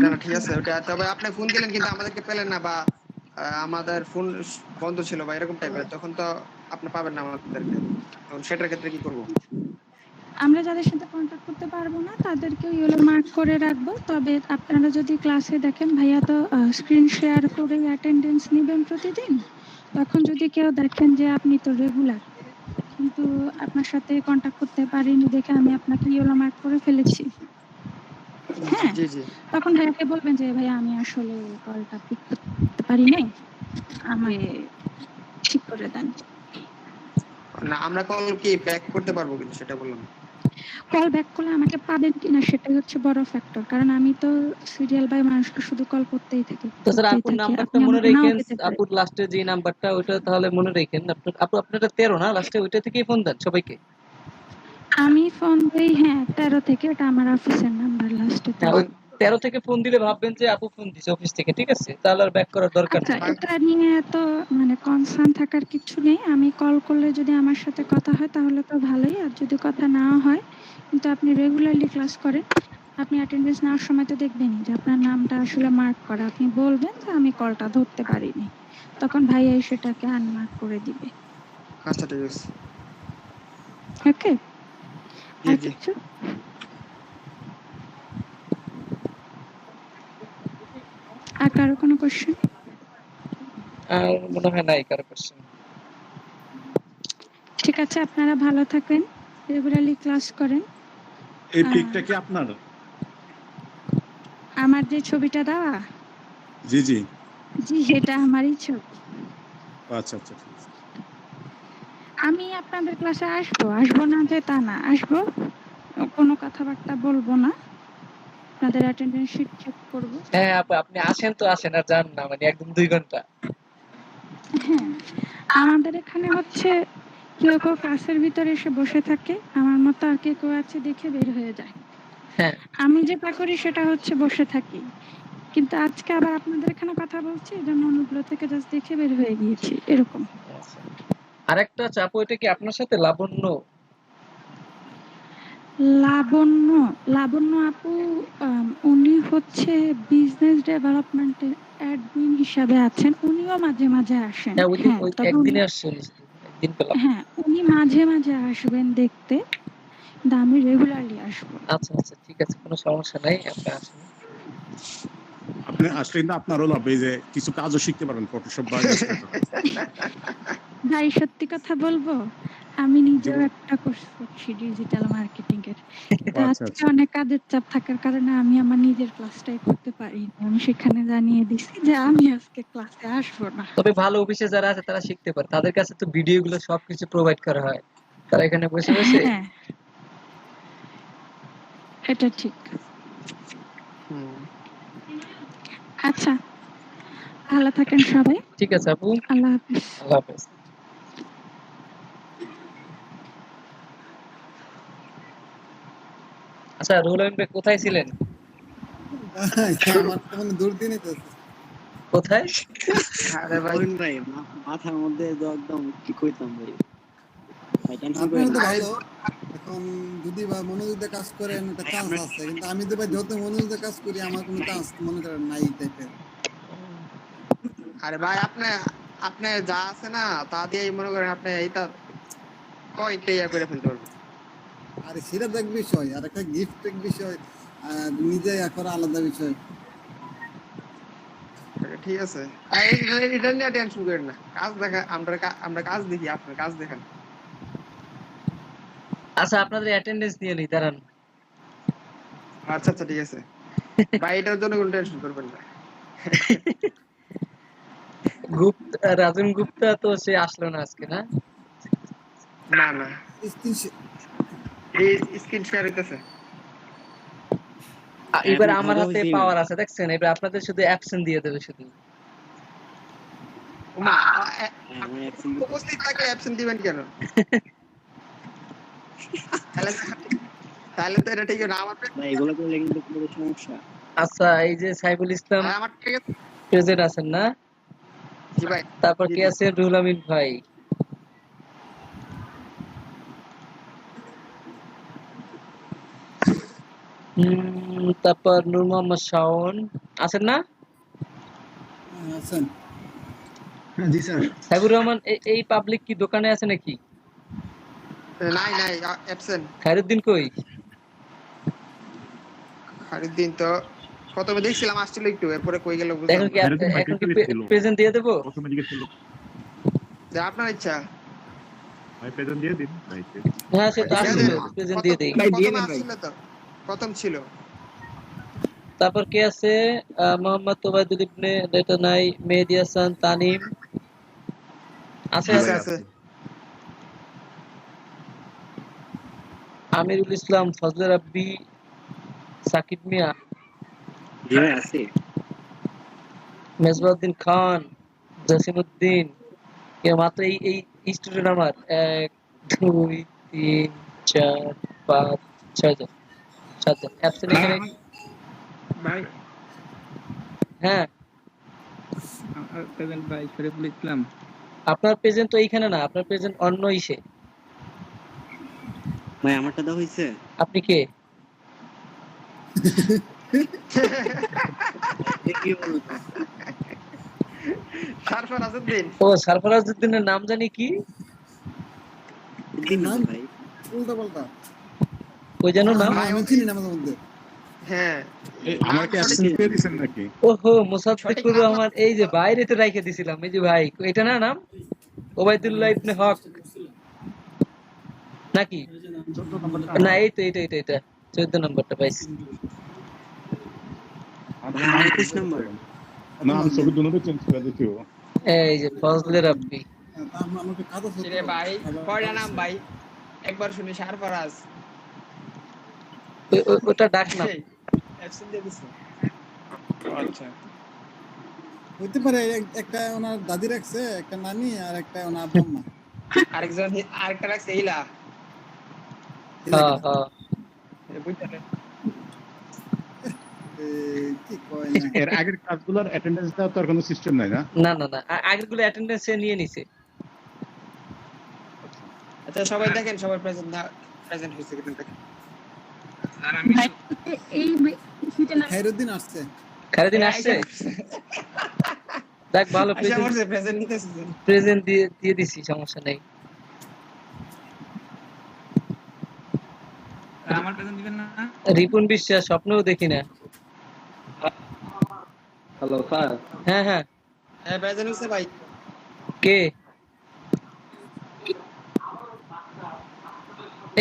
না না ঠিক আছে ওটা, তবে আপনি ফোন দিলেন কিন্তু আমাদেরকে পেলেন না, বা আমাদের ফোন বন্ধ ছিল বা এরকম টাইপের, তখন তো আপনি পাবেন না আমাদেরকে, তখন সেটার ক্ষেত্রে কি করব? আমরা যাদের সাথে কন্ট্যাক্ট করতে পারবো না তাদেরকে ইয়েলো মার্ক করে রাখবো। তবে আপনারা যদি ক্লাসে দেখেন ভাইয়া তো স্ক্রিন শেয়ার করে অ্যাটেন্ডেন্স নেবেন প্রতিদিন, তখন যদি কেউ দেখেন যে আপনি তো রেগুলার কিন্তু আপনার সাথে কন্ট্যাক্ট করতে পারিনি দেখে আমি আপনাকে ইয়েলো মার্ক করে ফেলেছি, হ্যাঁ, জি জি, তখন ভাইয়াকে বলবেন যে ভাইয়া আমি আসলে কলটা পিক করতে পারি নাই, আমাকে ঠিক করে দেন। না আমরা কল কি ব্যাক করতে পারবো কিনা সেটা বললাম। কল ব্যাক করলে আমাকে পাবেন কিনা সেটাই হচ্ছে বড় ফ্যাক্টর, কারণ আমি তো সিরিয়াল বাই মানুষকে শুধু কল করতেই থাকি। তো স্যার আপুর নাম্বারটা মনে রাখেন, আপুর লাস্টে যে নাম্বারটা ওইটা তাহলে মনে রাখেন। আপু আপনারা 13 না লাস্টে, ওইটা থেকেই ফোন দেন সবাইকে। আমি ফোন দেই, হ্যাঁ 13 থেকে, এটা আমার অফিসের নাম্বার লাস্টে। হ্যাঁ, ওই 13 থেকে ফোন দিলে ভাববেন যে আপু ফোন দিছে অফিস থেকে, ঠিক আছে? তাহলে আর ব্যাক করার দরকার আচ্ছা, নেই। এটা নিয়ে তো মানে কনসার্ন থাকার কিছু নেই। আমি কল করলে যদি আমার সাথে কথা হয় তাহলে তো ভালোই, আর যদি কথা না হয়, কিন্তু আপনি রেগুলারলি ক্লাস করেন, আপনি অ্যাটেন্ডেন্স নেওয়ার সময় তো দেখবেনই যে আপনার নামটা আসলে মার্ক করা। আপনি বলবেন যে আমি কলটা ধরতে পারিনি, তখন ভাইয়া সেটাকে আনমার্ক করে দিবে। আচ্ছা ঠিক আছে, ওকে। জি জি। আর কারো কোনো কোশ্চেন? আর মনে হয় নাই কারো কোশ্চেন। ঠিক আছে, আপনারা ভালো থাকেন, রেগুলারলি ক্লাস করেন। এই পিকটা কি আপনার? আমার যে ছবিটা দেওয়া, জি জি জি এটা আমারই ছবি। আচ্ছা আচ্ছা ঠিক আছে। আমি আপনাদের ক্লাসে আসবো না যে তা না, আসবো, কোনো কথাবার্তা বলবো না, আপনাদের অ্যাটেন্ডেন্স শিট চেক করব। হ্যাঁ আপু, আপনি আসেন তো আসেন, আর যান না, মানে একদম 2 ঘন্টা। হ্যাঁ, আমাদের এখানে হচ্ছে কেউ কেউ ক্লাসের ভিতরে এসে বসে থাকে, আমার মতো আর কেউ আছে দেখে বের হয়ে যায়। হ্যাঁ, আমি যেটা করি সেটা হচ্ছে বসে থাকি, কিন্তু আজকে আবার আপনাদের এখানে কথা বলছি, এই জন্য অন্যগুলো থেকে জাস্ট দেখে বের হয়ে গিয়েছি, এরকম। আরেকটা আছে আপু, এটা কি আপনার সাথে লাবণ্য? লাবণ্য আপু উনি হচ্ছে বিজনেস ডেভেলপমেন্টে অ্যাডমিন হিসাবে আছেন, উনিও মাঝে মাঝে আসেন। হ্যাঁ, ওই দিন হ্যাঁ, ওই তবে একদিনে আসছেন, একদিন পেলাম। হ্যাঁ, উনি মাঝে মাঝে আসবেন দেখতে, কিন্তু আমি রেগুলারলি আসবো। আচ্ছা আচ্ছা, ঠিক আছে, কোনো সমস্যা নাই, আপনি আসেন। আপনি আসলে কিন্তু আপনারও লাভ, এই যে কিছু কাজও শিখতে পারবেন ফটোশপ বা ইলাস্ট্রেটর। ভাই সত্যি কথা বলবো, আমি নিজেও একটা কোর্স করছি ডিজিটাল মার্কেটিং এর, কিন্তু আচ্ছা আজকে আচ্ছা অনেক কাজের চাপ থাকার কারণে আমি আমার নিজের ক্লাসটাই করতে পারি। আমি সেখানে জানিয়ে দিছি যে আমি আজকে ক্লাসে আসবো না। তবে ভালো অফিসে যারা আছে তারা শিখতে পারে, তাদের কাছে তো ভিডিও গুলো সবকিছু প্রোভাইড করা হয়, তারা এখানে বসে বসে। হ্যাঁ, এটা ঠিক। আচ্ছা, ভালো থাকেন সবাই। ঠিক আছে আপু, আল্লাহ হাফিজ। আল্লাহ হাফেজ। আচ্ছা, রুহুল আমিন ভাই কোথায় ছিলেন? আমার তো মনে দূর দিয়ে নিতে কোথায়? আরে ভাই বলেন ভাই, মাথার মধ্যে তো একদম কি কইতাম ভাই, ভাই টেনশন আপনার করেন তো না। ভালো। এখন যদি বা মনোযোগ দিয়ে কাজ করেন একটা চান্স আছে, কিন্তু আমি তো ভাই যত মনোযোগ দিয়ে কাজ করি আমার কোনো চান্স মনে করেন নাই টাইপের। আরে ভাই আপনি আপনি যা আছে না তা দিয়ে মনে করেন আপনি এইটা কয়টা ইয়া করে ফেলতে পারবেন। আর সেটা তো এক বিষয়, আর একটা গিফট এক বিষয়, আর নিজে করা আলাদা বিষয়। ঠিক আছে, এটা নিয়ে টেনশন করেন না, কাজ দেখা আমরা কাজ দেখি, আপনার কাজ দেখেন। আচ্ছা, আপনাদের অ্যাটেন্ডেন্স নিয়ে নিই, দাঁড়ান। আচ্ছা আচ্ছা ঠিক আছে ভাই, এটার জন্য কোনো টেনশন করবেন না। রাজন গুপ্তা তো সে আসলো না আজকে, না? না না, এই স্ক্রিন শেয়ার হইতেছে। এবার আমার হাতে পাওয়ার আছে, দেখছেন? এবার আপনাদের শুধু অ্যাবসেন্ট দিয়ে দেবে শুধু। উপস্থিত থাকে অ্যাবসেন্ট দিবেন কেন? তাহলে তো এটা ঠিক না আমার ভাই এগুলো করলে কিন্তু কোনো সমস্যা। আচ্ছা, এই যে সাইফুল ইসলাম আমার ঠিক আছে প্রেজেন্ট আছেন না? জি ভাই। তারপর কে আছে? রুহুল আমিন ভাই। তারপর নূর মোহাম্মদ শাওন আছেন না? আছেন। জি স্যার। সাইবুর রহমান, এই পাবলিক কি দোকানে আছে নাকি? নাই নাই, অ্যাবসেন্ট। খায়রুদ্দিন কই? খায়রুদ্দিন তো প্রথমে দেখছিলাম আসছিল একটু, এরপরে কই গেল বুঝলাম এখন কি প্রেজেন্ট দিয়ে দেবো? আপনার ইচ্ছা। ভাই প্রেজেন্ট দিয়ে দিন ভাই। হ্যাঁ, সে তো আসছিল, প্রেজেন্ট দিয়ে দেই। ভাই দিয়ে দেন ভাই, তো প্রথম ছিল। তারপর কে আছে? মোহাম্মদ তোবাইদুল ইবনে, এটা নাই। মেহেদী হাসান, তানিম আছে। আছে আমিরুল ইসলাম, ফজলে রাব্বি, সাকিব মিয়া আছে, মেজবাউদ্দিন খান, জসিমউদ্দিন। কে মাত্র এই স্টুডেন্ট আমার 1 2 3 4 5 6 জন, 7 জন অ্যাবসেন্ট এখানে। ভাই হ্যাঁ, প্রেজেন্ট ভাই শরীফুল ইসলাম। আপনার প্রেজেন্ট তো এইখানে না, আপনার প্রেজেন্ট অন্য ইসে। ভাই আমারটা দাও হইছে। আপনি কে? কি বলবো? সরফরাজউদ্দিন। ও, সরফরাজউদ্দিনের নাম জানি কি? নাম ভাই উল্টা পাল্টা, ওই যেন নাম আমি চিনি না আমাদের মধ্যে। হ্যাঁ, আমার কি অ্যাবসেন্ট পেয়ে দিবেন নাকি? ওহো, মুসাদ্দিকুর রহমান, এই যে বাইরে তো রাইখে দিছিলাম, এই যে ভাই, এটা না নাম? ওবাইদুল্লাহ ইবনে হক নাকি? না, এই তো এটা 14 নম্বরটা পাইছি। আমার 21 নাম্বার। না, আমি ছবি দুটোতে চেঞ্জ করে দিছি। এই যে ফজলে রাব্বি। আমাকে কাজ আছে রে ভাই, কয়টা নাম ভাই? একবার শুনি সরফরাজ। ওটা ডাক নাম। অ্যাবসেন্ট দিয়ে দিছে। আচ্ছা, হইতে পারে একটা ওনার দাদি রাখছে, একটা নানি, আর একটা ওনার আব্বা আম্মা। আরেকটা রাখছে ইলা। হ্যাঁ হ্যাঁ, কি কয় না, এর আগের কাজগুলোর অ্যাটেন্ডেন্স দেওয়ার তো আর কোনো সিস্টেম নাই না? না, আগের গুলো অ্যাটেন্ডেন্স নিয়ে নিছে। আচ্ছা সবাই দেখেন, সবাই প্রেজেন্ট হইছে কিনা দেখেন। এই খায়রুদ্দিন আসছে। খায়রুদ্দিন আসছে? দেখ ভালো আশা করছে প্রেজেন্ট নিতেছি প্রেজেন্ট দিয়ে দিছি, সমস্যা নেই। আমার প্রেজেন্ট দিবেন না? রিপুন বিশ্বাস স্বপ্নও দেখি না। Hello sir. হ্যাঁ হ্যাঁ, হ্যাঁ প্রেজেন্ট হইছে ভাই। কে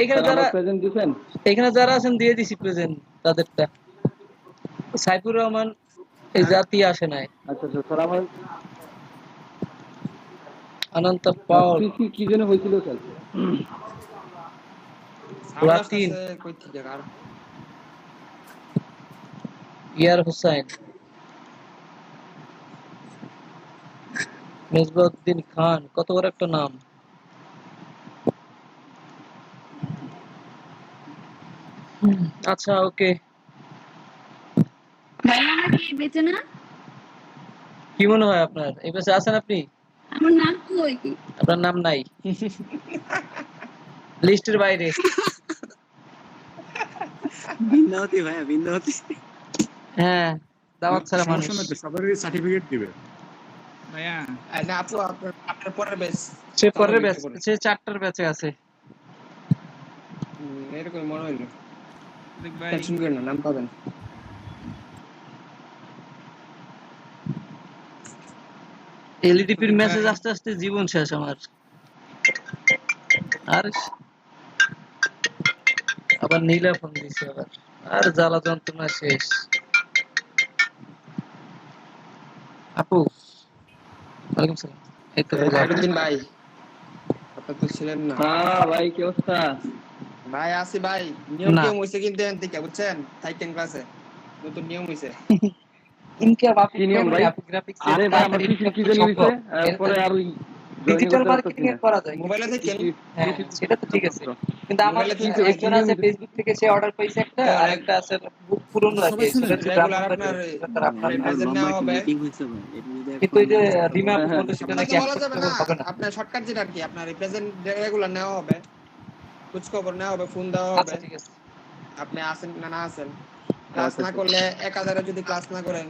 এখানে যারা প্রেজেন্ট দিবেন? এখানে যারা আছেন দিয়ে দিছি প্রেজেন্ট তাদেরটা। সাইফুর রহমান এই জাতি আসে নাই। আচ্ছা আচ্ছা স্যার, আমার অনন্ত পাওয়ার কি জন্য হয়েছিল স্যার? লাতিন কই থেকে আর ইয়ার হুসাইন, মেজবাউদ্দিন খান, কত বড় একটা নাম। আচ্ছা ওকে, ভাই আমার কি বেঁচে না? কি মনে হয় আপনার এই পাশে আছেন আপনি? আমার নাম কই? আপনার নাম নাই লিস্টের বাইরে। বিন্দাবতী ভাইয়া, বিন্দাবতী। হ্যাঁ, দাওয়াত ছাড়া মানুষ। সবারই সার্টিফিকেট দিবে ভাইয়া না আপু আপনার পরের ব্যাচ। সে পরের ব্যাচ, সে 4টার ব্যাচে আছে। এরকম মনে হইলো। দেখ ভাই টেনশন করেন না, নাম পাবেন। এলইডিপির মেসেজ আস্তে আস্তে জীবন শেষ আমার। আর আবার নীলা ফোন দিছে আবার, আর জ্বালা যন্ত্রণা শেষ। আপু ওয়ালাইকুম সালাম। এই তো আরেকদিন ভাই আপনি তো ছিলেন না। হ্যাঁ ভাই, কি অবস্থা? ভাই আসি ভাই, নিয়ম না। টিয়ম হইছে কিন্তু এখান থেকে বুঝছেন, থাইকেন ক্লাসে নতুন নিয়ম হইছে। ইনকে বাপ কি নিয়ম ভাই? গ্রাফিক্স আরে ভাই, আমার কি জানি হইছে, পরে আর ডিজিটাল মার্কেটিং এর করা যায়। মোবাইলে থেকে হ্যাঁ সেটা তো ঠিক আছে, কিন্তু আমার মোবাইলে থেকে একজন আছে ফেসবুক থেকে সে অর্ডার পাইছে একটা, আর একটা আছে পুরনো আছে সেটা হচ্ছে রেগুলার আপনার প্রেজেন্ট নেওয়া হবে। মিটিং হইছে ভাই, এটা যদি কিন্তু এই যে রিমা বলতে সেটা নাকি বলা যাবে না, হবে না। আপনার শর্টকাট যেটা আর কি, আপনার প্রেজেন্ট রেগুলার নেওয়া হবে, খোঁজ খবর নেওয়া হবে, ফোন দেওয়া হবে। আচ্ছা ঠিক আছে, আপনি আসেন না না আসেন, ক্লাস না করলে 1000 এ যদি ক্লাস না করেন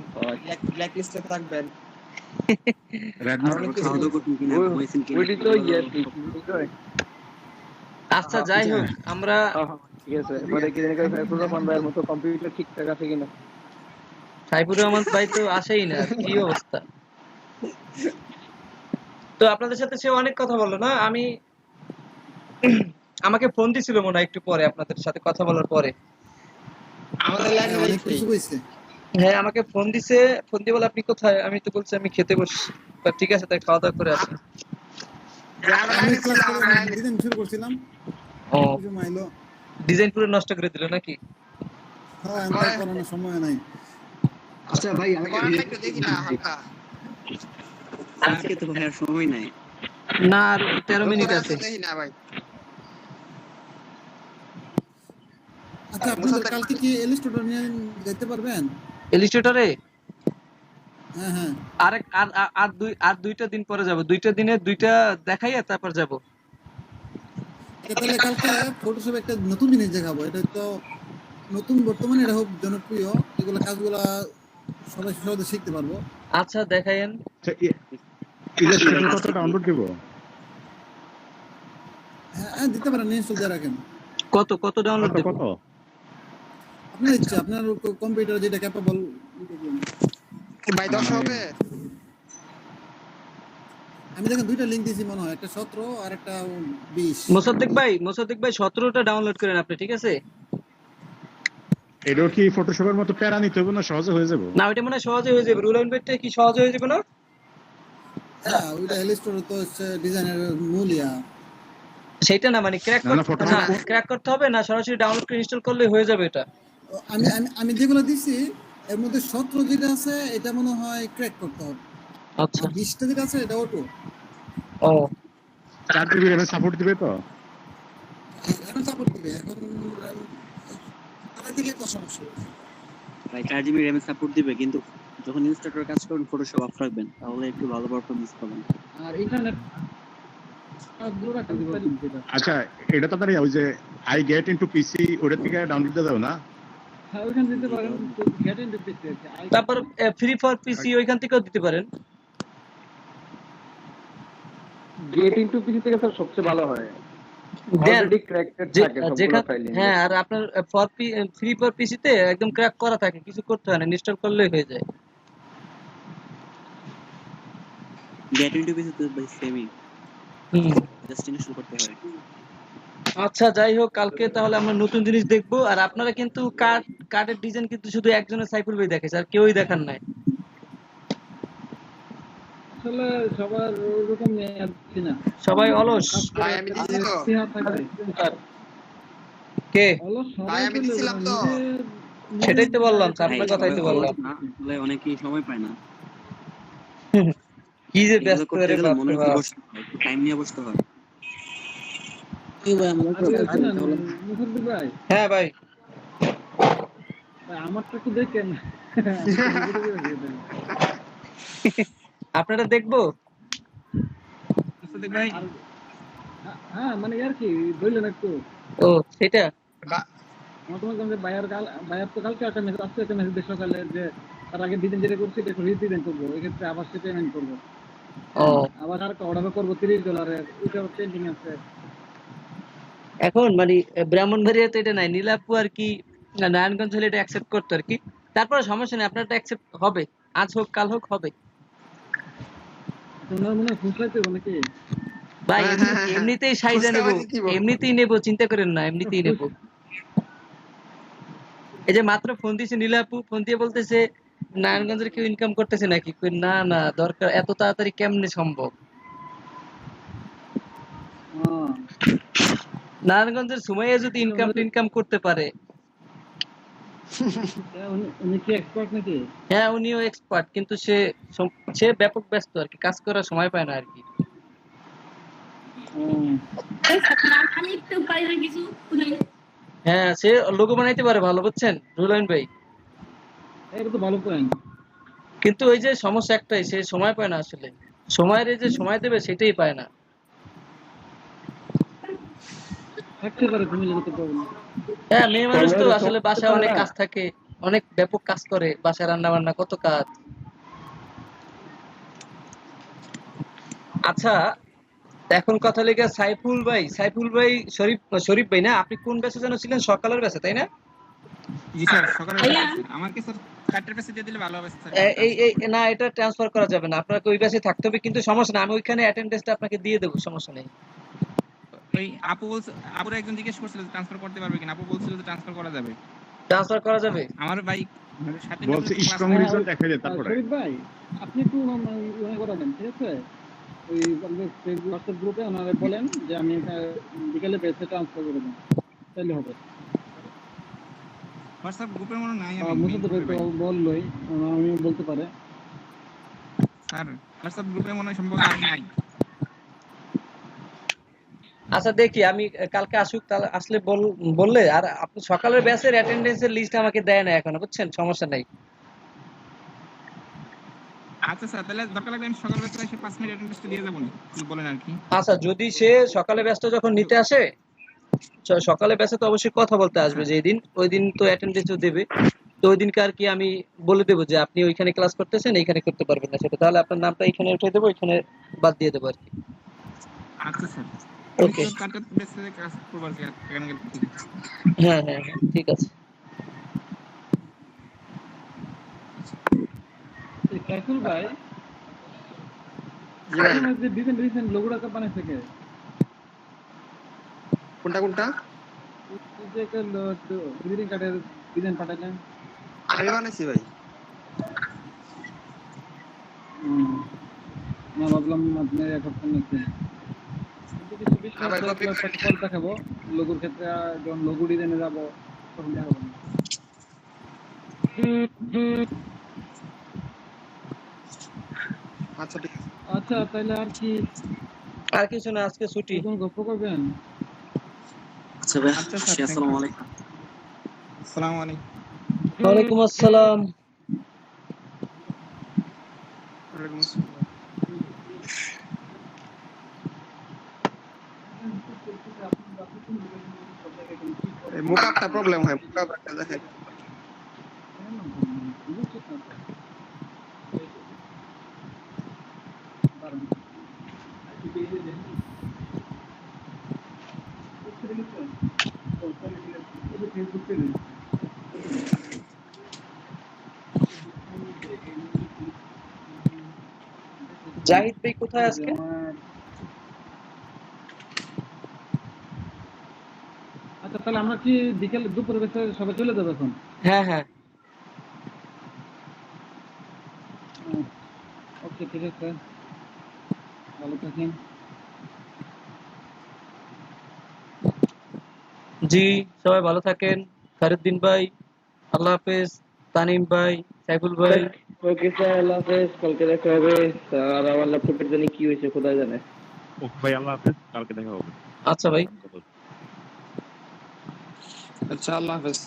ব্ল্যাক লিস্টে থাকবেন। আচ্ছা যাই হোক, আমরা ঠিক আছে, পরে কি জানি কই সাইফুর রহমান ভাইয়ের মতো কম্পিউটার ঠিকঠাক আছে কিনা। সাইফুর রহমান ভাই তো আসেই না, কি অবস্থা। তো আপনাদের সাথে সে অনেক কথা বললো না, আমি আমাকে ফোন দিছিল মনে হয় একটু পরে, আপনাদের সাথে কথা বলার পরে। আমাদের লাইনে অনেক কিছু কইছে। হ্যাঁ আমাকে ফোন দিছে, ফোন দিয়ে বলে আপনি কোথায়, আমি তো বলছি আমি খেতে বসছি। ঠিক আছে তাই খাওয়া দাওয়া করে আসি। আমি ক্লাস করে ডিজাইন শুরু করছিলাম, ও কিছু মাইলো। ডিজাইন পুরো নষ্ট করে দিল নাকি? হ্যাঁ আমার করানোর সময় নাই। আচ্ছা ভাই, আমাকে একটু দেখি না হালকা। আজকে তো ভাইয়ার সময় নাই। না আর 13 মিনিট আছে। দেখি না ভাই। আচ্ছা আপনাদের কালকে কি ইলাস্ট্রেটর নিয়ে যেতে পারবেন? ইলাস্ট্রেটরে হ্যাঁ হ্যাঁ, আর দুইটা দিন পরে যাব, দুইটা দিনে দুইটা দেখাইয়া তারপর যাব। তাহলে কালকে ফটোশপ একটা নতুন জিনিস দেখাবো, এটা তো নতুন বর্তমানে এটা খুব জনপ্রিয়, এগুলো কাজগুলা সবাই সহজে শিখতে পারবো। আচ্ছা দেখাইন। ইলাস্ট্রেটর কত ডাউনলোড দিব? হ্যাঁ দিতে পারেন, ইনস্টল দিয়ে রাখেন। কত কত ডাউনলোড দেব? কত? আপনার ইচ্ছা, আপনার কম্পিউটার যেটা ক্যাপাবল। ভাই 10 হবে। আমি দেখেন দুইটা লিংক দিয়েছি মনে হয়, একটা 17 আর একটা 20। মোসাদ্দেক ভাই 17টা ডাউনলোড করেন আপনি, ঠিক আছে? এটাও কি ফটোশপের মতো প্যারা নিতে হবে না, সহজে হয়ে যাবে? না ওইটা মনে হয় সহজে হয়ে যাবে। রুল এন্ড বেটটা কি সহজে হয়ে যাবে না? হ্যাঁ ওইটা ইলাস্ট্রেটর তো হচ্ছে ডিজাইনের মূলিয়া। সেটা না, মানে ক্র্যাক করতে হবে না, সরাসরি ডাউনলোড করে ইনস্টল করলে হয়ে যাবে এটা। আমি আমি আমি যেগুলো দিছি এর মধ্যে 17 যেটা আছে এটা মনে হয় ক্র্যাক করতে হবে। আচ্ছা 20টা যেটা আছে এটা অটো। ও 4 জিবি RAM সাপোর্ট দিবে তো? এখন সাপোর্ট দিবে, এখন দিলে তো সমস্যা। ভাই 4 জিবি RAM সাপোর্ট দিবে, কিন্তু যখন ইনস্টলেটর কাজ করবেন ফটোশপ অফ রাখবেন, তাহলে একটু ভালো পারফরম্যান্স পাবেন। আর ইন্টারনেট আচ্ছা এটা তো তাহলে ওই যে আই গেট ইনটু পিসি ওটা থেকে ডাউনলোড দিতে দাও না? হ্যাঁ ওখানে দিতে পারেন, গেট ইনটু পিসি। তারপর ফ্রি ফর পিসি ওইখান থেকেও দিতে পারেন। গেট ইনটু পিসি থেকে স্যার সবচেয়ে ভালো হয়, দেন অলরেডি ক্র্যাকটেড থাকে সবগুলো যেখান ফাইল হ্যাঁ, আর আপনার ফ্রি ফর পিসিতে একদম ক্র্যাক করা থাকে, কিছু করতে হয় না, ইনস্টল করলেই হয়ে যায়। গেট ইনটু পিসি তো ভাই সেমই, হুম। জাস্ট ইনস্টল করতে হয়। আচ্ছা যাই হোক, কালকে তাহলে আমরা নতুন জিনিস দেখবো। আর আপনারা কিন্তু কার্ডের ডিজাইন কিন্তু শুধু একজনের সাইফুল ভাই দেখেছে, আর কেউই দেখার নাই। আসলে সবার ওরকম নেই না, সবাই অলস। ভাই আমি দিছি তো, কে অলস ভাই সবাই আমি চলে দিছিলাম তো। সেটাই তো বললাম, ভাই আপনার কথাই তো বললাম। আসলে অনেকেই সময় পায় না, কি যে এগুলো ব্যস্ত করতে রে গেলে বাপ মনে রে করে বাপ। বসতে হয়, টাইম নিয়ে বসতে হয়। এই ভাই আমাদের তো তাহলে মুখুদ্দিন ভাই, হ্যাঁ ভাই, ভাই আমারটা একটু দেখেন। আপনারা দেখবো। ভাই হ্যাঁ মানে আর কি বললেন একটু, ও সেটা আমার তোমার কাছে বায়ার তো কালকে একটা মেসেজ আসছে, একটা মেসেজ দিয়ে সকালে যে তার আগে ডিজাইন যেটা করছি এটা রিডিজাইন করবো, এক্ষেত্রে আবার সে পেমেন্ট করবো, ও আবার আর অর্ডার করবো $30, ওইটা পেন্ডিং আছে। এখন মানে ব্রাহ্মণবাড়িয়া তো এটা নাই, নীলাপু আর কি নারায়ণগঞ্জ হলে এটা অ্যাকসেপ্ট করতো আর কি। তারপরে সমস্যা নেই, আপনারটা অ্যাকসেপ্ট হবে, আজ হোক কাল হোক হবে। তোমার মনে হয় ফুসলাইতে হবে নাকি? ভাই হ্যাঁ, হ্যাঁ, হ্যাঁ, এমনিতেই সাইজা ফুসকা নেব, মানে কি বলবো? এমনিতেই নেব, চিন্তা করেন না, এমনিতেই নেব। এই যে মাত্র ফোন দিয়েছে নীলাপু, ফোন দিয়ে বলতেছে নারায়ণগঞ্জের কেউ ইনকাম করতেছে নাকি, কই না না, দরকার এত তাড়াতাড়ি কেমনে সম্ভব। নারায়ণগঞ্জের সুমাইয়া যদি ইনকাম করতে পারে। উনি কি এক্সপার্ট নাকি? হ্যাঁ উনিও এক্সপার্ট, কিন্তু সে ব্যাপক ব্যস্ত আর কি, কাজ করার সময় পায় না আর কি। হ্যাঁ সে লোগো বানাইতে পারে ভালো, বুঝছেন রুলাইন ভাই, এটা তো ভালো পয়েন্ট। কিন্তু ওই যে সমস্যা একটাই, সে সময় পায় না আসলে, সময়ের এই যে সময় দেবে সেটাই পায় না। থাকতে পারে তুমি যেতে পারবে না। হ্যাঁ মেয়ে মানুষ তো আসলে, বাসায় অনেক কাজ থাকে, অনেক ব্যাপক কাজ করে, বাসায় রান্না বান্না কত কাজ। আচ্ছা এখন কথা লেগে সাইফুল ভাই শরীফ ভাই না, আপনি কোন ব্যাচে যেন ছিলেন, সকালের ব্যাচে তাই না? জি স্যার, সকালে আমাকে স্যার কাটের পেছে দিয়ে দিলে ভালো হবে স্যার। এই না, এটা ট্রান্সফার করা যাবে না, আপনাকে ওই ব্যাচে থাকতে হবে, কিন্তু সমস্যা না, আমি ওইখানে অ্যাটেন্ডেন্সটা আপনাকে দিয়ে দেবো, সমস্যা নেই। ওই আপু বলছে, আপুরা একজন জিজ্ঞেস করছিল ট্রান্সফার করতে পারবে কিনা, আপু বলছিল যে ট্রান্সফার করা যাবে। ট্রান্সফার করা যাবে আমার ভাই বলছে স্ট্রং রিজন দেখাই যায় তারপরে। শরীফ ভাই আপনি একটু মনে করাবেন, ঠিক আছে? ওই হোয়াটসঅ্যাপ গ্রুপে ওনারা বলেন যে আমি বিকেলে বেসে ট্রান্সফার করে দেবো, তাহলে হবে। হোয়াটসঅ্যাপ গ্রুপে মনে নাই, মুসাদ্দেক ভাই তো বললোই, আমি বলতে পারে স্যার হোয়াটসঅ্যাপ গ্রুপে মনে হয় সম্ভবত আমি নাই। আচ্ছা দেখি, আমি কালকে আসুক, তাহলে আসলে বললে, আর আপনি সকালের ব্যাচের অ্যাটেন্ডেন্সের লিস্ট আমাকে দেয় না এখনো, বুঝছেন, সমস্যা নাই। আচ্ছা স্যার, তাহলে দরকার লাগলে আমি সকাল বেলা এসে 5 মিনিট অ্যাটেন্ডেন্স দিয়ে যাবো না, কি বলেন আর কি? আচ্ছা যদি সে সকালে ব্যস্ত যখন নিতে আসে, সকালে ব্যাচে তো অবশ্যই কথা বলতে আসবে, যে দিন ওই দিন তো অ্যাটেন্ডেন্সও দেবে, তো ওই দিনকে আর কি আমি বলে দেবো যে আপনি ওইখানে ক্লাস করতেছেন, এইখানে করতে পারবেন না সেটা, তাহলে আপনার নামটা এখানে উঠে দেবো, এখানে বাদ দিয়ে দেবো আর কি। আচ্ছা স্যার, ওকে, কাটের বেসে কাজ করব আর কি, এখানে গেলে ঠিক আছে। হ্যাঁ হ্যাঁ হ্যাঁ ঠিক আছে। সাইফুল ভাই যে ডিজাইন লোগোটা বানাইছে কে? কোনটা যে গ্রিটিং কার্ডের ডিজাইন পাঠালেন, আমি বানাইছি ভাই। না ভাবলাম আপনি করতেন নাকি। দেখাবো লোগোর ক্ষেত্রে, যখন লোগো ডিজাইনে যাবো তখন দেখাবো। আচ্ছা ঠিক আছে। আচ্ছা তাহলে আর কিছু না, আজকে ছুটি। কোন গল্প করবেন? আচ্ছা ভাই, আচ্ছা স্যার, আসসালামু আলাইকুম। আসসালামু আলাইকুম। ওয়ালাইকুম আসসালাম। ওয়ালাইকুম আসসালাম। মুকাপটা প্রবলেম হয়, মুকাপটা দেখেন। জাহিদ ভাই কোথায় আজকে? আচ্ছা তাহলে আমরা কি বিকেল দুপুরে বেশি সবাই চলে যাবো এখন? হ্যাঁ হ্যাঁ ওকে ঠিক আছে, ভালো থাকেন। জি সবাই ভালো থাকেন। ফরিদ্দিন ভাই আল্লাহ হাফেজ, তানিম ভাই, সাইফুল ভাই। ওকে স্যার, আল্লাহ হাফেজ, কালকে দেখা হবে। আর আমার ল্যাপটপের জানি কি হয়েছে খোদা জানে। ওকে ভাই, আল্লাহ হাফেজ, কালকে দেখা হবে। আচ্ছা ভাই। আচ্ছা, আল্লাহ হাফেজ।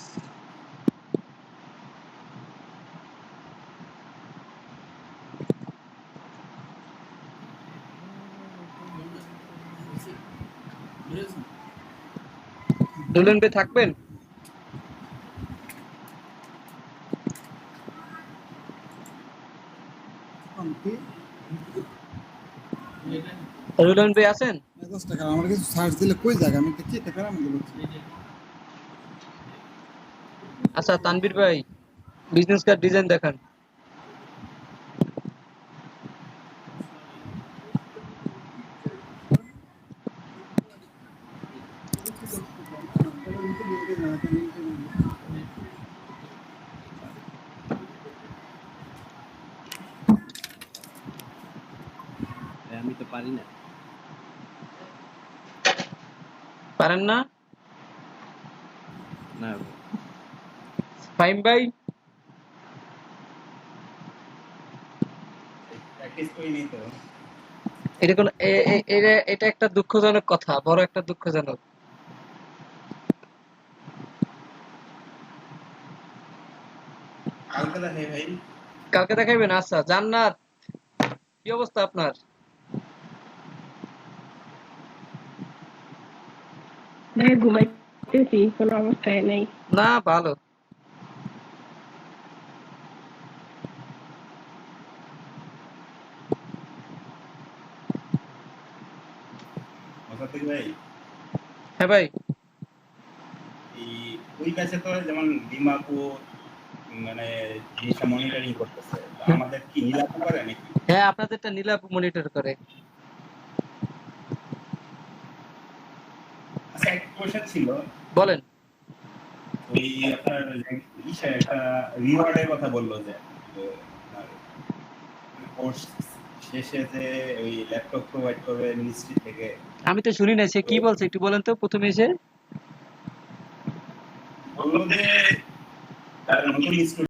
দুলেন ভাই থাকবেন? রুলেন ভাই আছেন? 10 টাকা আমার কিছু সার্চ দিলে কই জায়গা আমি কি টাকা আমি দেব। আচ্ছা তানভীর ভাই বিজনেস কার্ড ডিজাইন দেখান। আমি তো পারি না। পারেন না? না ফাইম ভাই প্র্যাকটিস করি নাই তো। এটা কোন এটা একটা দুঃখজনক কথা, বড় একটা দুঃখজনক। কালকে দেখাই ভাই। কালকে দেখাইবেন? আচ্ছা জান্নাত কি অবস্থা আপনার? ঘুমাইতেছি, কোনো অবস্থায় নেই। না ভালো। মোসাদ্দেক ভাই, হ্যাঁ ভাই। এই ওই কাছে তো যেমন দিমাপুর মানে জিনিসটা মনিটরিং করতেছে, তো আমাদের কি নীলাপু করে নাকি? হ্যাঁ আপনাদেরটা নীলাপ মনিটর করে। আচ্ছা, একটা কোশ্চেন ছিল। বলেন। ওই আপনার একটা রিওয়ার্ডের কথা বললো যে কোর্স শেষে যে ওই ল্যাপটপ প্রোভাইড করবে মিনিস্ট্রি থেকে। আমি তো শুনি না, সে কি বলছে একটু বলেন তো প্রথমে এসে। বললো যে তার নতুন